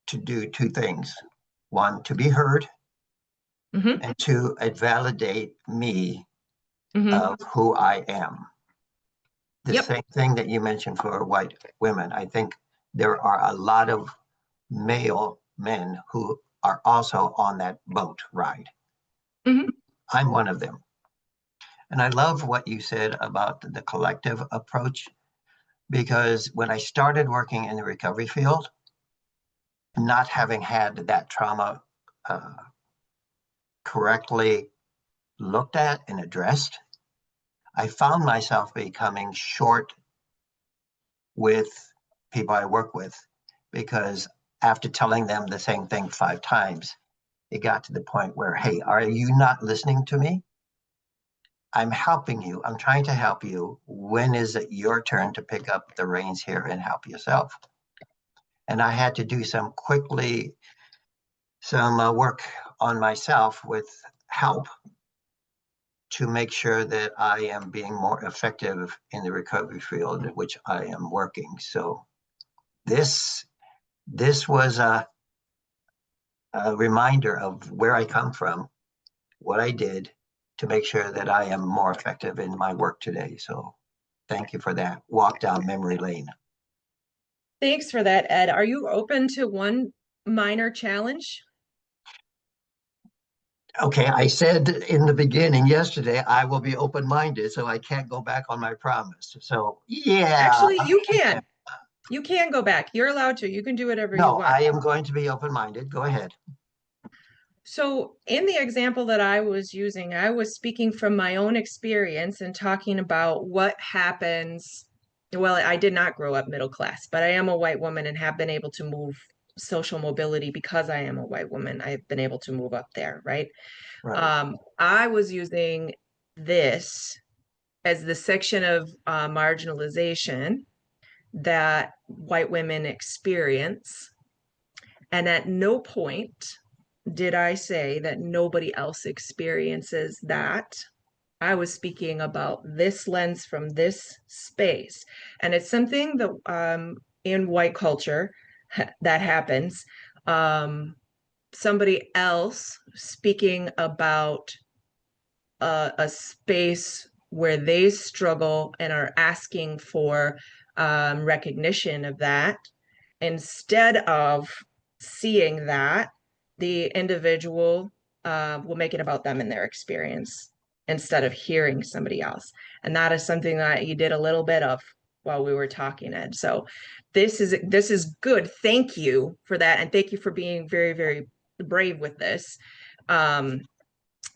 to do two things. One, to be heard, Mm-hmm. and two, validate me Mm-hmm. of who I am. The Yep. same thing that you mentioned for white women. I think there are a lot of male men who are also on that boat ride. Mm-hmm. I'm one of them. And I love what you said about the collective approach, because when I started working in the recovery field, not having had that trauma correctly looked at and addressed, I found myself becoming short with people I work with, because after telling them the same thing 5 times, it got to the point where, hey, are you not listening to me? I'm helping you. I'm trying to help you. When is it your turn to pick up the reins here and help yourself? And I had to do some work on myself with help to make sure that I am being more effective in the recovery field in which I am working. So this was a reminder of where I come from, what I did to make sure that I am more effective in my work today. So thank you for that walk down memory lane. Thanks for that, Ed. Are you open to one minor challenge? Okay, I said in the beginning yesterday, I will be open-minded, so I can't go back on my promise. So yeah. Actually, you can. You can go back. You're allowed to. You can do whatever you No, want. I am going to be open-minded. Go ahead. So in the example that I was using, I was speaking from my own experience and talking about what happens. Well, I did not grow up middle class, but I am a white woman and have been able to move social mobility because I am a white woman. I've been able to move up there, right? Right. I was using this as the section of marginalization that white women experience. And at no point did I say that nobody else experiences that. I was speaking about this lens from this space. And it's something that in white culture that happens. Somebody else speaking about a space where they struggle and are asking for recognition of that, instead of seeing that, the individual will make it about them and their experience instead of hearing somebody else. And that is something that you did a little bit of while we were talking, Ed. So this is good. Thank you for that. And thank you for being very, very brave with this.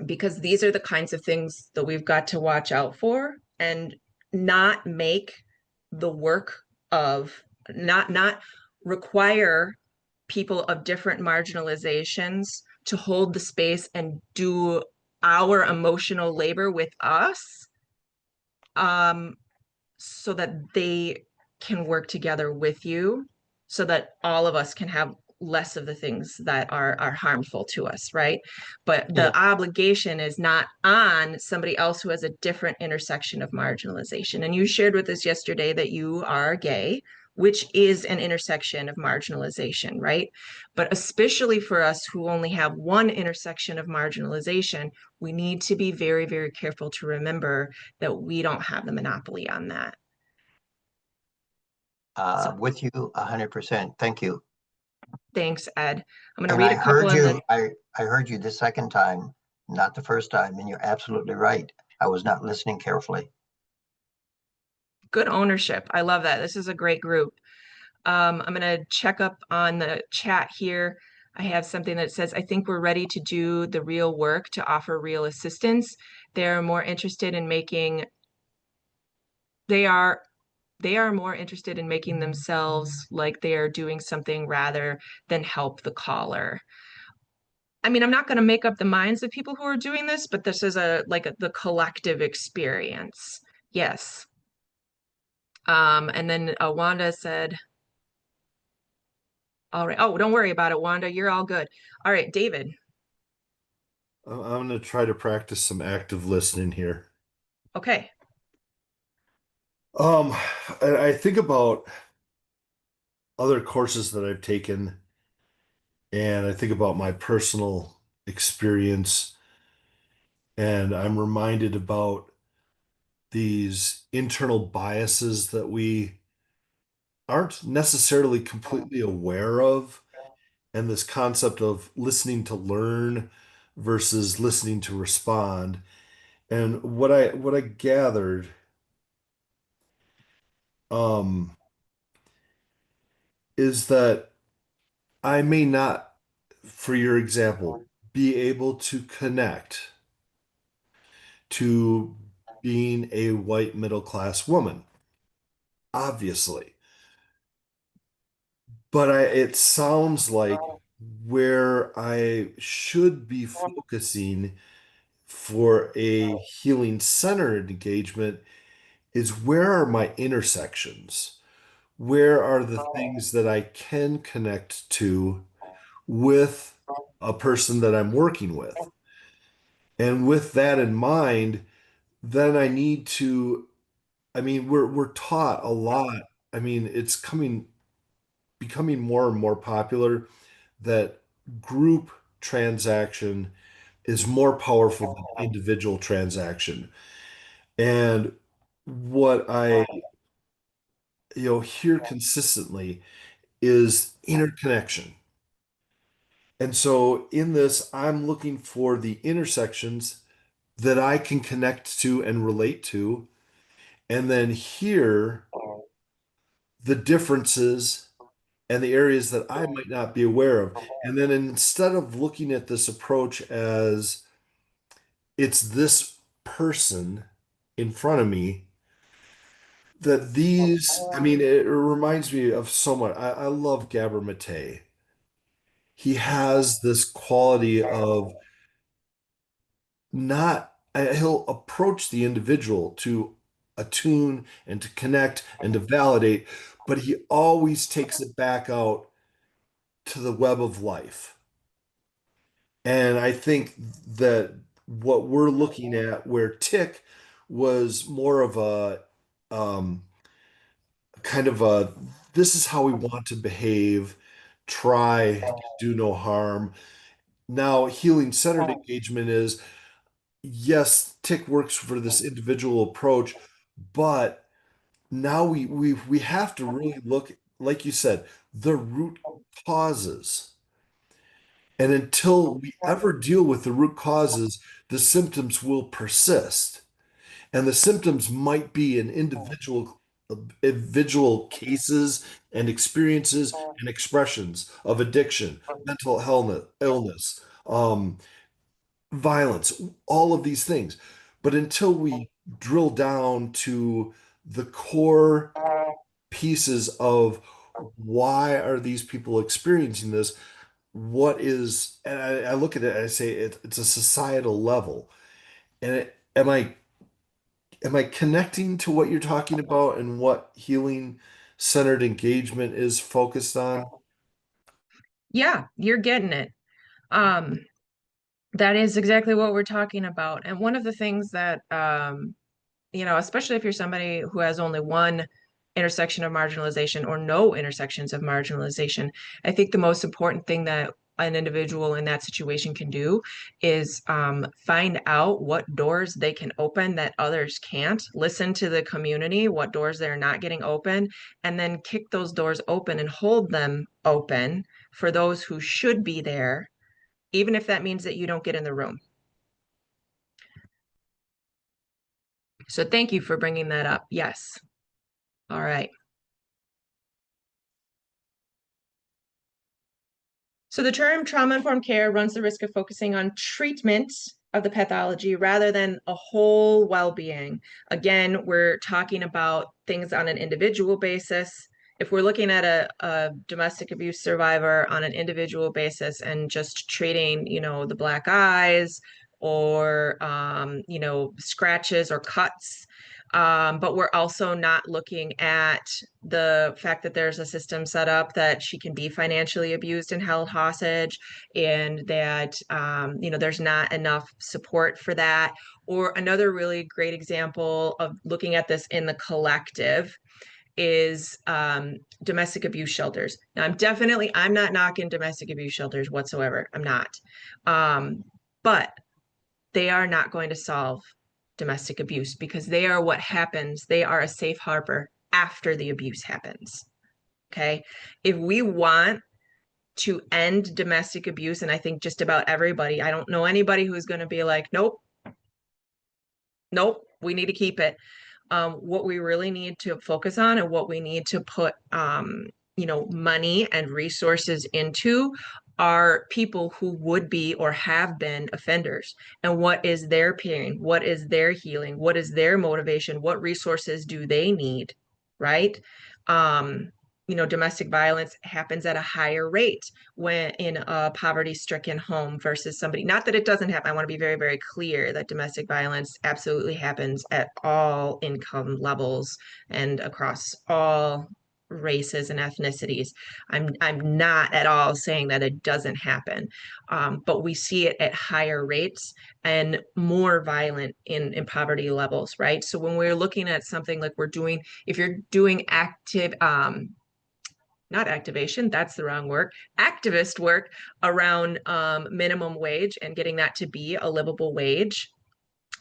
Because these are the kinds of things that we've got to watch out for and not make the work of not require people of different marginalizations to hold the space and do our emotional labor with us, so that they can work together with you, so that all of us can have less of the things that are harmful to us, right? But the obligation is not on somebody else who has a different intersection of marginalization. And you shared with us yesterday that you are gay, which is an intersection of marginalization, right? But especially for us who only have one intersection of marginalization, we need to be very, very careful to remember that we don't have the monopoly on that. So With you 100%. Thank you. thanks, Ed. I'm going to And read I a couple heard of you. the I heard you the second time, not the first time, and you're absolutely right. I was not listening carefully. good ownership. I love that. This is a great group. I'm going to check up on the chat here. I have something that says, I think we're ready to do the real work to offer real assistance. They're more interested in making, they are more interested in making themselves like they are doing something rather than help the caller. I mean, I'm not going to make up the minds of people who are doing this, but this is the collective experience. Yes. And then Wanda said, all right. Oh, don't worry about it, Wanda. You're all good. All right, David. I'm going to try to practice some active listening here. Okay. I think about other courses that I've taken, and I think about my personal experience, and I'm reminded about these internal biases that we aren't necessarily completely aware of, and this concept of listening to learn versus listening to respond. And what I gathered, um, is that I may not, for your example, be able to connect to being a white middle class woman, obviously. But it sounds like where I should be focusing for a healing centered engagement is, where are my intersections? Where are the things that I can connect to with a person that I'm working with? And with that in mind, then I need to, I mean, we're taught a lot. I mean, it's becoming more and more popular that group transaction is more powerful than individual transaction. And what I, hear consistently is interconnection. And so in this, I'm looking for the intersections that I can connect to and relate to, and then hear the differences and the areas that I might not be aware of. And then instead of looking at this approach as it's this person in front of me, that these, I mean, it reminds me of so much. I love Gabor Mate. He has this quality of not, he'll approach the individual to attune and to connect and to validate, but he always takes it back out to the web of life. And I think that what we're looking at, where Tick was more of a um, kind of a, this is how we want to behave, try, do no harm. Now, healing centered engagement is, yes, Tick works for this individual approach, but now we have to really look, like you said, the root causes. And until we ever deal with the root causes, the symptoms will persist. And the symptoms might be in individual cases and experiences and expressions of addiction, mental illness, violence, all of these things. But until we drill down to the core pieces of why are these people experiencing this, what is, and I look at it and I say it's a societal level. And am I connecting to what you're talking about and what healing centered engagement is focused on? Yeah, you're getting it. Um, that is exactly what we're talking about. And one of the things that especially if you're somebody who has only one intersection of marginalization or no intersections of marginalization, I think the most important thing that an individual in that situation can do is find out what doors they can open that others can't, listen to the community, what doors they're not getting open, and then kick those doors open and hold them open for those who should be there, even if that means that you don't get in the room. So thank you for bringing that up. Yes. All right. So the term trauma-informed care runs the risk of focusing on treatment of the pathology rather than a whole well-being. Again, we're talking about things on an individual basis. If we're looking at a domestic abuse survivor on an individual basis and just treating, the black eyes or, scratches or cuts, But we're also not looking at the fact that there's a system set up that she can be financially abused and held hostage, and that, there's not enough support for that. Or another really great example of looking at this in the collective is domestic abuse shelters. Now, I'm not knocking domestic abuse shelters whatsoever. I'm not. But they are not going to solve domestic abuse because they are what happens. They are a safe harbor after the abuse happens. Okay. If we want to end domestic abuse, and I think just about everybody, I don't know anybody who's going to be like, nope, we need to keep it. What we really need to focus on and what we need to put, money and resources into are people who would be or have been offenders, and what is their pain, what is their healing, what is their motivation, what resources do they need, right? Domestic violence happens at a higher rate when in a poverty-stricken home versus somebody, not that it doesn't happen. I want to be very, very clear that domestic violence absolutely happens at all income levels and across all races and ethnicities. I'm not at all saying that it doesn't happen, but we see it at higher rates and more violent in poverty levels, right? So when we're looking at something like if you're doing active, not activation, that's the wrong word, activist work around minimum wage and getting that to be a livable wage,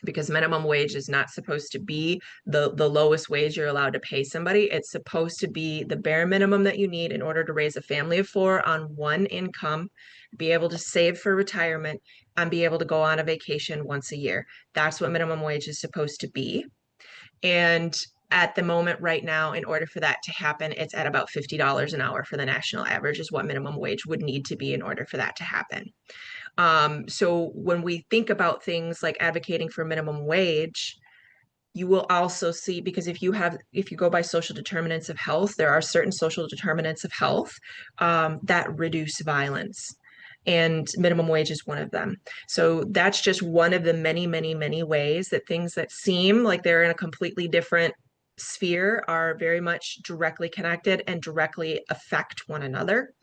because minimum wage is not supposed to be the lowest wage you're allowed to pay somebody. It's supposed to be the bare minimum that you need in order to raise a family of 4 on one income, be able to save for retirement, and be able to go on a vacation once a year. That's what minimum wage is supposed to be. And at the moment right now, in order for that to happen, it's at about $50 an hour for the national average is what minimum wage would need to be in order for that to happen. So when we think about things like advocating for minimum wage, you will also see, because if you go by social determinants of health, there are certain social determinants of health that reduce violence. And minimum wage is one of them. So that's just one of the many, many, many ways that things that seem like they're in a completely different sphere are very much directly connected and directly affect one another.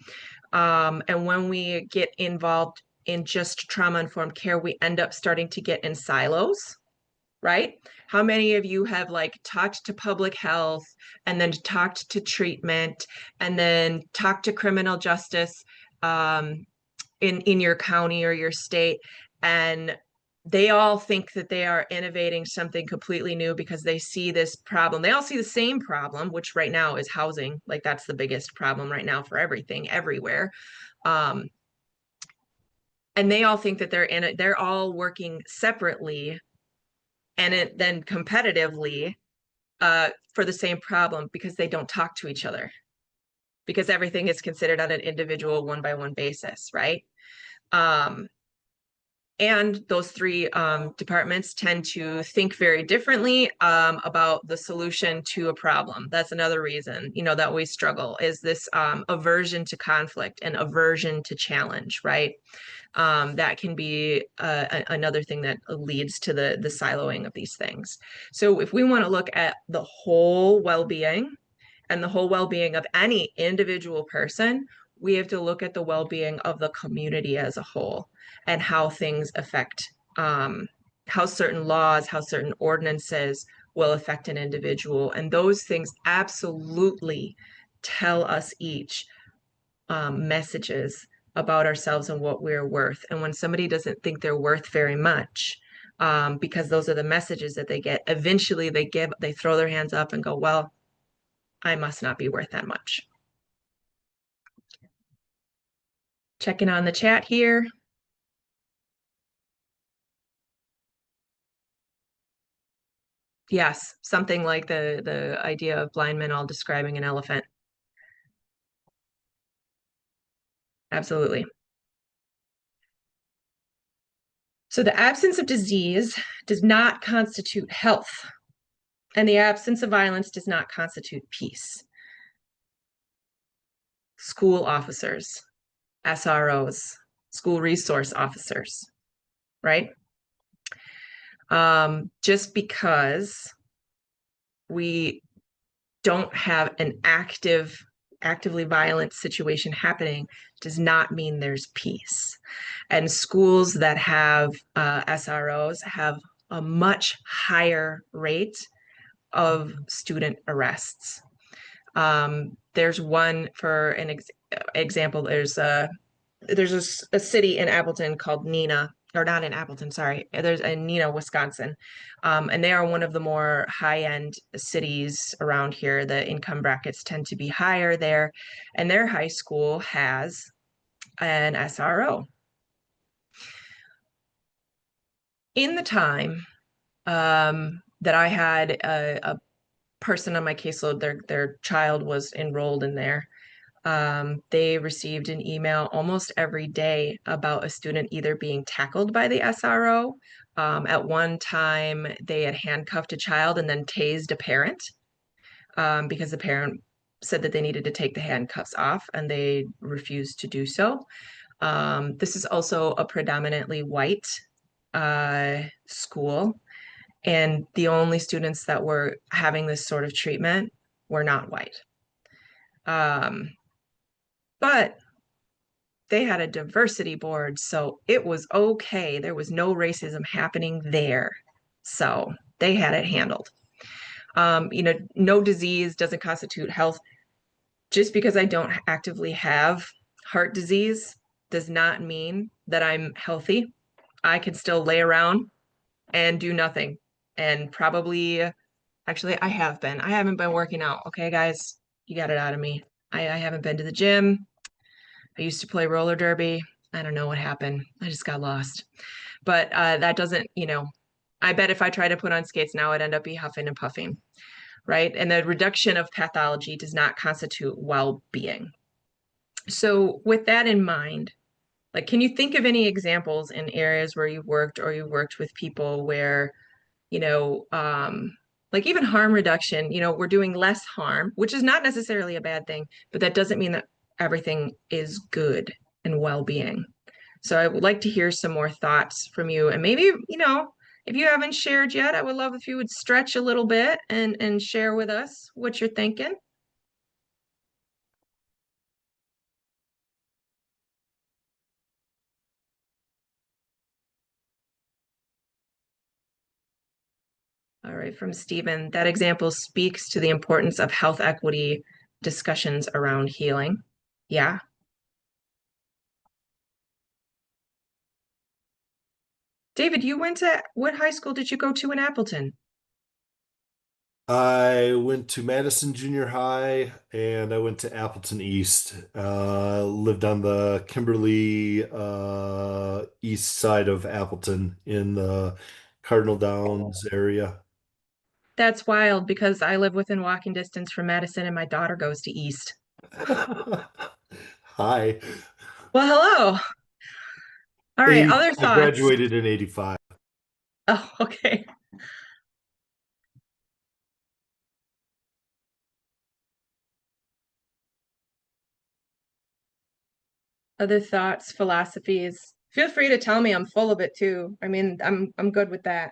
And when we get involved in just trauma-informed care, we end up starting to get in silos, right? How many of you have talked to public health and then talked to treatment and then talked to criminal justice in your county or your state, and they all think that they are innovating something completely new because they see this problem. They all see the same problem, which right now is housing. That's the biggest problem right now for everything, everywhere. And they all think that they're all working separately and then competitively for the same problem because they don't talk to each other, because everything is considered on an individual one-by-one basis, right? And those 3 departments tend to think very differently about the solution to a problem. That's another reason, that we struggle, is this aversion to conflict and aversion to challenge, right? That can be another thing that leads to the siloing of these things. So if we want to look at the whole well-being and the whole well-being of any individual person, we have to look at the well-being of the community as a whole and how things affect, how certain laws, how certain ordinances will affect an individual. And those things absolutely tell us each messages about ourselves and what we're worth. And when somebody doesn't think they're worth very much, because those are the messages that they get, eventually they throw their hands up and go, well, I must not be worth that much. Checking on the chat here. Yes, something like the idea of blind men all describing an elephant. Absolutely. So the absence of disease does not constitute health, and the absence of violence does not constitute peace. School officers, SROs, school resource officers, right? Just because we don't have an actively violent situation happening does not mean there's peace. And schools that have SROs have a much higher rate of student arrests. There's one, for an example, there's a city in Appleton called Neenah, or not in Appleton, sorry. There's in Neenah, Wisconsin. And they are one of the more high-end cities around here. The income brackets tend to be higher there. And their high school has an SRO. In the time that I had a person on my caseload, their child was enrolled in there. They received an email almost every day about a student either being tackled by the SRO. At one time, they had handcuffed a child and then tased a parent because the parent said that they needed to take the handcuffs off and they refused to do so. This is also a predominantly white school, and the only students that were having this sort of treatment were not white. But they had a diversity board, so it was okay. There was no racism happening there. So they had it handled. No disease doesn't constitute health. Just because I don't actively have heart disease does not mean that I'm healthy. I can still lay around and do nothing. And probably, actually, I haven't been working out. Okay, guys, you got it out of me. I haven't been to the gym. I used to play roller derby. I don't know what happened. I just got lost. But that doesn't, I bet if I try to put on skates now, I'd end up be huffing and puffing, right? And the reduction of pathology does not constitute well-being. So with that in mind, like, can you think of any examples in areas where you've worked or you worked with people where, like even harm reduction, we're doing less harm, which is not necessarily a bad thing, but that doesn't mean that everything is good and well-being. So I would like to hear some more thoughts from you. And maybe, if you haven't shared yet, I would love if you would stretch a little bit and share with us what you're thinking. All right, from Stephen, that example speaks to the importance of health equity discussions around healing. Yeah. David, what high school did you go to in Appleton? I went to Madison Junior High and I went to Appleton East. Lived on the Kimberly east side of Appleton in the Cardinal Downs area. That's wild because I live within walking distance from Madison and my daughter goes to East. Hi. Well, hello. All right, other I thoughts? graduated in 85. Oh, okay. Other thoughts, philosophies. Feel free to tell me I'm full of it too. I mean, I'm good with that.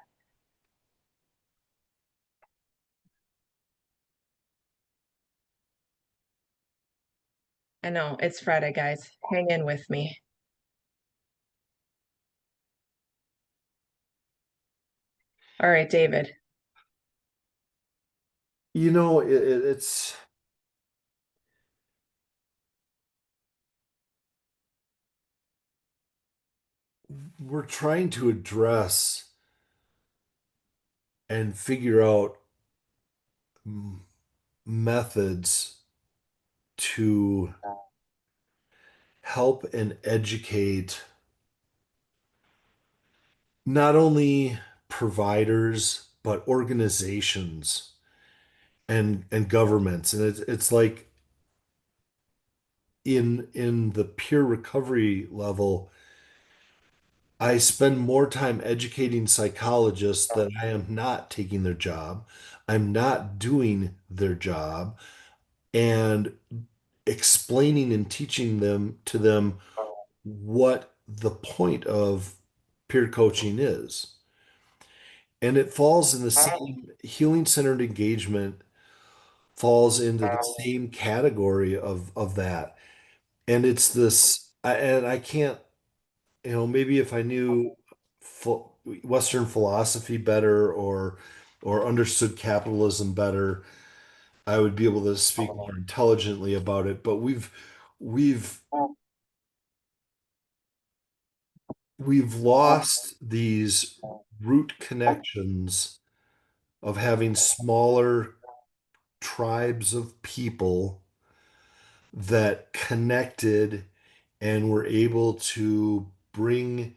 I know, it's Friday, guys. Hang in with me. All right, David. It's we're trying to address and figure out methods to help and educate not only providers but organizations and governments. And it's like in the peer recovery level, I spend more time educating psychologists that I am not taking their job. I'm not doing their job and explaining and teaching them to them what the point of peer coaching is. And it falls in the same healing-centered engagement falls into the same category of that. And it's this, and I can't, maybe if I knew Western philosophy better or understood capitalism better, I would be able to speak more intelligently about it. But we've we've lost these root connections of having smaller tribes of people that connected and were able to bring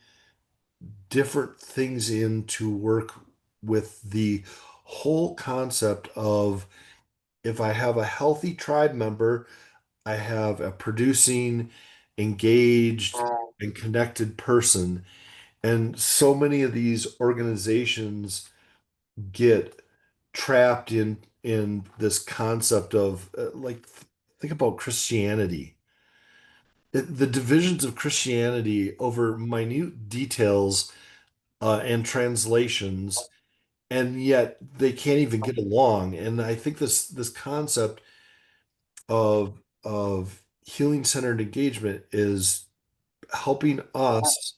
different things in to work with the whole concept of if I have a healthy tribe member, I have a producing, engaged, and connected person. And so many of these organizations get trapped in this concept of like think about Christianity. The divisions of Christianity over minute details and translations, and yet they can't even get along. And I think this concept of healing centered engagement is helping us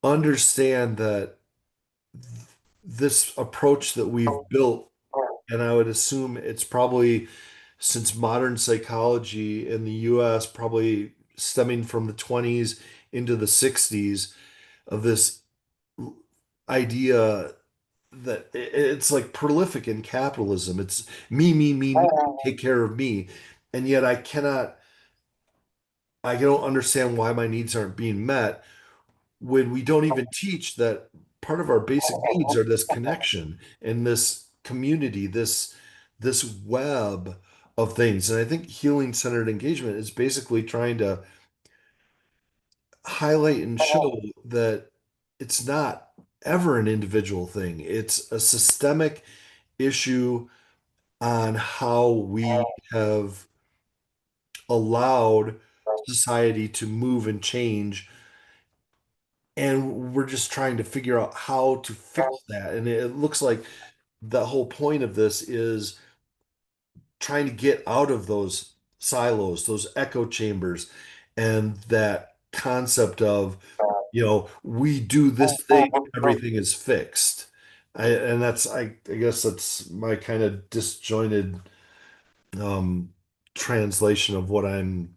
understand that this approach that we've built, and I would assume it's probably since modern psychology in the US, probably stemming from the 20s into the 60s, of this idea that it's like prolific in capitalism. It's me, me, me, me, take care of me. And yet I don't understand why my needs aren't being met when we don't even teach that part of our basic needs are this connection and this community, this web of things. And I think healing centered engagement is basically trying to highlight and show that it's not ever an individual thing. It's a systemic issue on how we have allowed society to move and change. And we're just trying to figure out how to fix that. And it looks like the whole point of this is trying to get out of those silos, those echo chambers, and that concept of, we do this thing, everything is fixed. And I guess that's my kind of disjointed um, translation of what I'm.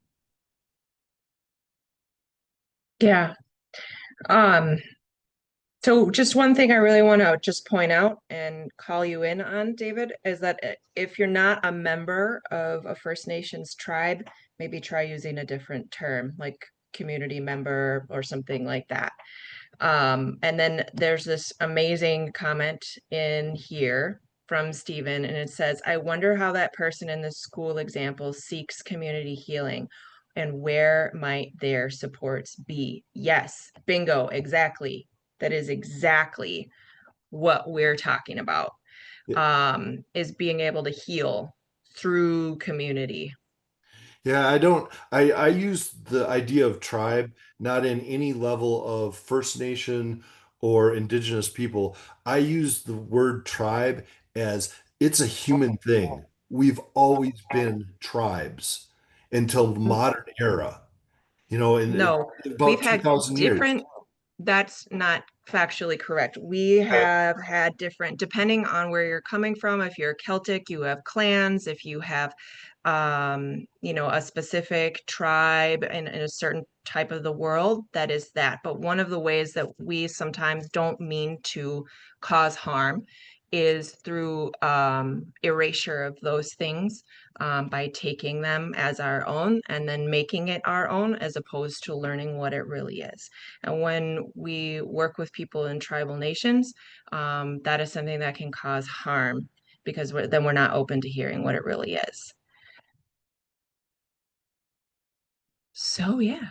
Yeah. Um, so just one thing I really want to just point out and call you in on, David, is that if you're not a member of a First Nations tribe, maybe try using a different term like community member or something like that. And then there's this amazing comment in here from Stephen, and it says, I wonder how that person in the school example seeks community healing and where might their supports be? Yes, bingo, exactly. That is exactly what we're talking about, is being able to heal through community. Yeah, I use the idea of tribe not in any level of First Nation or Indigenous people. I use the word tribe as it's a human thing. We've always been tribes until the modern era, in No, we've about had 2,000 years. different, that's not factually correct. We have had different, depending on where you're coming from. If you're Celtic, you have clans. If you have, a specific tribe in a certain type of the world, that is that. But one of the ways that we sometimes don't mean to cause harm is through erasure of those things, by taking them as our own and then making it our own as opposed to learning what it really is. And when we work with people in tribal nations, that is something that can cause harm because then we're not open to hearing what it really is. So yeah.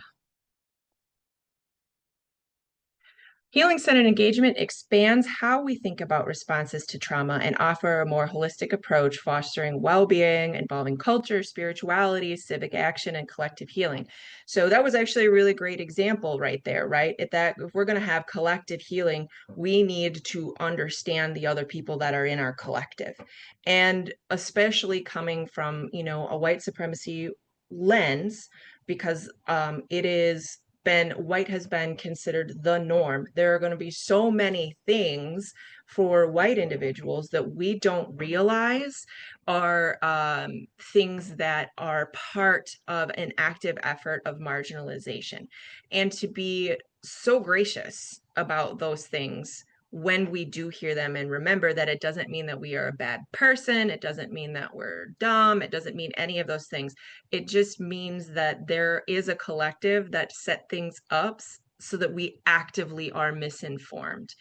Healing-centered engagement expands how we think about responses to trauma and offer a more holistic approach, fostering well-being, involving culture, spirituality, civic action, and collective healing. So that was actually a really great example right there, right? That if we're going to have collective healing, we need to understand the other people that are in our collective. And especially coming from, a white supremacy lens, because white has been considered the norm. There are going to be so many things for white individuals that we don't realize are things that are part of an active effort of marginalization. And to be so gracious about those things when we do hear them, and remember that it doesn't mean that we are a bad person. It doesn't mean that we're dumb. It doesn't mean any of those things. It just means that there is a collective that set things up so that we actively are misinformed.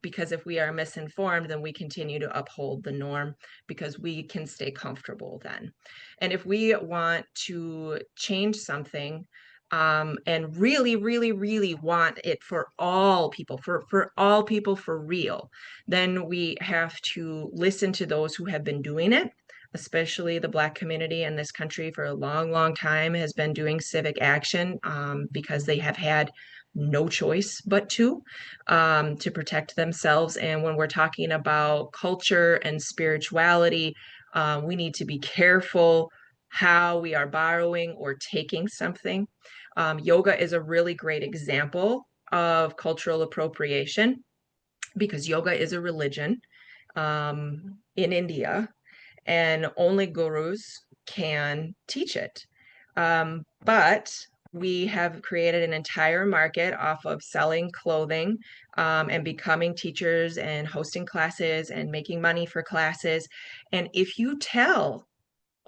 Because if we are misinformed, then we continue to uphold the norm because we can stay comfortable then. And if we want to change something, and really, really, really want it for all people, for all people for real, then we have to listen to those who have been doing it. Especially the Black community in this country for a long, long time has been doing civic action because they have had no choice but to protect themselves. And when we're talking about culture and spirituality, we need to be careful how we are borrowing or taking something. Yoga is a really great example of cultural appropriation because yoga is a religion in India, and only gurus can teach it. But we have created an entire market off of selling clothing and becoming teachers and hosting classes and making money for classes. And if you tell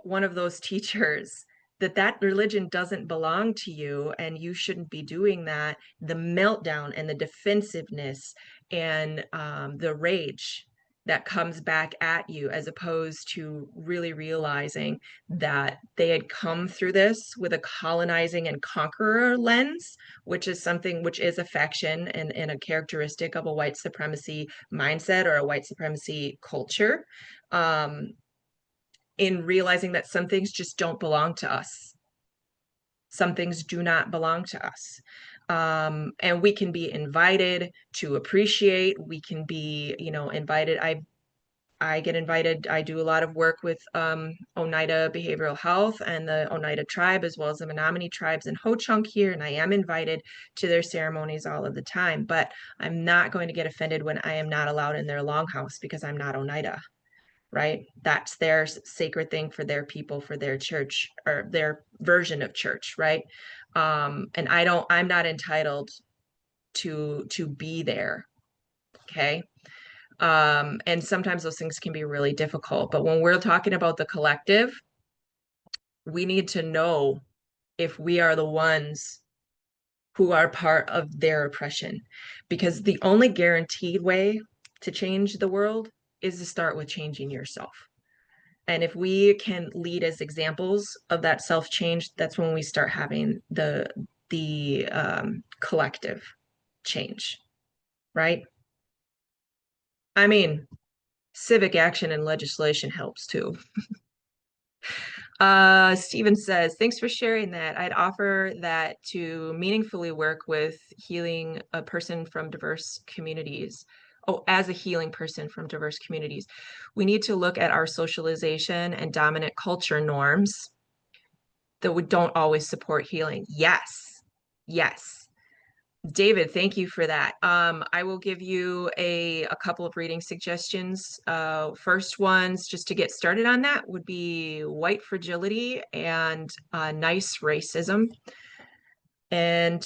one of those teachers that religion doesn't belong to you and you shouldn't be doing that, the meltdown and the defensiveness and the rage that comes back at you, as opposed to really realizing that they had come through this with a colonizing and conqueror lens, which is affection and a characteristic of a white supremacy mindset or a white supremacy culture. In realizing that some things just don't belong to us. Some things do not belong to us. And we can be invited to appreciate. We can be, invited. I get invited. I do a lot of work with Oneida Behavioral Health and the Oneida tribe, as well as the Menominee tribes in Ho-Chunk here. And I am invited to their ceremonies all of the time. But I'm not going to get offended when I am not allowed in their longhouse because I'm not Oneida. Right? That's their sacred thing for their people, for their church or their version of church, right? And I'm not entitled to be there. Okay. And sometimes those things can be really difficult, but when we're talking about the collective, we need to know if we are the ones who are part of their oppression, because the only guaranteed way to change the world is to start with changing yourself. And if we can lead as examples of that self-change, that's when we start having the collective change, right? I mean, civic action and legislation helps too. Stephen says, thanks for sharing that. I'd offer that to meaningfully work with healing a person from diverse communities. Oh, as a healing person from diverse communities, we need to look at our socialization and dominant culture norms that we don't always support healing. Yes. Yes. David, thank you for that. I will give you a couple of reading suggestions. First ones, just to get started on that, would be White Fragility and Nice Racism. And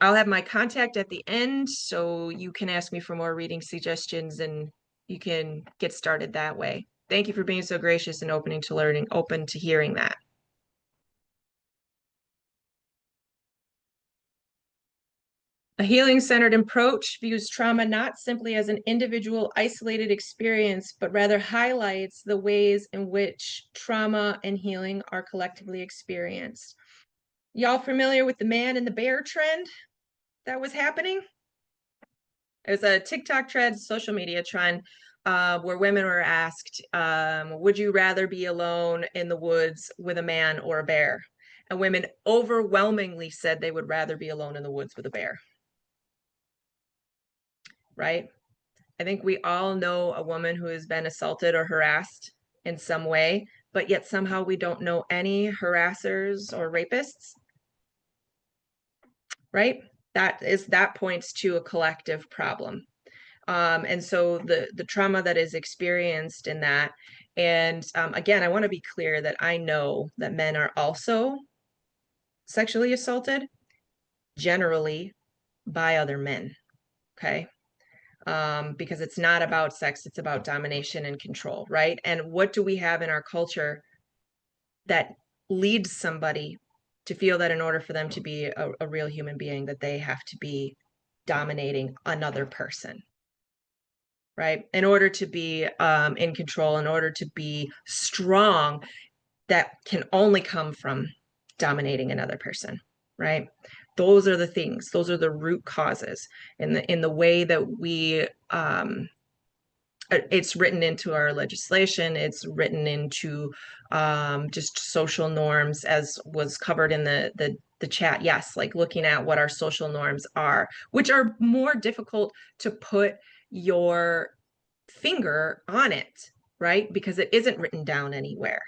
I'll have my contact at the end, so you can ask me for more reading suggestions and you can get started that way. Thank you for being so gracious and open to hearing that. A healing-centered approach views trauma not simply as an individual isolated experience, but rather highlights the ways in which trauma and healing are collectively experienced. Y'all familiar with the man and the bear trend that was happening? It was a TikTok trend, social media trend, where women were asked, would you rather be alone in the woods with a man or a bear? And women overwhelmingly said they would rather be alone in the woods with a bear. Right? I think we all know a woman who has been assaulted or harassed in some way, but yet somehow we don't know any harassers or rapists. Right? That points to a collective problem. And so the trauma that is experienced in that, and again, I want to be clear that I know that men are also sexually assaulted, generally by other men, okay? Because it's not about sex, it's about domination and control, right? And what do we have in our culture that leads somebody to feel that in order for them to be a real human being, that they have to be dominating another person? Right? In order to be in control, in order to be strong, that can only come from dominating another person, right? Those are the things, those are the root causes in the way that we it's written into our legislation, it's written into just social norms, as was covered in the chat. Yes, like looking at what our social norms are, which are more difficult to put your finger on it, right? Because it isn't written down anywhere.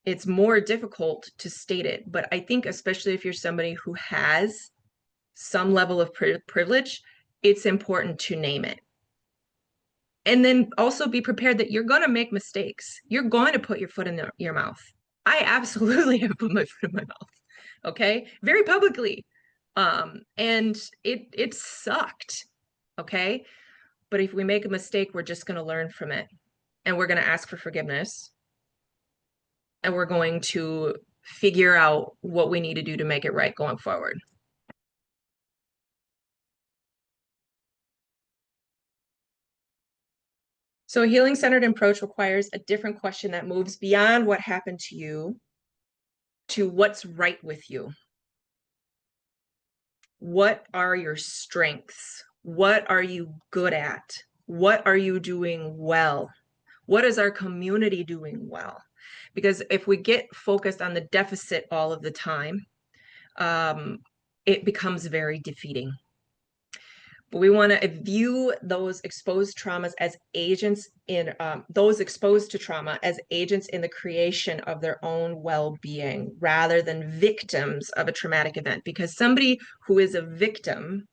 It's more difficult to state it. But I think especially if you're somebody who has some level of privilege, it's important to name it. And then also be prepared that you're going to make mistakes. You're going to put your foot in your mouth. I absolutely have put my foot in my mouth, okay? Very publicly. And it sucked, okay? But if we make a mistake, we're just going to learn from it. And we're going to ask for forgiveness. And we're going to figure out what we need to do to make it right going forward. So a healing-centered approach requires a different question that moves beyond what happened to you to what's right with you. What are your strengths? What are you good at? What are you doing well? What is our community doing well? Because if we get focused on the deficit all of the time, it becomes very defeating. But we want to view those exposed traumas as agents in those exposed to trauma as agents in the creation of their own well-being rather than victims of a traumatic event. Because somebody who is a victim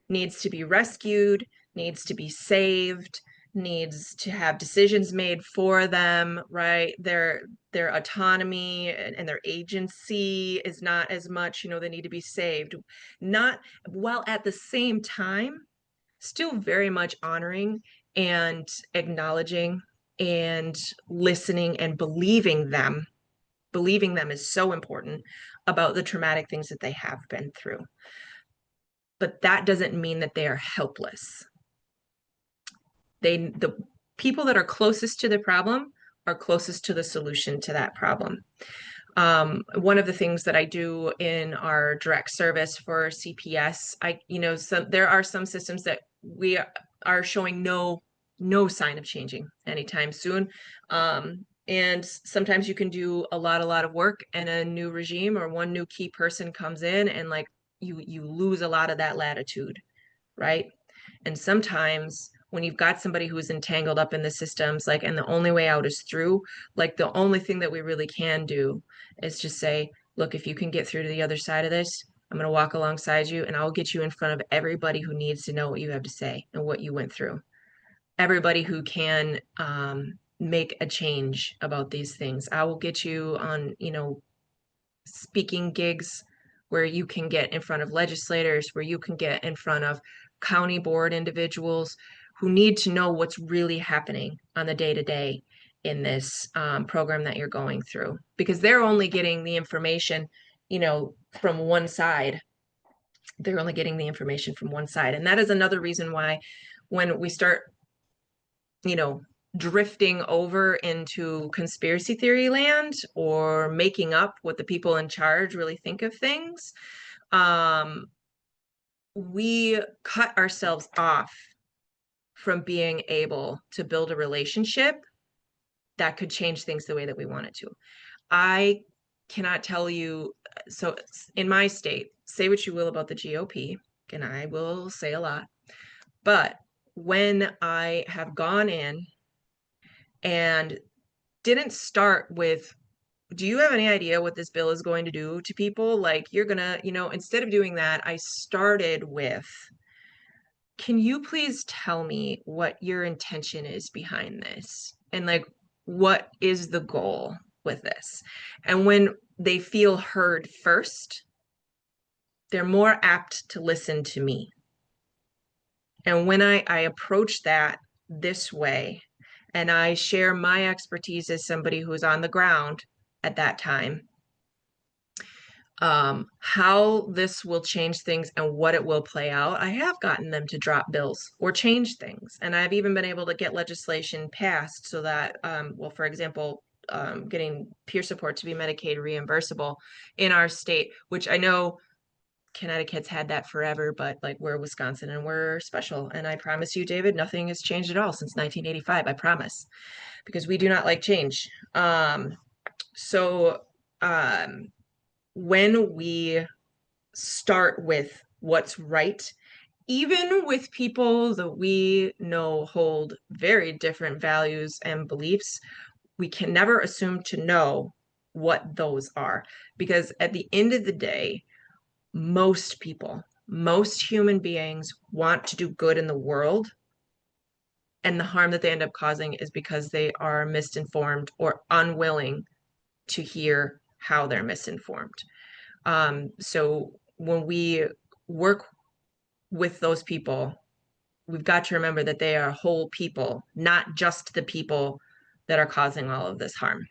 needs to be rescued, needs to be saved, needs to have decisions made for them, right? Their autonomy and their agency is not as much, they need to be saved. Not while at the same time, still very much honoring and acknowledging and listening and believing them. Believing them is so important about the traumatic things that they have been through. But that doesn't mean that they are helpless. The people that are closest to the problem are closest to the solution to that problem. One of the things that I do in our direct service for CPS, there are some systems that we are showing no sign of changing anytime soon. And sometimes you can do a lot of work and a new regime or one new key person comes in and like you lose a lot of that latitude, right? And sometimes when you've got somebody who is entangled up in the systems, like, and the only way out is through, like the only thing that we really can do is just say, look, if you can get through to the other side of this, I'm going to walk alongside you and I'll get you in front of everybody who needs to know what you have to say and what you went through. Everybody who can make a change about these things. I will get you on, speaking gigs where you can get in front of legislators, where you can get in front of county board individuals who need to know what's really happening on the day-to-day in this program that you're going through, because they're only getting the information, from one side. They're only getting the information from one side. And that is another reason why when we start, drifting over into conspiracy theory land or making up what the people in charge really think of things, we cut ourselves off from being able to build a relationship that could change things the way that we want it to. I cannot tell you, so in my state, say what you will about the GOP, and I will say a lot, but when I have gone in and didn't start with, do you have any idea what this bill is going to do to people? Like, you're gonna, instead of doing that, I started with, can you please tell me what your intention is behind this? And like, what is the goal with this? And when they feel heard first, they're more apt to listen to me. And when I approach that this way, and I share my expertise as somebody who's on the ground at that time, how this will change things and what it will play out, I have gotten them to drop bills or change things. And I've even been able to get legislation passed so that, well, for example, getting peer support to be Medicaid reimbursable in our state, which I know Connecticut's had that forever, but like, we're Wisconsin and we're special. And I promise you, David, nothing has changed at all since 1985. I promise, because we do not like change. So when we start with what's right, even with people that we know hold very different values and beliefs, we can never assume to know what those are, because at the end of the day, most people, most human beings want to do good in the world. And the harm that they end up causing is because they are misinformed or unwilling to hear how they're misinformed. So when we work with those people, we've got to remember that they are whole people, not just the people that are causing all of this harm.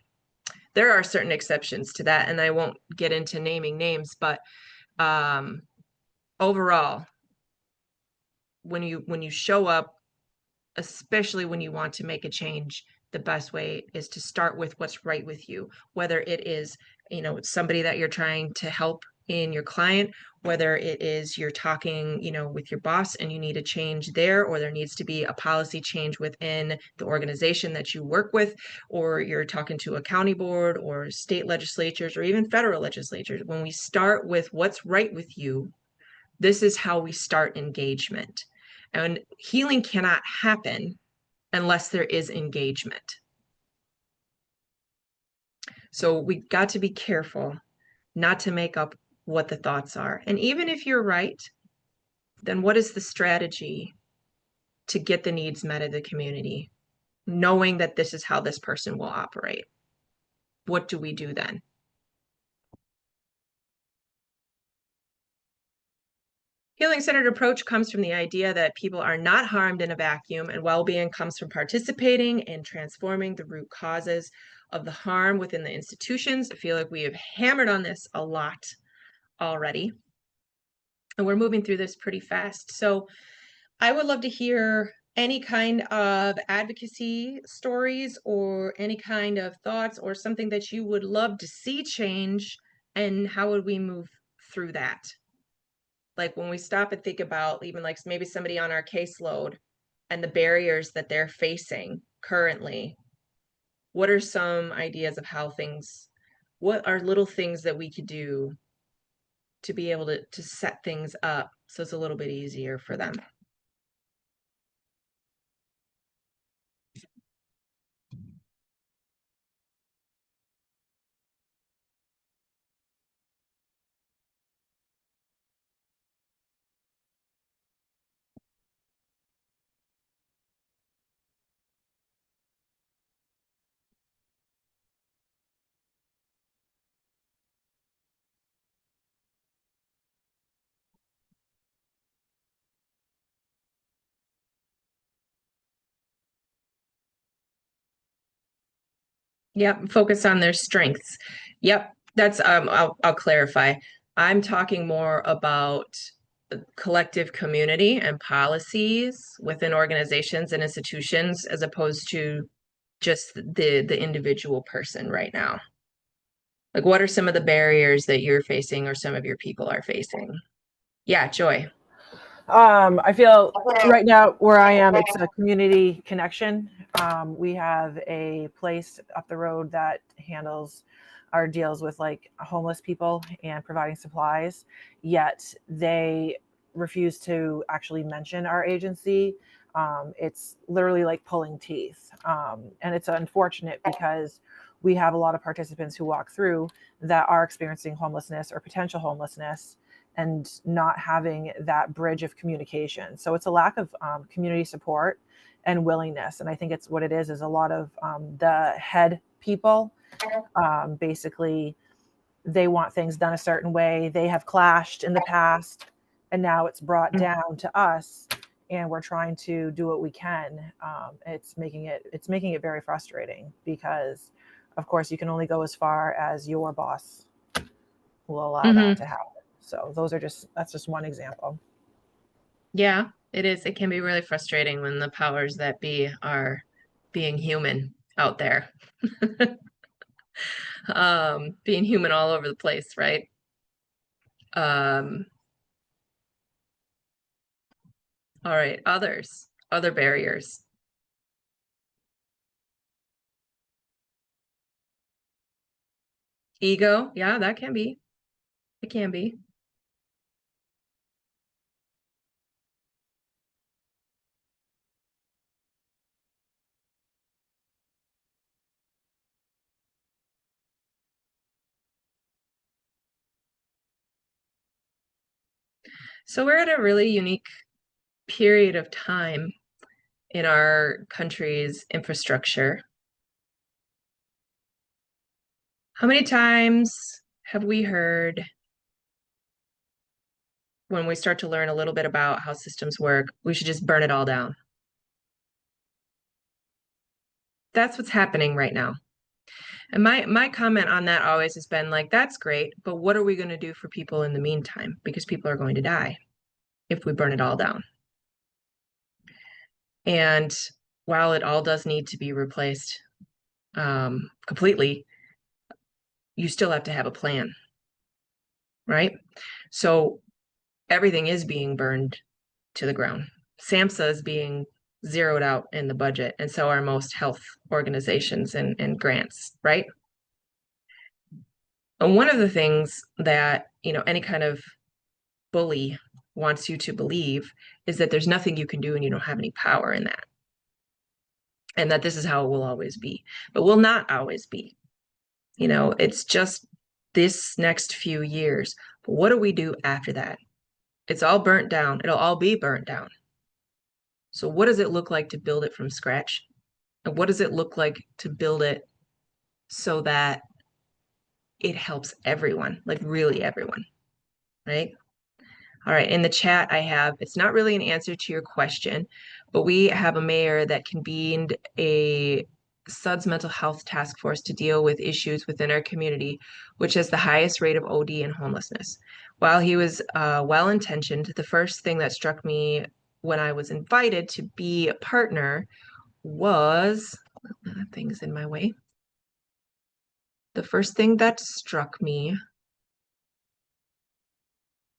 There are certain exceptions to that, and I won't get into naming names, but overall, when you show up, especially when you want to make a change, the best way is to start with what's right with you, whether it is, somebody that you're trying to help in your client, whether it is you're talking, with your boss and you need a change there, or there needs to be a policy change within the organization that you work with, or you're talking to a county board or state legislatures or even federal legislatures. When we start with what's right with you, this is how we start engagement. And healing cannot happen unless there is engagement. So we got to be careful not to make up what the thoughts are. And even if you're right, then what is the strategy to get the needs met of the community, knowing that this is how this person will operate? What do we do then? Healing-centered approach comes from the idea that people are not harmed in a vacuum, and well-being comes from participating and transforming the root causes of the harm within the institutions. I feel like we have hammered on this a lot already, and we're moving through this pretty fast. So I would love to hear any kind of advocacy stories or any kind of thoughts or something that you would love to see change, and how would we move through that? Like, when we stop and think about even like maybe somebody on our caseload and the barriers that they're facing currently, what are some ideas of what are little things that we could do to be able to set things up so it's a little bit easier for them? Yep, focus on their strengths. Yep, that's I'll clarify. I'm talking more about collective community and policies within organizations and institutions, as opposed to just the individual person right now. Like, what are some of the barriers that you're facing or some of your people are facing? Yeah, Joy. I feel right now where I am, it's a community connection. We have a place up the road that handles our deals with like homeless people and providing supplies, yet they refuse to actually mention our agency. It's literally like pulling teeth. And it's unfortunate because we have a lot of participants who walk through that are experiencing homelessness or potential homelessness and not having that bridge of communication. So it's a lack of community support and willingness. And I think it's what it is a lot of the head people basically they want things done a certain way. They have clashed in the past and now it's brought down to us and we're trying to do what we can. It's making it very frustrating because of course you can only go as far as your boss will allow that to happen. So that's just one example. Yeah, it is. It can be really frustrating when the powers that be are being human out there. Being human all over the place, right? All right, other barriers. Ego, yeah, that can be. It can be. So we're at a really unique period of time in our country's infrastructure. How many times have we heard when we start to learn a little bit about how systems work, we should just burn it all down? That's what's happening right now. And my comment on that always has been like, that's great, but what are we going to do for people in the meantime? Because people are going to die if we burn it all down. And while it all does need to be replaced completely, you still have to have a plan, right? So everything is being burned to the ground. SAMHSA is being zeroed out in the budget, and so are most health organizations and grants, right? And one of the things that, any kind of bully wants you to believe is that there's nothing you can do and you don't have any power in that. And that this is how it will always be. But will not always be. It's just this next few years. But what do we do after that? It's all burnt down. It'll all be burnt down. So what does it look like to build it from scratch? And what does it look like to build it so that it helps everyone, like really everyone, right? All right, in the chat I have, it's not really an answer to your question, but we have a mayor that convened a SUDS mental health task force to deal with issues within our community, which has the highest rate of OD and homelessness. While he was well-intentioned, the first thing that struck me when I was invited to be a partner was, things in my way. The first thing that struck me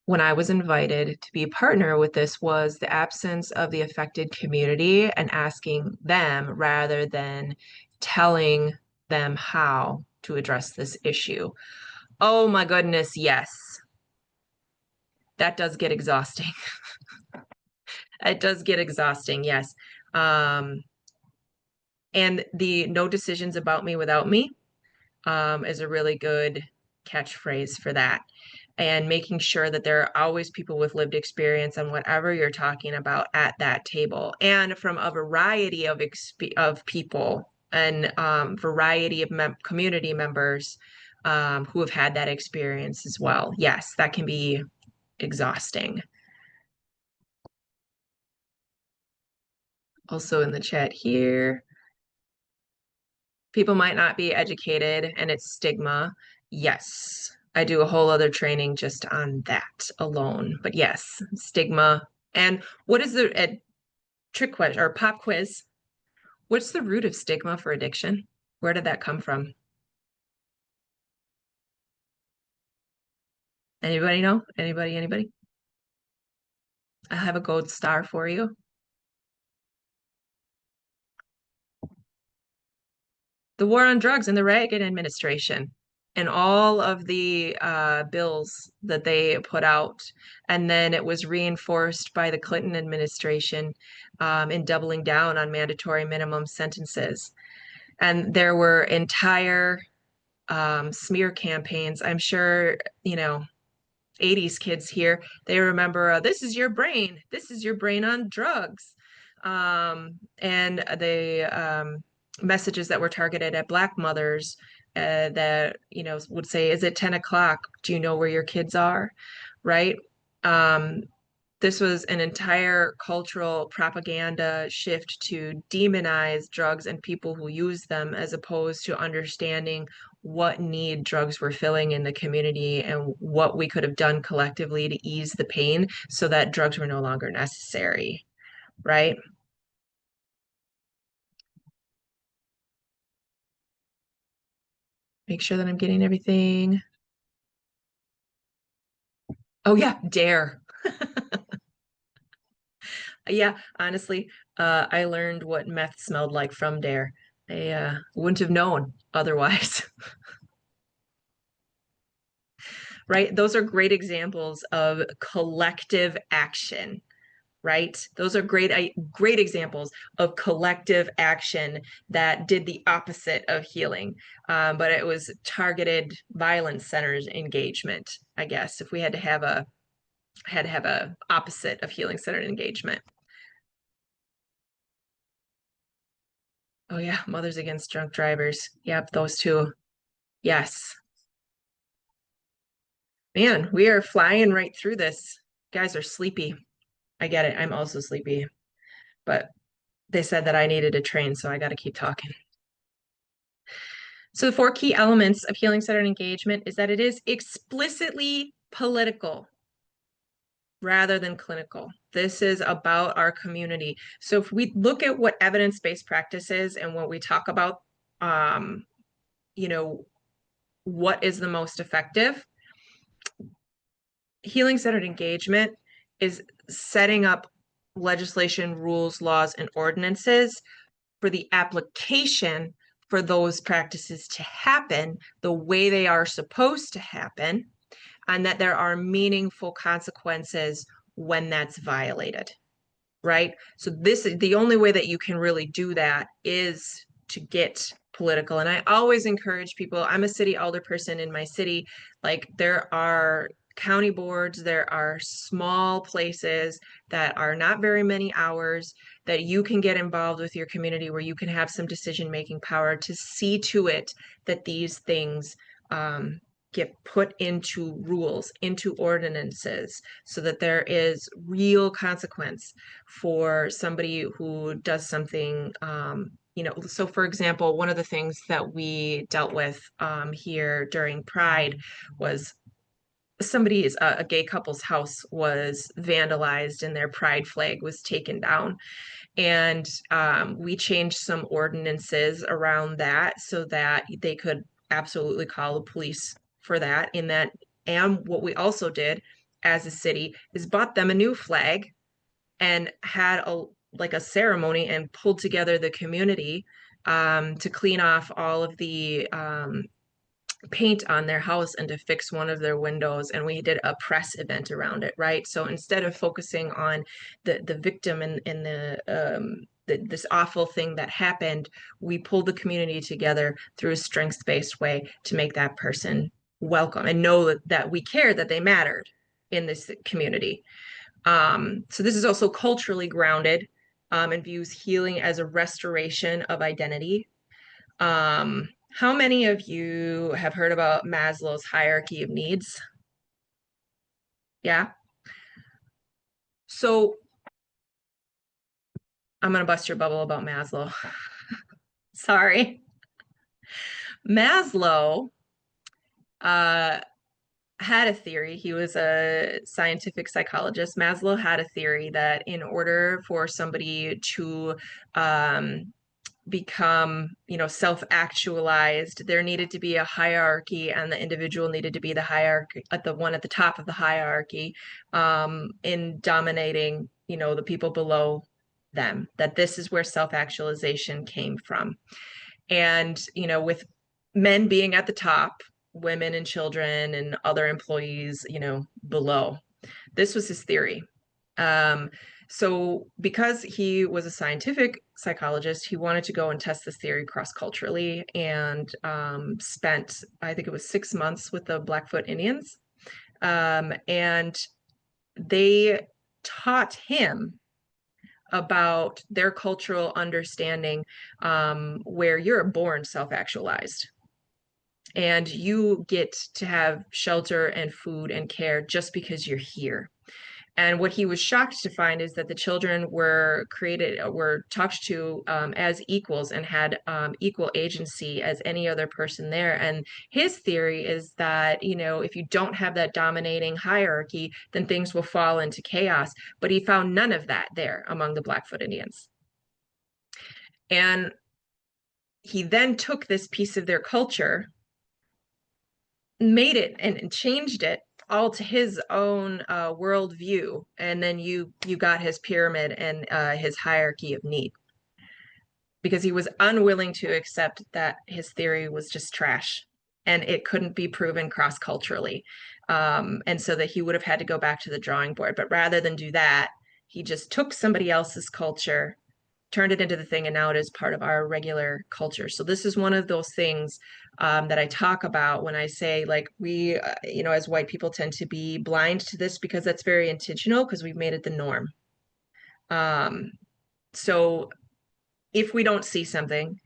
when I was invited to be a partner with this was the absence of the affected community and asking them rather than telling them how to address this issue. Oh my goodness, yes. That does get exhausting. It does get exhausting, yes. And the no decisions about me without me is a really good catchphrase for that. And making sure that there are always people with lived experience on whatever you're talking about at that table, and from a variety of people and variety of community members who have had that experience as well. Yes, that can be exhausting. Also in the chat here, people might not be educated and it's stigma. Yes, I do a whole other training just on that alone. But yes, stigma. And what is the trick question or pop quiz? What's the root of stigma for addiction? Where did that come from? Anybody know? Anybody? I have a gold star for you. The war on drugs and the Reagan administration and all of the bills that they put out. And then it was reinforced by the Clinton administration in doubling down on mandatory minimum sentences. And there were entire smear campaigns. I'm sure, 80s kids here, they remember this is your brain. This is your brain on drugs. And the messages that were targeted at Black mothers that, would say, is it 10 o'clock? Do you know where your kids are? Right? Um, this was an entire cultural propaganda shift to demonize drugs and people who use them, as opposed to understanding what need drugs were filling in the community and what we could have done collectively to ease the pain so that drugs were no longer necessary, right? Make sure that I'm getting everything. Oh yeah, dare. Yeah, honestly, I learned what meth smelled like from dare. I wouldn't have known otherwise. Right? Those are great examples of collective action, right? Those are great examples of collective action that did the opposite of healing. But it was targeted violence centers engagement, I guess, if we had to have a opposite of healing centered engagement. Oh yeah, Mothers Against Drunk Drivers. Yep, those two. Yes. Man, we are flying right through this. Guys are sleepy. I get it. I'm also sleepy. But they said that I needed to train, so I got to keep talking. So the 4 key elements of healing-centered engagement is that it is explicitly political rather than clinical. This is about our community. So if we look at what evidence-based practice is and what we talk about, what is the most effective, healing-centered engagement is setting up legislation, rules, laws, and ordinances for the application for those practices to happen the way they are supposed to happen, and that there are meaningful consequences when that's violated, right? So this is the only way that you can really do that is to get political. And I always encourage people, I'm a city alderperson in my city, like there are county boards, there are small places that are not very many hours that you can get involved with your community where you can have some decision-making power to see to it that these things get put into rules, into ordinances, so that there is real consequence for somebody who does something. So for example, one of the things that we dealt with here during Pride was a gay couple's house was vandalized and their pride flag was taken down. And we changed some ordinances around that so that they could absolutely call the police for that. And what we also did as a city is bought them a new flag and had a ceremony and pulled together the community to clean off all of the paint on their house and to fix one of their windows, and we did a press event around it, right? So instead of focusing on the victim and this awful thing that happened, we pulled the community together through a strengths-based way to make that person welcome and know that we care, that they mattered in this community. So this is also culturally grounded and views healing as a restoration of identity. How many of you have heard about Maslow's hierarchy of needs? Yeah. So I'm going to bust your bubble about Maslow. Sorry. Maslow had a theory. He was a scientific psychologist. Maslow had a theory that in order for somebody to become, you know, self-actualized, there needed to be a hierarchy, and the individual needed to be the hierarchy, at the one at the top of the hierarchy, in dominating, you know, the people below them. That this is where self-actualization came from. And, you know, with men being at the top, women and children and other employees, you know, below. This was his theory. So because he was a scientific psychologist, he wanted to go and test this theory cross-culturally, and spent, I think it was 6 months with the Blackfoot Indians. And they taught him about their cultural understanding, where you're born self-actualized. And you get to have shelter and food and care just because you're here. And what he was shocked to find is that the children were talked to as equals, and had equal agency as any other person there. And his theory is that, you know, if you don't have that dominating hierarchy, then things will fall into chaos. But he found none of that there among the Blackfoot Indians. And he then took this piece of their culture, made it and changed it all to his own worldview, and then you got his pyramid and his hierarchy of need, because he was unwilling to accept that his theory was just trash and it couldn't be proven cross-culturally, and so that he would have had to go back to the drawing board. But rather than do that, he just took somebody else's culture, turned it into the thing, and now it is part of our regular culture. So this is one of those things that I talk about when I say, like, we, you know, as white people tend to be blind to this, because that's very intentional, because we've made it the norm. So if we don't see something,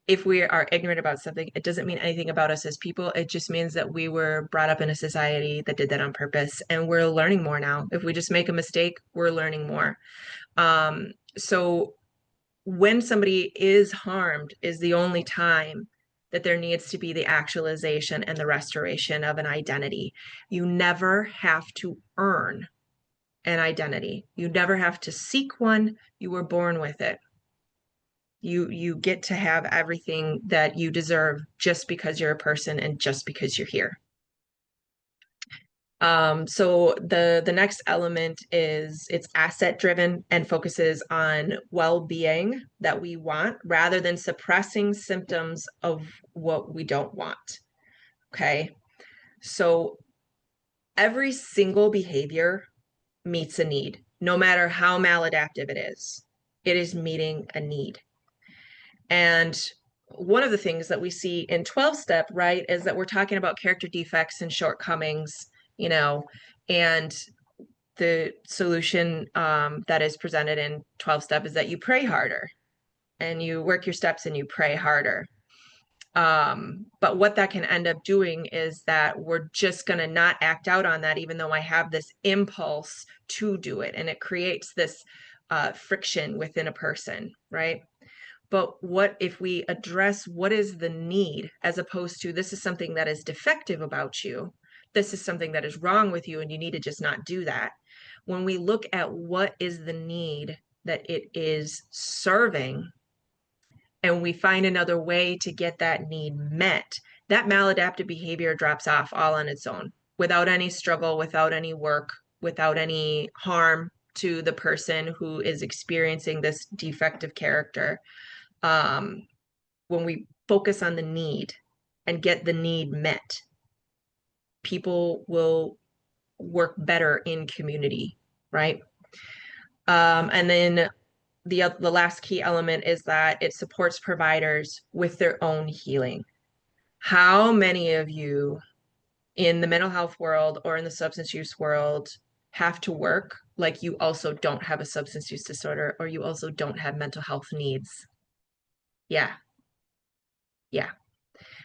if we are ignorant about something, it doesn't mean anything about us as people. It just means that we were brought up in a society that did that on purpose, and we're learning more now. If we just make a mistake, we're learning more. So when somebody is harmed is the only time that there needs to be the actualization and the restoration of an identity. You never have to earn an identity. You never have to seek one. You were born with it. You get to have everything that you deserve just because you're a person and just because you're here. So the next element is it's asset driven and focuses on well-being that we want, rather than suppressing symptoms of what we don't want. Okay. So every single behavior meets a need, no matter how maladaptive it is. It is meeting a need. And one of the things that we see in 12-step, right, is that we're talking about character defects and shortcomings, you know, and the solution that is presented in 12-step is that you pray harder and you work your steps and you pray harder. But what that can end up doing is that we're just going to not act out on that, even though I have this impulse to do it. And it creates this friction within a person, right? But what if we address what is the need, as opposed to this is something that is defective about you, this is something that is wrong with you, and you need to just not do that. When we look at what is the need that it is serving, and we find another way to get that need met, that maladaptive behavior drops off all on its own, without any struggle, without any work, without any harm to the person who is experiencing this defective character. When we focus on the need and get the need met, people will work better in community, right? And then the last key element is that it supports providers with their own healing. How many of you in the mental health world or in the substance use world have to work like you also don't have a substance use disorder, or you also don't have mental health needs? Yeah. Yeah.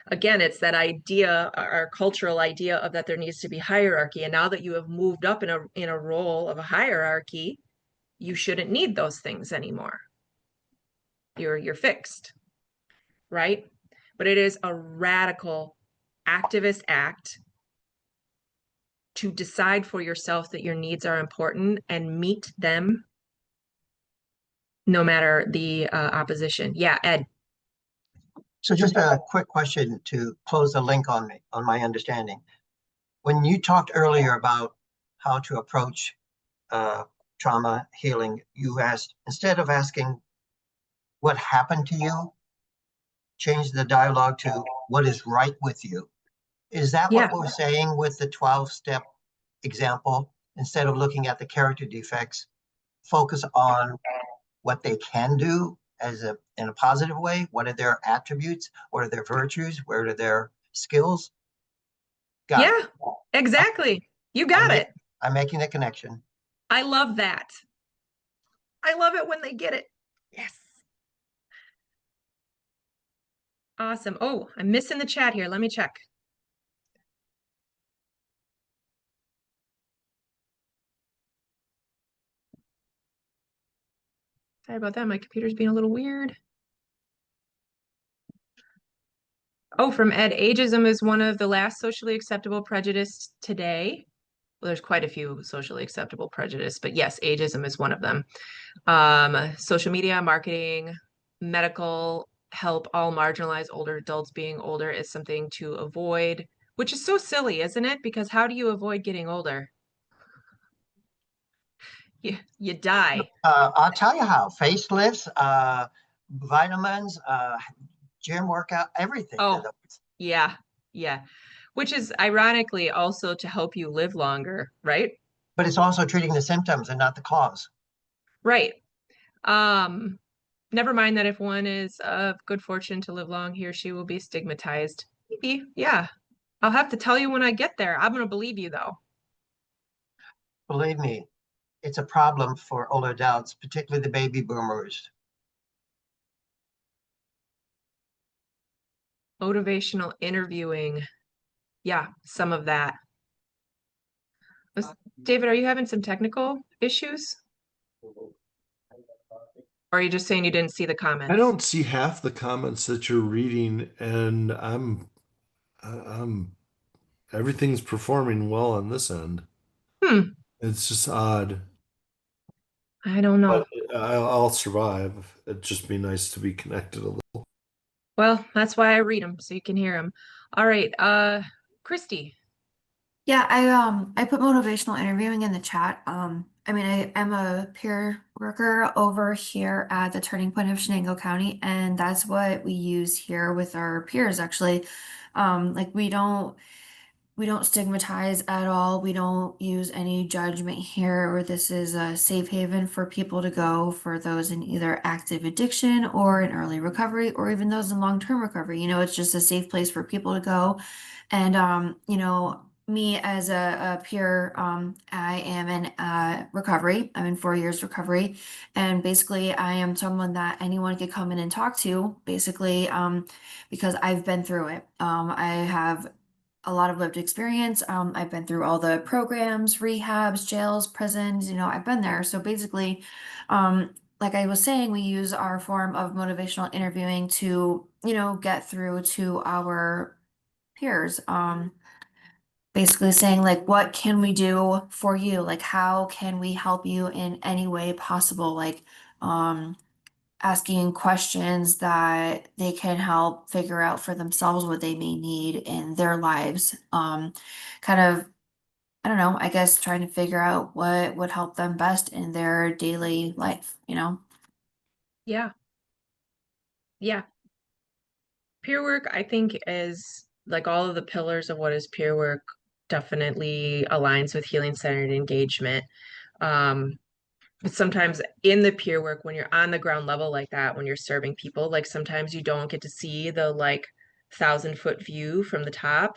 Again, it's that idea, our cultural idea of that there needs to be hierarchy. And now that you have moved up in a role of a hierarchy, you shouldn't need those things anymore. You're fixed, right? But it is a radical activist act to decide for yourself that your needs are important and meet them, no matter the opposition. Yeah, Ed. So just a quick question to close the link on me, on my understanding. When you talked earlier about how to approach trauma healing, you asked, instead of asking what happened to you, change the dialogue to what is right with you. Is that Yeah. what we're saying with the 12-step example? Instead of looking at the character defects, focus on what they can do in a positive way. What are their attributes? What are their virtues? What are their skills? Got Yeah, it. exactly. You I'm, got ma- it. I'm making the connection. I love that. I love it when they get it. Yes. Awesome. Oh, I'm missing the chat here. Let me check. Sorry about that. My computer's being a little weird. Oh, from Ed, ageism is one of the last socially acceptable prejudice today. Well, there's quite a few socially acceptable prejudice, but yes, ageism is one of them. Social media, marketing, medical help all marginalized older adults being older is something to avoid, which is so silly, isn't it? Because how do you avoid getting older? You die. I'll tell you how. Facelifts, vitamins, gym workout, everything. Oh, yeah, yeah. Which is ironically also to help you live longer, right? But it's also treating the symptoms and not the cause. Right. Um, Never mind that if one is of good fortune to live long, he or she will be stigmatized. Maybe, yeah. I'll have to tell you when I get there. I'm gonna believe you though. Believe me, it's a problem for older adults, particularly the baby boomers. Motivational interviewing. Yeah, some of that. David, are you having some technical issues? Or are you just saying you didn't see the comments? I don't see half the comments that you're reading, and I'm everything's performing well on this end. Hmm, It's just odd, I don't know. but I'll survive. It'd just be nice to be connected a little. Well, that's why I read them, so you can hear them. All right, Christy. Yeah, I put motivational interviewing in the chat. I mean I am a peer worker over here at the Turning Point of Shenango County, and that's what we use here with our peers actually. Like we don't stigmatize at all. We don't use any judgment here, or this is a safe haven for people to go for those in either active addiction or in early recovery, or even those in long-term recovery. It's just a safe place for people to go. And me as a peer, I am in recovery. I'm in 4 years recovery, and basically, I am someone that anyone could come in and talk to, basically, because I've been through it. I have a lot of lived experience. I've been through all the programs, rehabs, jails, prisons, I've been there. So basically, like I was saying, we use our form of motivational interviewing to, get through to our peers. Basically saying like, what can we do for you? Like, how can we help you in any way possible? Like, asking questions that they can help figure out for themselves what they may need in their lives. Kind of, I don't know, I guess trying to figure out what would help them best in their daily life. Yeah, yeah. Peer work, I think, is like all of the pillars of what is peer work definitely aligns with healing-centered engagement. But sometimes in the peer work, when you're on the ground level like that, when you're serving people, like sometimes you don't get to see the like 1,000-foot view from the top.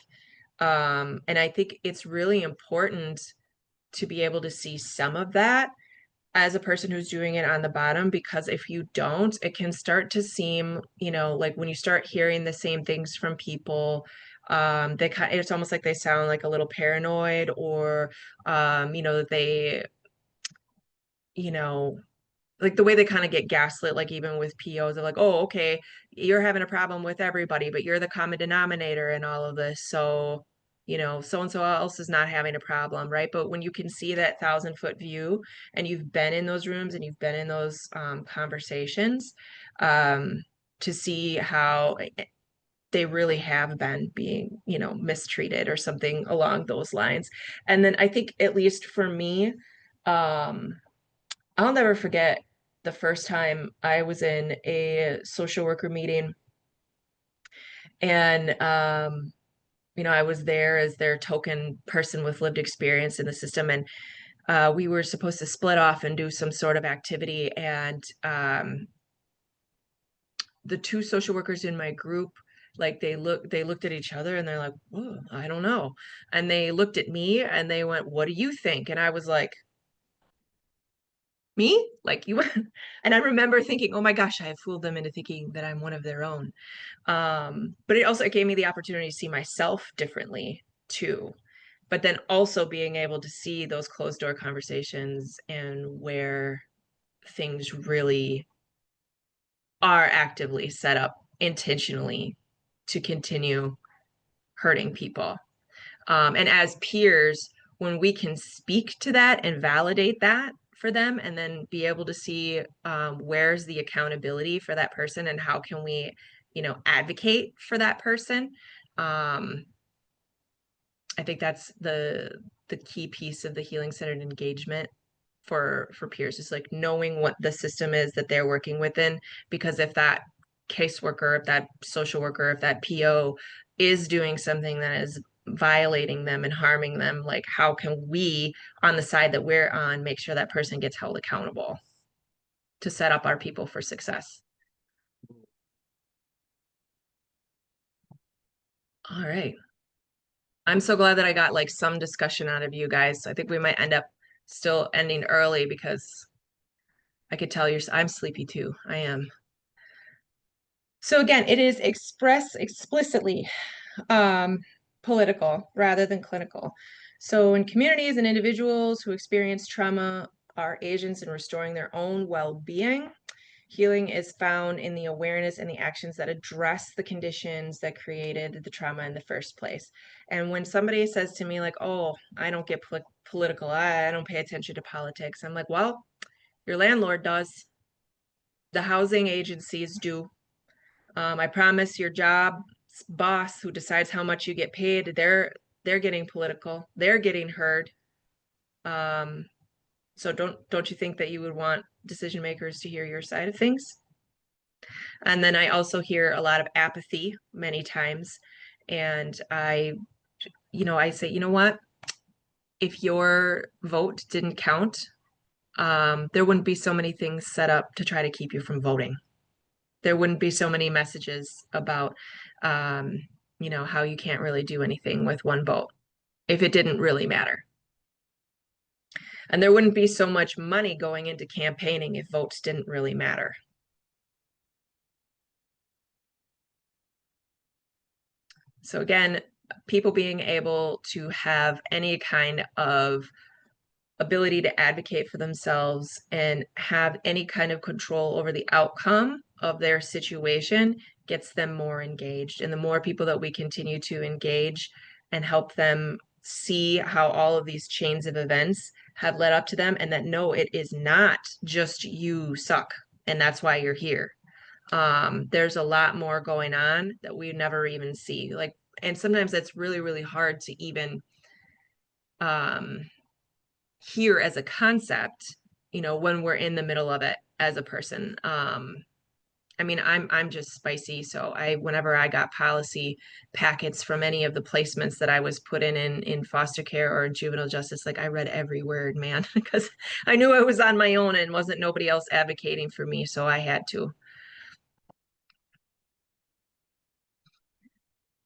And I think it's really important to be able to see some of that as a person who's doing it on the bottom, because if you don't, it can start to seem, like when you start hearing the same things from people, it's almost like they sound like a little paranoid, or they, you know, like the way they kind of get gaslit, like even with POs, they're like, oh, okay, you're having a problem with everybody, but you're the common denominator in all of this. So you know, so-and-so else is not having a problem, right? But when you can see that 1,000-foot view and you've been in those rooms and you've been in those conversations, to see how they really have been being, you know, mistreated or something along those lines. And then I think, at least for me, I'll never forget the first time I was in a social worker meeting, and you know, I was there as their token person with lived experience in the system, and we were supposed to split off and do some sort of activity, and the two social workers in my group, like they looked at each other and they're like, "Whoa, I don't know," and they looked at me and they went, "What do you think?" And I was like, "Me? Like you?" And I remember thinking, "Oh my gosh, I have fooled them into thinking that I'm one of their own." But it gave me the opportunity to see myself differently too. But then also being able to see those closed door conversations and where things really are actively set up intentionally to continue hurting people. And as peers, when we can speak to that and validate that for them, and then be able to see where's the accountability for that person and how can we, you know, advocate for that person. I think that's the key piece of the healing centered engagement for peers, is like knowing what the system is that they're working within. Because if that caseworker, if that social worker, if that PO is doing something that is violating them and harming them, like how can we, on the side that we're on, make sure that person gets held accountable to set up our people for success. All right. I'm so glad that I got like some discussion out of you guys. I think we might end up still ending early because I could tell I'm sleepy too. I am. So again, it is express explicitly political rather than clinical. So in communities and individuals who experience trauma are agents in restoring their own well-being, healing is found in the awareness and the actions that address the conditions that created the trauma in the first place. And when somebody says to me like, "Oh, I don't get political, I don't pay attention to politics," I'm like, well, your landlord does. The housing agencies do. I promise your job boss who decides how much you get paid, they're getting political. They're getting heard. So don't you think that you would want decision makers to hear your side of things? And then I also hear a lot of apathy many times. And I say, you know what? If your vote didn't count, there wouldn't be so many things set up to try to keep you from voting. There wouldn't be so many messages about, how you can't really do anything with one vote if it didn't really matter. And there wouldn't be so much money going into campaigning if votes didn't really matter. So again, people being able to have any kind of ability to advocate for themselves and have any kind of control over the outcome of their situation gets them more engaged. And the more people that we continue to engage and help them see how all of these chains of events have led up to them, and that no, it is not just you suck and that's why you're here. There's a lot more going on that we never even see. Like, and sometimes that's really, really hard to even hear as a concept, when we're in the middle of it as a person. I mean, I'm just spicy. So whenever I got policy packets from any of the placements that I was put in foster care or juvenile justice, like I read every word, man, because I knew I was on my own and wasn't nobody else advocating for me. So I had to.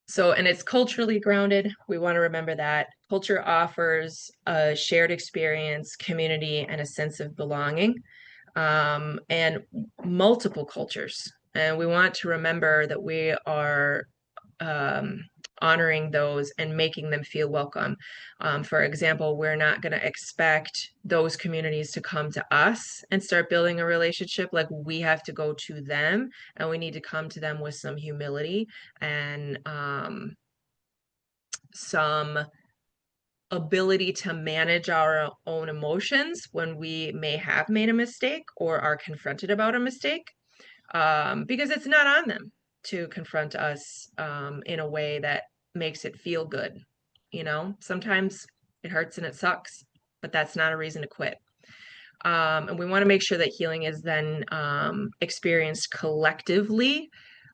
So, and it's culturally grounded. We want to remember that culture offers a shared experience, community, and a sense of belonging, and multiple cultures. And we want to remember that we are honoring those and making them feel welcome. For example, we're not going to expect those communities to come to us and start building a relationship. Like, we have to go to them, and we need to come to them with some humility and some ability to manage our own emotions when we may have made a mistake or are confronted about a mistake, because it's not on them to confront us in a way that makes it feel good. You know, sometimes it hurts and it sucks, but that's not a reason to quit. And we want to make sure that healing is then experienced collectively.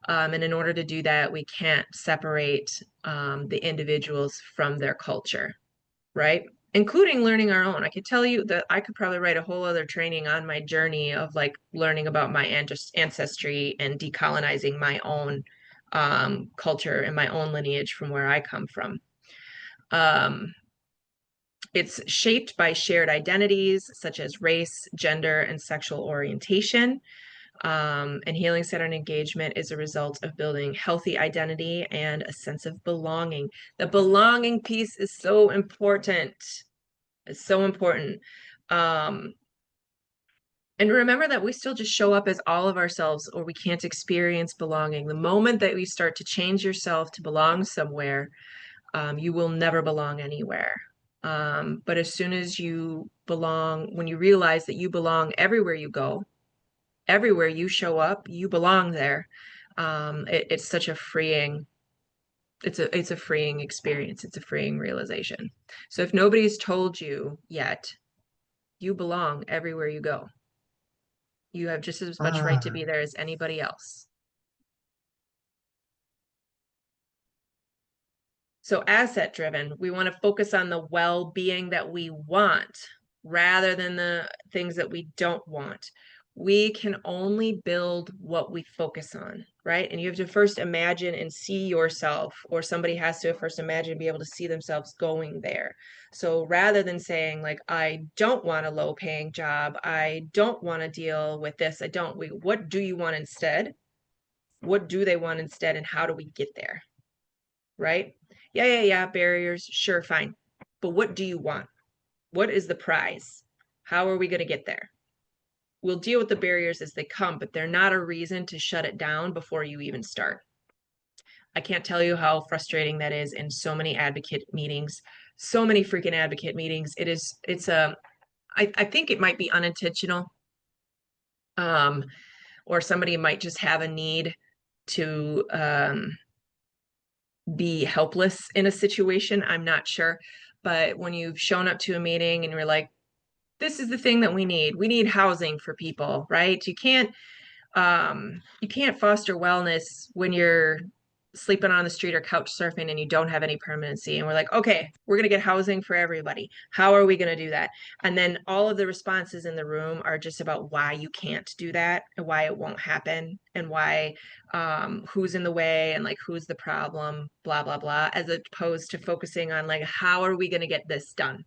And in order to do that, we can't separate the individuals from their culture, right? Including learning our own. I could tell you that I could probably write a whole other training on my journey of like learning about my ancestry and decolonizing my own culture and my own lineage from where I come from. It's shaped by shared identities such as race, gender, and sexual orientation. And healing centered engagement is a result of building healthy identity and a sense of belonging. The belonging piece is so important. It's so important. And remember that we still just show up as all of ourselves, or we can't experience belonging. The moment that we start to change yourself to belong somewhere, you will never belong anywhere. But as soon as you belong, when you realize that you belong everywhere you go, everywhere you show up, you belong there. It's such a freeing, it's a freeing experience. It's a freeing realization. So if nobody's told you yet, you belong everywhere you go. You have just as much right to be there as anybody else. So asset driven, we want to focus on the well-being that we want rather than the things that we don't want. We can only build what we focus on, right? And you have to first imagine and see yourself, or somebody has to first imagine and be able to see themselves going there. So rather than saying like, I don't want a low paying job, I don't want to deal with this, what do you want instead? What do they want instead? And how do we get there? Right? Yeah, barriers, sure, fine. But what do you want? What is the prize? How are we going to get there? We'll deal with the barriers as they come, but they're not a reason to shut it down before you even start. I can't tell you how frustrating that is in so many advocate meetings, so many freaking advocate meetings. I think it might be unintentional. Or somebody might just have a need to be helpless in a situation. I'm not sure. But when you've shown up to a meeting and you're like, this is the thing that we need housing for people, right? You can't foster wellness when you're sleeping on the street or couch surfing and you don't have any permanency. And we're like, okay, we're going to get housing for everybody. How are we going to do that? And then all of the responses in the room are just about why you can't do that and why it won't happen and why, who's in the way and like, who's the problem, blah, blah, blah, as opposed to focusing on like, how are we going to get this done?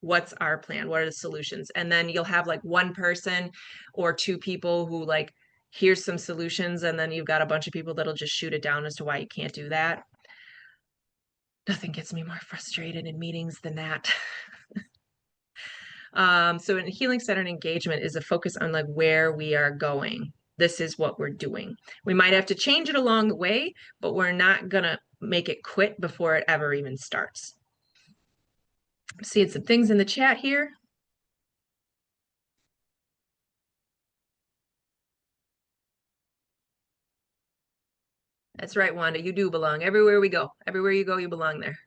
What's our plan? What are the solutions? And then you'll have like one person or two people who like, here's some solutions, and then you've got a bunch of people that'll just shoot it down as to why you can't do that. Nothing gets me more frustrated in meetings than that. So in healing centered engagement is a focus on like where we are going. This is what we're doing. We might have to change it along the way, but we're not gonna make it quit before it ever even starts. Seeing some things in the chat here. That's right, Wanda. You do belong everywhere we go. Everywhere you go, you belong there.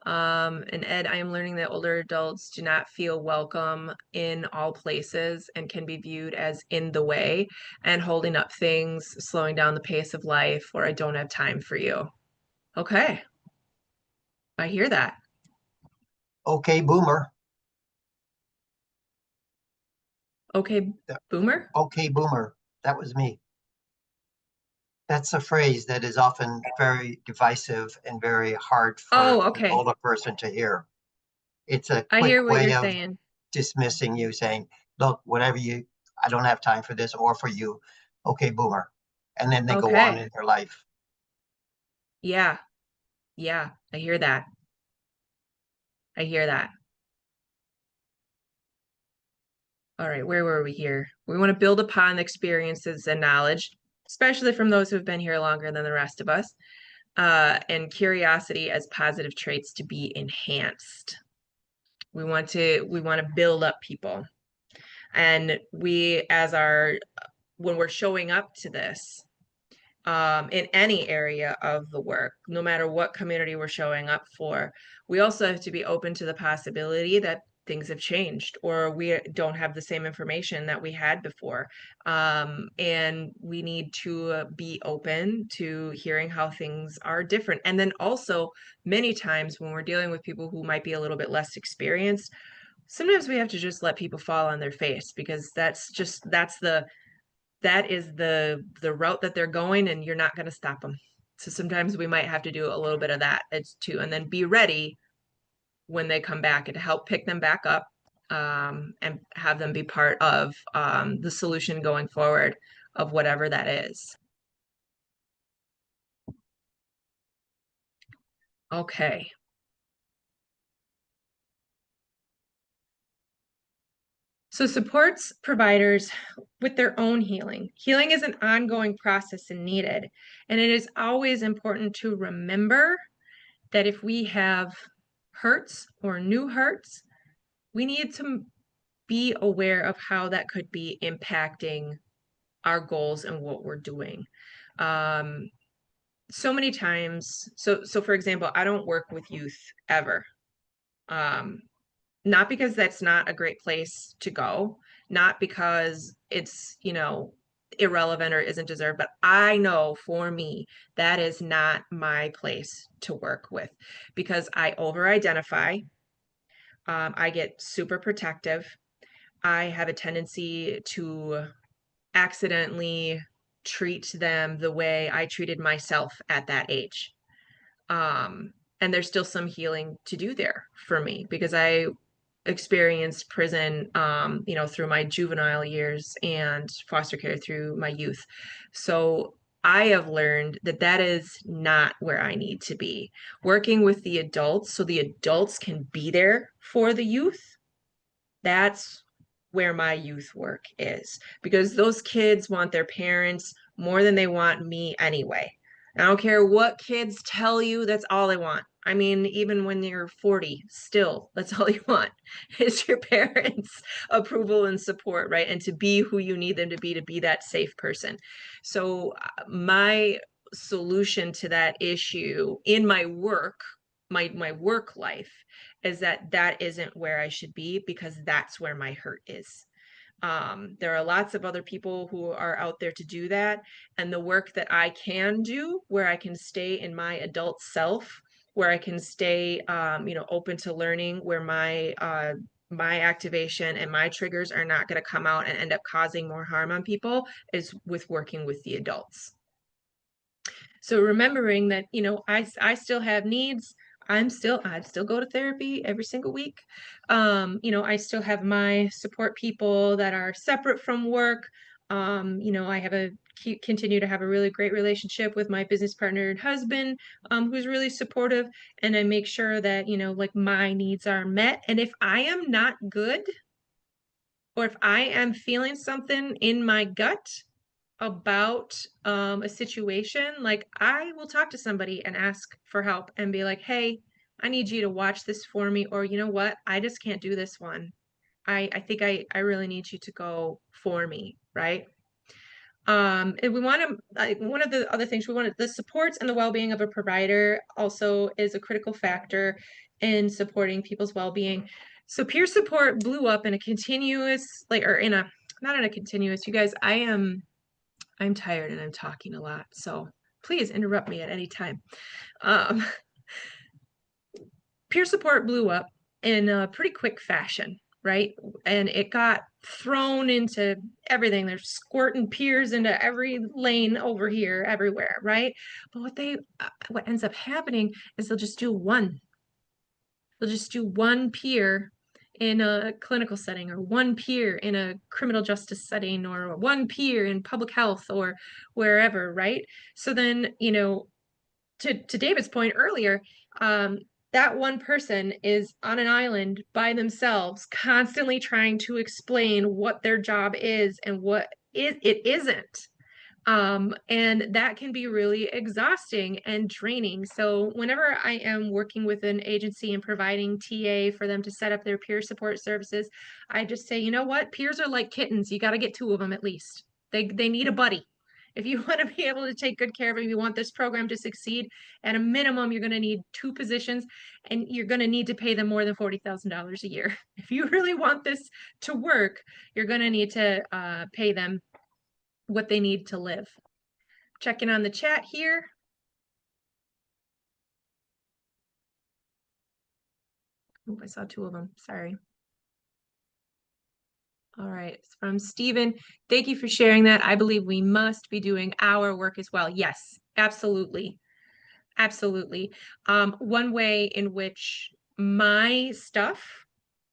And Ed, I am learning that older adults do not feel welcome in all places and can be viewed as in the way and holding up things, slowing down the pace of life, or I don't have time for you. Okay. I hear that. Okay, boomer. Okay, boomer? Okay, boomer. That was me. That's a phrase that is often very divisive and very hard for an older person to hear. It's a I quick hear what way you're of saying. dismissing you, saying, look, I don't have time for this or for you. Okay, boomer. And then they go on in their life. Yeah. Yeah, I hear that. I hear that. All right, where were we here? We want to build upon experiences and knowledge, especially from those who've been here longer than the rest of us. and curiosity as positive traits to be enhanced. We want to build up people. And when we're showing up to this, in any area of the work, no matter what community we're showing up for, we also have to be open to the possibility that things have changed or we don't have the same information that we had before. And we need to be open to hearing how things are different. And then also, many times when we're dealing with people who might be a little bit less experienced, sometimes we have to just let people fall on their face, because that is the route that they're going, and you're not going to stop them. So sometimes we might have to do a little bit of that too, and then be ready when they come back and to help pick them back up, and have them be part of the solution going forward of whatever that is. Okay. So supports providers with their own healing. Healing is an ongoing process and needed. And it is always important to remember that if we have hurts or new hurts, we need to be aware of how that could be impacting our goals and what we're doing. So many times, so for example, I don't work with youth ever. Not because that's not a great place to go, not because it's, irrelevant or isn't deserved, but I know for me, that is not my place to work with, because I over-identify. I get super protective. I have a tendency to accidentally treat them the way I treated myself at that age. And there's still some healing to do there for me, because I experienced prison, through my juvenile years and foster care through my youth. So I have learned that that is not where I need to be. Working with the adults so the adults can be there for the youth, that's where my youth work is, because those kids want their parents more than they want me anyway. I don't care what kids tell you, that's all they want. I mean, even when you're 40, still, that's all you want is your parents' approval and support, right? And to be who you need them to be that safe person. So my solution to that issue in my work, my work life, is that isn't where I should be, because that's where my hurt is. There are lots of other people who are out there to do that. And the work that I can do, where I can stay in my adult self, where I can stay, open to learning, where my activation and my triggers are not going to come out and end up causing more harm on people, is with working with the adults. So remembering that, I still have needs. I still go to therapy every single week. I still have my support people that are separate from work. I continue to have a really great relationship with my business partner and husband, who's really supportive. And I make sure that, my needs are met. And if I am not good, or if I am feeling something in my gut about a situation, like I will talk to somebody and ask for help and be like, hey, I need you to watch this for me, or you know what, I just can't do this one. I think I really need you to go for me, right? And we want to, one of the other things we wanted, the supports and the well-being of a provider also is a critical factor in supporting people's well-being. So peer support blew up in a continuous, not in a continuous, you guys, I'm tired and I'm talking a lot, so please interrupt me at any time. Peer support blew up in a pretty quick fashion, right? And it got thrown into everything. They're squirting peers into every lane over here, everywhere, right? But what ends up happening is they'll just do one. They'll just do one peer in a clinical setting, or one peer in a criminal justice setting, or one peer in public health, or wherever, right? So then, to David's point earlier, that one person is on an island by themselves, constantly trying to explain what their job is and what it isn't. And that can be really exhausting and draining. So whenever I am working with an agency and providing TA for them to set up their peer support services, I just say, you know what? Peers are like kittens. You got to get 2 of them at least. They need a buddy. If you want to be able to take good care of them, you want this program to succeed, at a minimum, you're going to need 2 positions, and you're going to need to pay them more than $40,000 a year. If you really want this to work, you're going to need to pay them what they need to live. Checking on the chat here. Oh, I saw 2 of them. Sorry. All right, it's from Stephen. Thank you for sharing that. I believe we must be doing our work as well. Yes, absolutely. Absolutely. One way in which my stuff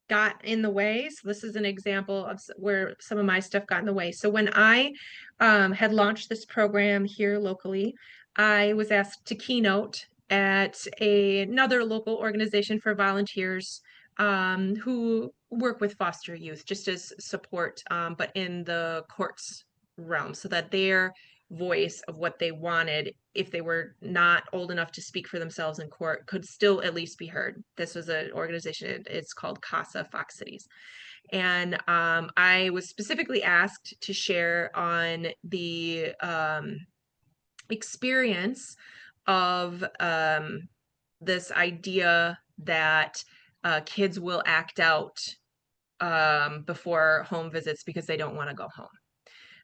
got in the way. So this is an example of where some of my stuff got in the way. So when I had launched this program here locally, I was asked to keynote at another local organization for volunteers who work with foster youth, just as support, but in the courts realm, so that their voice of what they wanted, if they were not old enough to speak for themselves in court, could still at least be heard. This was an organization, it's called CASA Fox Cities. And I was specifically asked to share on the experience of this idea that kids will act out before home visits because they don't want to go home.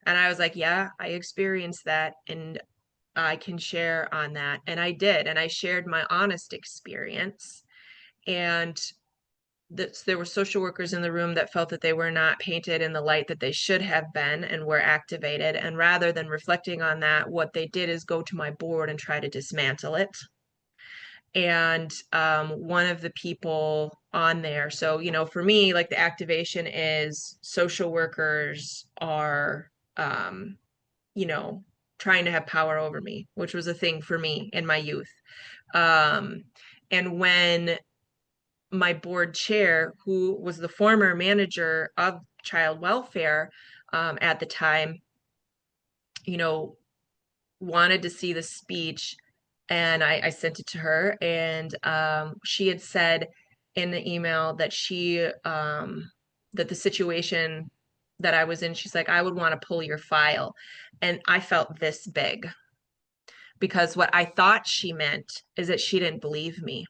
And I was like, yeah, I experienced that, and I can share on that. And I did. And I shared my honest experience. And there were social workers in the room that felt that they were not painted in the light that they should have been and were activated. And rather than reflecting on that, what they did is go to my board and try to dismantle it. And one of the people on there, so, you know, for me, like, the activation is social workers are, you know, trying to have power over me, which was a thing for me in my youth. And when my board chair, who was the former manager of child welfare at the time, you know, wanted to see the speech, and I sent it to her, and she had said in the email that that the situation that I was in, she's like, I would want to pull your file. And I felt this big, because what I thought she meant is that she didn't believe me,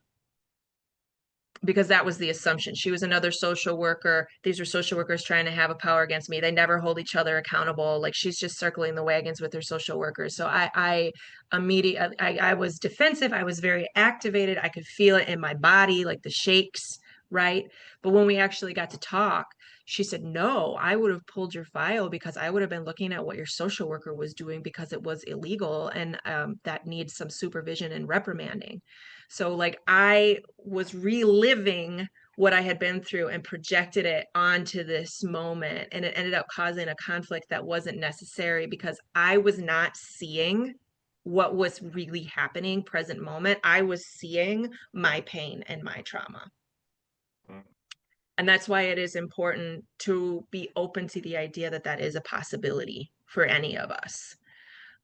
because that was the assumption. She was another social worker. These were social workers trying to have a power against me. They never hold each other accountable. Like, she's just circling the wagons with her social workers. So I immediately, I was defensive. I was very activated. I could feel it in my body, like the shakes, right? But when we actually got to talk, she said, no, I would have pulled your file because I would have been looking at what your social worker was doing, because it was illegal, and that needs some supervision and reprimanding. So, like, I was reliving what I had been through and projected it onto this moment. And it ended up causing a conflict that wasn't necessary, because I was not seeing what was really happening present moment. I was seeing my pain and my trauma. And that's why it is important to be open to the idea that that is a possibility for any of us.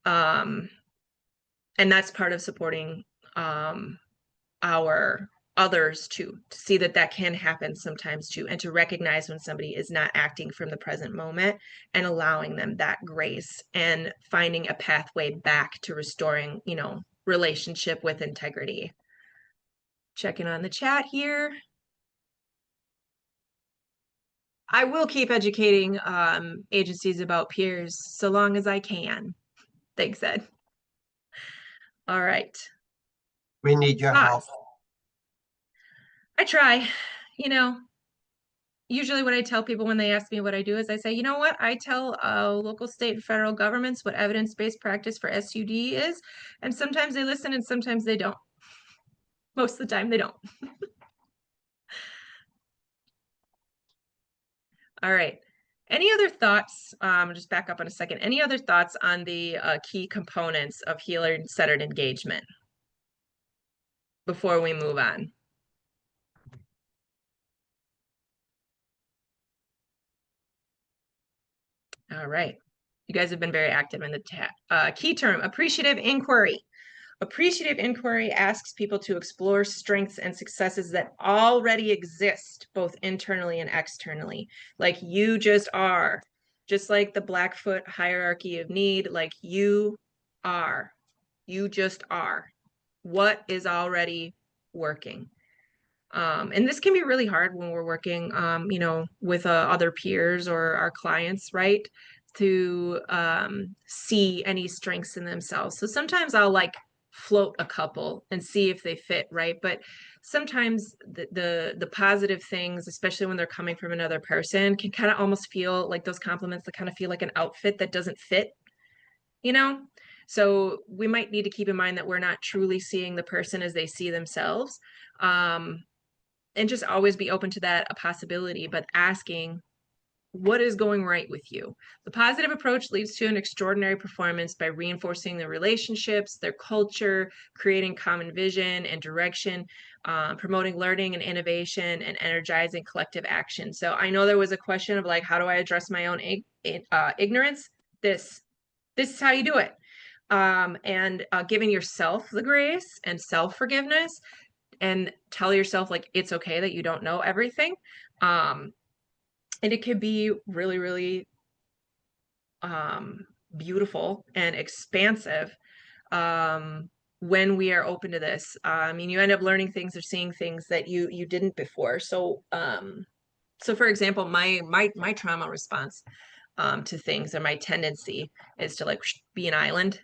And that's part of supporting our others too, to see that that can happen sometimes too, and to recognize when somebody is not acting from the present moment, and allowing them that grace and finding a pathway back to restoring, you know, relationship with integrity. Checking on the chat here. I will keep educating agencies about peers so long as I can. Thanks, Ed. All right. We need your help. I try. You know, usually what I tell people when they ask me what I do is I say, you know what? I tell local, state, and federal governments what evidence-based practice for SUD is. And sometimes they listen and sometimes they don't. Most of the time they don't. All right. Any other thoughts? Just back up in a second. Any other thoughts on the key components of healer-centered engagement before we move on? All right. You guys have been very active in the key term, appreciative inquiry. Appreciative inquiry asks people to explore strengths and successes that already exist, both internally and externally. Like you just are, just like the Blackfoot hierarchy of need, like you are, you just are. What is already working? And this can be really hard when we're working, you know, with other peers or our clients, right? To see any strengths in themselves. So sometimes I'll like float a couple and see if they fit, right? But sometimes the positive things, especially when they're coming from another person, can kind of almost feel like those compliments that kind of feel like an outfit that doesn't fit, you know? So we might need to keep in mind that we're not truly seeing the person as they see themselves. And just always be open to that a possibility, but asking what is going right with you. The positive approach leads to an extraordinary performance by reinforcing their relationships, their culture, creating common vision and direction, promoting learning and innovation, and energizing collective action. So I know there was a question of like, how do I address my own ignorance? This is how you do it. And giving yourself the grace and self-forgiveness, and tell yourself like it's okay that you don't know everything. And it could be really, really beautiful and expansive when we are open to this. I mean, you end up learning things or seeing things that you didn't before. So so for example, my trauma response to things, and my tendency is to like be an island.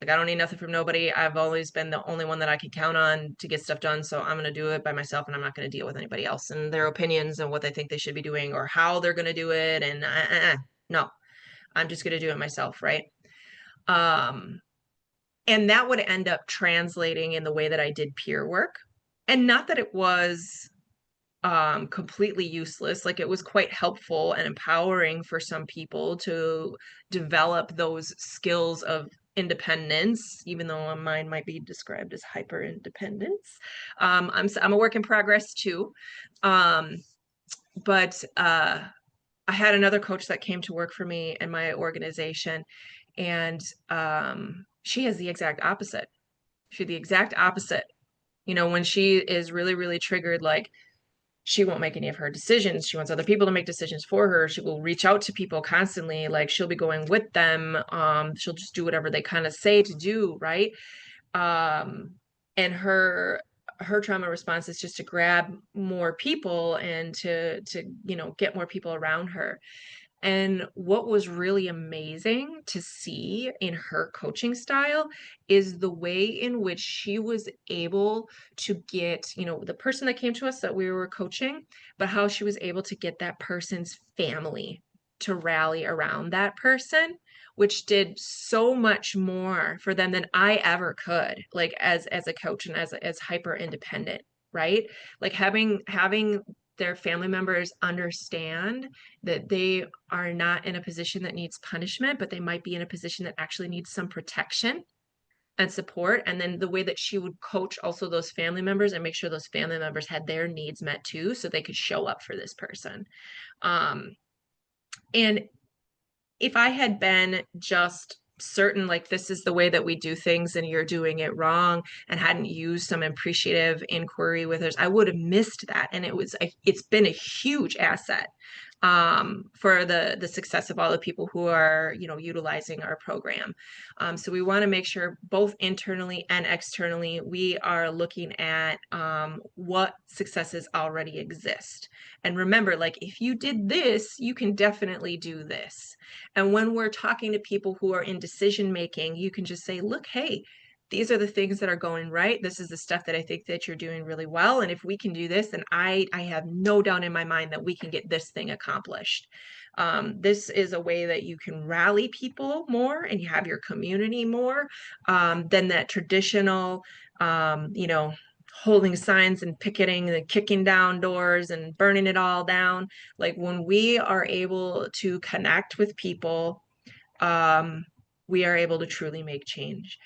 Like I don't need nothing from nobody. I've always been the only one that I can count on to get stuff done. So I'm going to do it by myself, and I'm not going to deal with anybody else and their opinions and what they think they should be doing or how they're going to do it. And no, I'm just going to do it myself. Right. And that would end up translating in the way that I did peer work. And not that it was completely useless. Like it was quite helpful and empowering for some people to develop those skills of independence, even though mine might be described as hyper independence. I'm a work in progress too. But I had another coach that came to work for me in my organization, and she has the exact opposite. She's the exact opposite. You know, when she is really, really triggered, like she won't make any of her decisions. She wants other people to make decisions for her. She will reach out to people constantly. Like she'll be going with them. She'll just do whatever they kind of say to do, right? And her trauma response is just to grab more people and to you know, get more people around her. And what was really amazing to see in her coaching style is the way in which she was able to get, you know, the person that came to us that we were coaching, but how she was able to get that person's family to rally around that person, which did so much more for them than I ever could, like as a coach and as hyper independent, right? Like having their family members understand that they are not in a position that needs punishment, but they might be in a position that actually needs some protection and support. And then the way that she would coach also those family members and make sure those family members had their needs met too, so they could show up for this person. And if I had been just certain like this is the way that we do things and you're doing it wrong, and hadn't used some appreciative inquiry with us, I would have missed that. And it's been a huge asset for the success of all the people who are, you know, utilizing our program. So we want to make sure both internally and externally, we are looking at what successes already exist. And remember, like if you did this, you can definitely do this. And when we're talking to people who are in decision making, you can just say, look, hey, these are the things that are going right. This is the stuff that I think that you're doing really well. And if we can do this, then I have no doubt in my mind that we can get this thing accomplished. This is a way that you can rally people more and you have your community more than that traditional, you know, holding signs and picketing and kicking down doors and burning it all down. Like when we are able to connect with people, we are able to truly make change.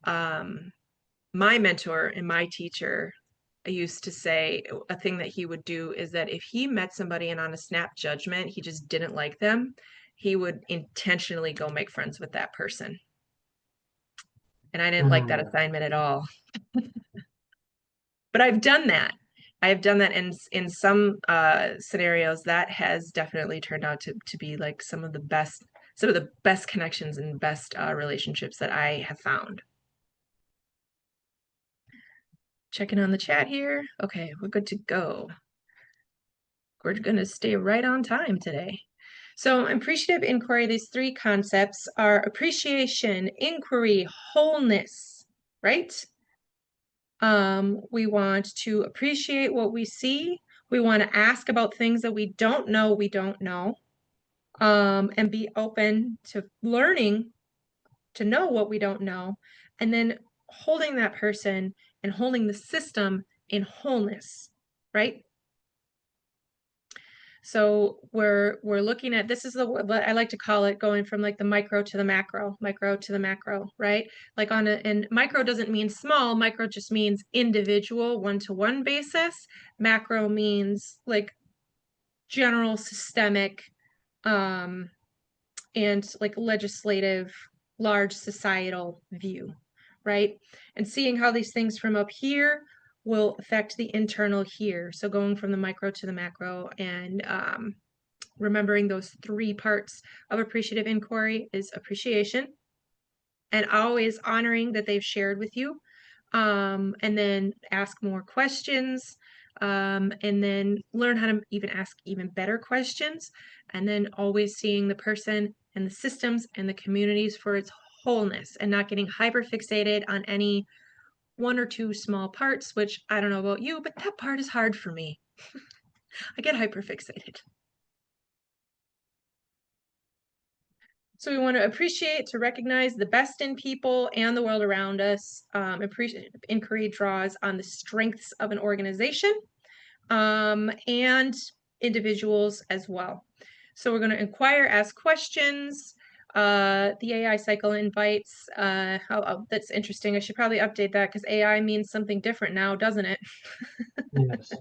My mentor and my teacher used to say a thing that he would do is that if he met somebody and on a snap judgment, he just didn't like them, he would intentionally go make friends with that person. And I didn't like that assignment at all. But I've done that. I've done that in some scenarios. That has definitely turned out to be like some of the best connections and best relationships that I have found. Checking on the chat here. Okay, we're good to go. We're gonna stay right on time today. So appreciative inquiry, these three concepts are appreciation, inquiry, wholeness, right? We want to appreciate what we see. We want to ask about things that we don't know, and be open to learning to know what we don't know, and then holding that person and holding the system in wholeness, right? So we're looking at, this is what I like to call it, going from like the micro to the macro, right? Like and micro doesn't mean small, micro just means individual, one-to-one basis. Macro means like general systemic, and like legislative, large societal view, right? And seeing how these things from up here will affect the internal here. So going from the micro to the macro, and remembering those three parts of appreciative inquiry is appreciation, and always honoring that they've shared with you, and then ask more questions, and then learn how to even ask even better questions, and then always seeing the person and the systems and the communities for its wholeness, and not getting hyper fixated on any one or two small parts, which I don't know about you, but that part is hard for me. I get hyper fixated. So we want to appreciate, to recognize the best in people and the world around us. Inquiry draws on the strengths of an organization, and individuals as well. So we're going to inquire, ask questions. The AI cycle invites, that's interesting. I should probably update that because AI means something different now, doesn't it? Yes.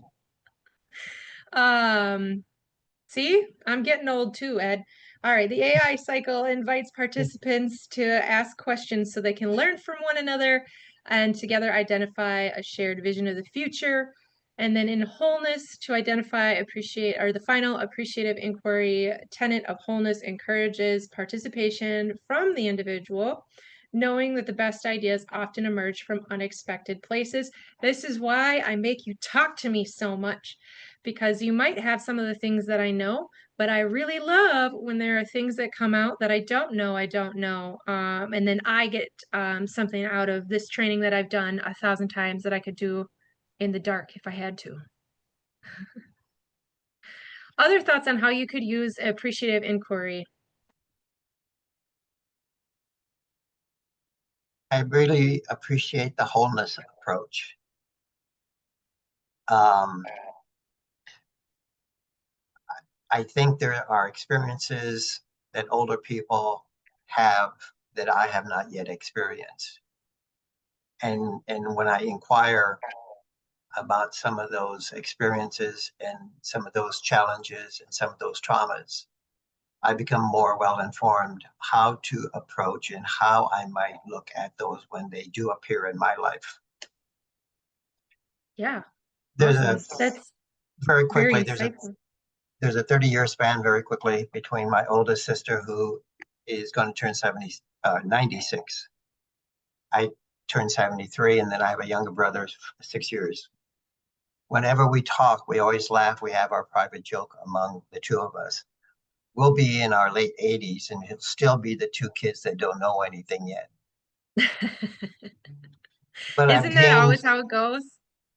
See, I'm getting old too, Ed. All right, the AI cycle invites participants to ask questions so they can learn from one another and together identify a shared vision of the future. And then in wholeness, to identify, appreciate, or the final appreciative inquiry tenet of wholeness encourages participation from the individual, knowing that the best ideas often emerge from unexpected places. This is why I make you talk to me so much, because you might have some of the things that I know, but I really love when there are things that come out that I don't know. And then I get something out of this training that I've done 1,000 times that I could do in the dark if I had to. Other thoughts on how you could use appreciative inquiry? I really appreciate the wholeness approach. I think there are experiences that older people have that I have not yet experienced. And when I inquire about some of those experiences and some of those challenges and some of those traumas, I become more well informed how to approach and how I might look at those when they do appear in my life. Yeah. There's Awesome. That's very quickly, very there's a 30-year span very quickly between my oldest sister, who is going to turn 96. I turned 73, and then I have a younger brother, 6 years. Whenever we talk, we always laugh. We have our private joke among the two of us. We'll be in our late 80s, and it'll still be the two kids that don't know anything yet. But Isn't that always how it goes?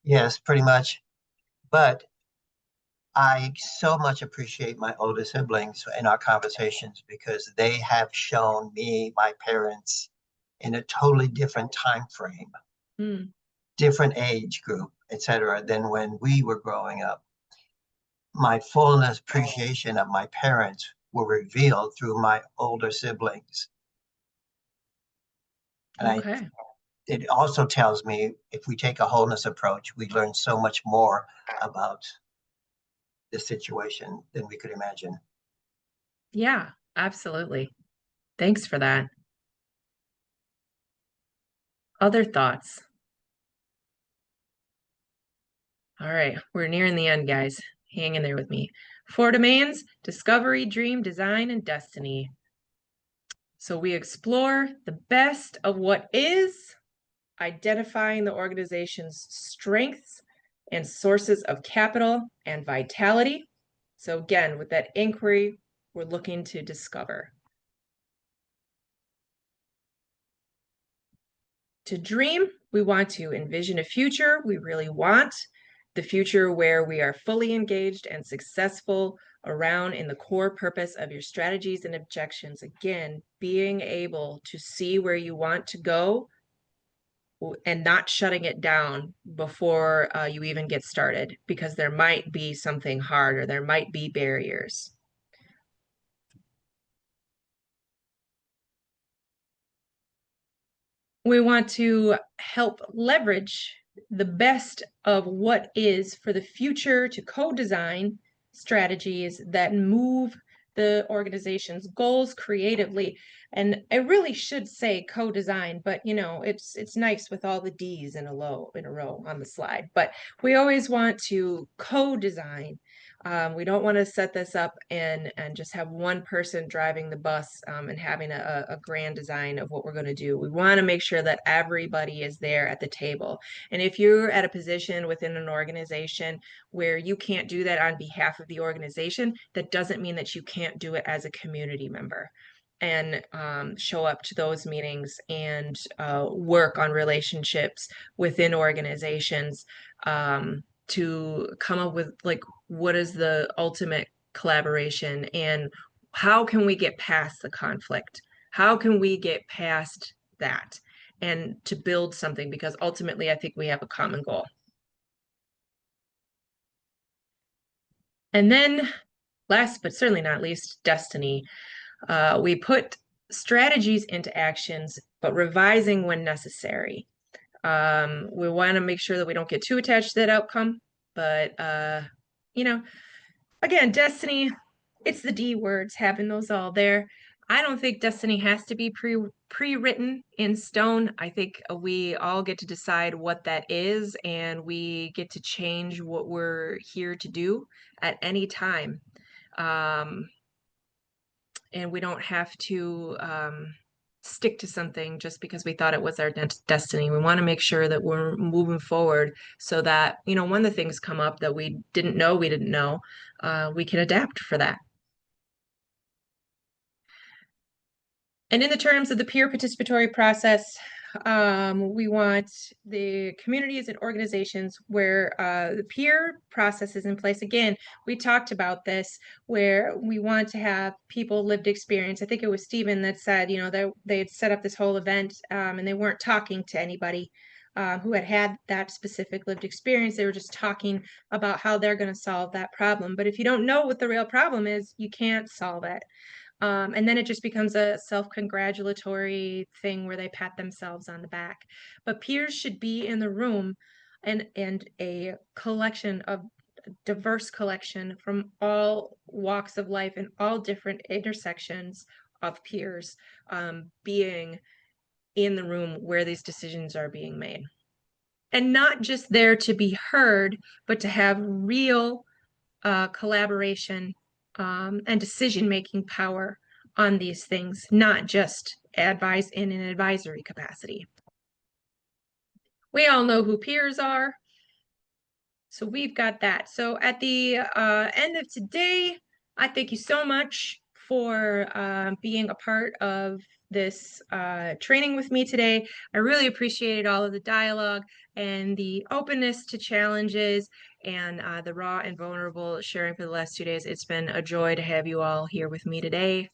Yes, pretty much. But I so much appreciate my older siblings in our conversations because they have shown me my parents in a totally different time frame, different age group, etc., than when we were growing up. My fullness appreciation of my parents were revealed through my older siblings. And it also tells me if we take a wholeness approach, we learn so much more about the situation than we could imagine. Yeah, Absolutely. Thanks for that. Other thoughts? All right, we're nearing the end, guys. Hang in there with me. 4 domains: discovery, dream, design, and destiny. So we explore the best of what is, identifying the organization's strengths and sources of capital and vitality. So again, with that inquiry, we're looking to discover. To dream, we want to envision a future we really want, the future where we are fully engaged and successful around in the core purpose of your strategies and objections. Again, being able to see where you want to go and not shutting it down before you even get started, because there might be something hard or there might be barriers. We want to help leverage the best of what is for the future to co-design strategies that move the organization's goals creatively. And I really should say co-design, but you know, it's nice with all the D's in a row on the slide. But we always want to co-design. We don't want to set this up and just have one person driving the bus and having a grand design of what we're going to do. We want to make sure that everybody is there at the table. And if you're at a position within an organization where you can't do that on behalf of the organization, that doesn't mean that you can't do it as a community member and show up to those meetings and work on relationships within organizations to come up with like what is the ultimate collaboration and how can we get past the conflict? How can we get past that and to build something? Because ultimately, I think we have a common goal. And then last but certainly not least, destiny. We put strategies into actions, but revising when necessary. We want to make sure that we don't get too attached to that outcome, but you know, again, destiny, it's the D words, having those all there. I don't think destiny has to be pre-written in stone. I think we all get to decide what that is, and we get to change what we're here to do at any time. And we don't have to stick to something just because we thought it was our destiny. We want to make sure that we're moving forward so that, you know, when the things come up that we didn't know, we can adapt for that. And in the terms of the peer participatory process, we want the communities and organizations where the peer process is in place. Again, we talked about this, where we want to have people lived experience. I think it was Stephen that said, you know, they had set up this whole event and they weren't talking to anybody who had that specific lived experience. They were just talking about how they're going to solve that problem. But if you don't know what the real problem is, you can't solve it. And then it just becomes a self-congratulatory thing where they pat themselves on the back. But peers should be in the room and a collection of diverse collection from all walks of life and all different intersections of peers being in the room where these decisions are being made. And not just there to be heard, but to have real collaboration and decision-making power on these things, not just advise in an advisory capacity. We all know who peers are, so we've got that. So at the end of today, I thank you so much for being a part of this training with me today. I really appreciated all of the dialogue and the openness to challenges and the raw and vulnerable sharing for the last 2 days. It's been a joy to have you all here with me today.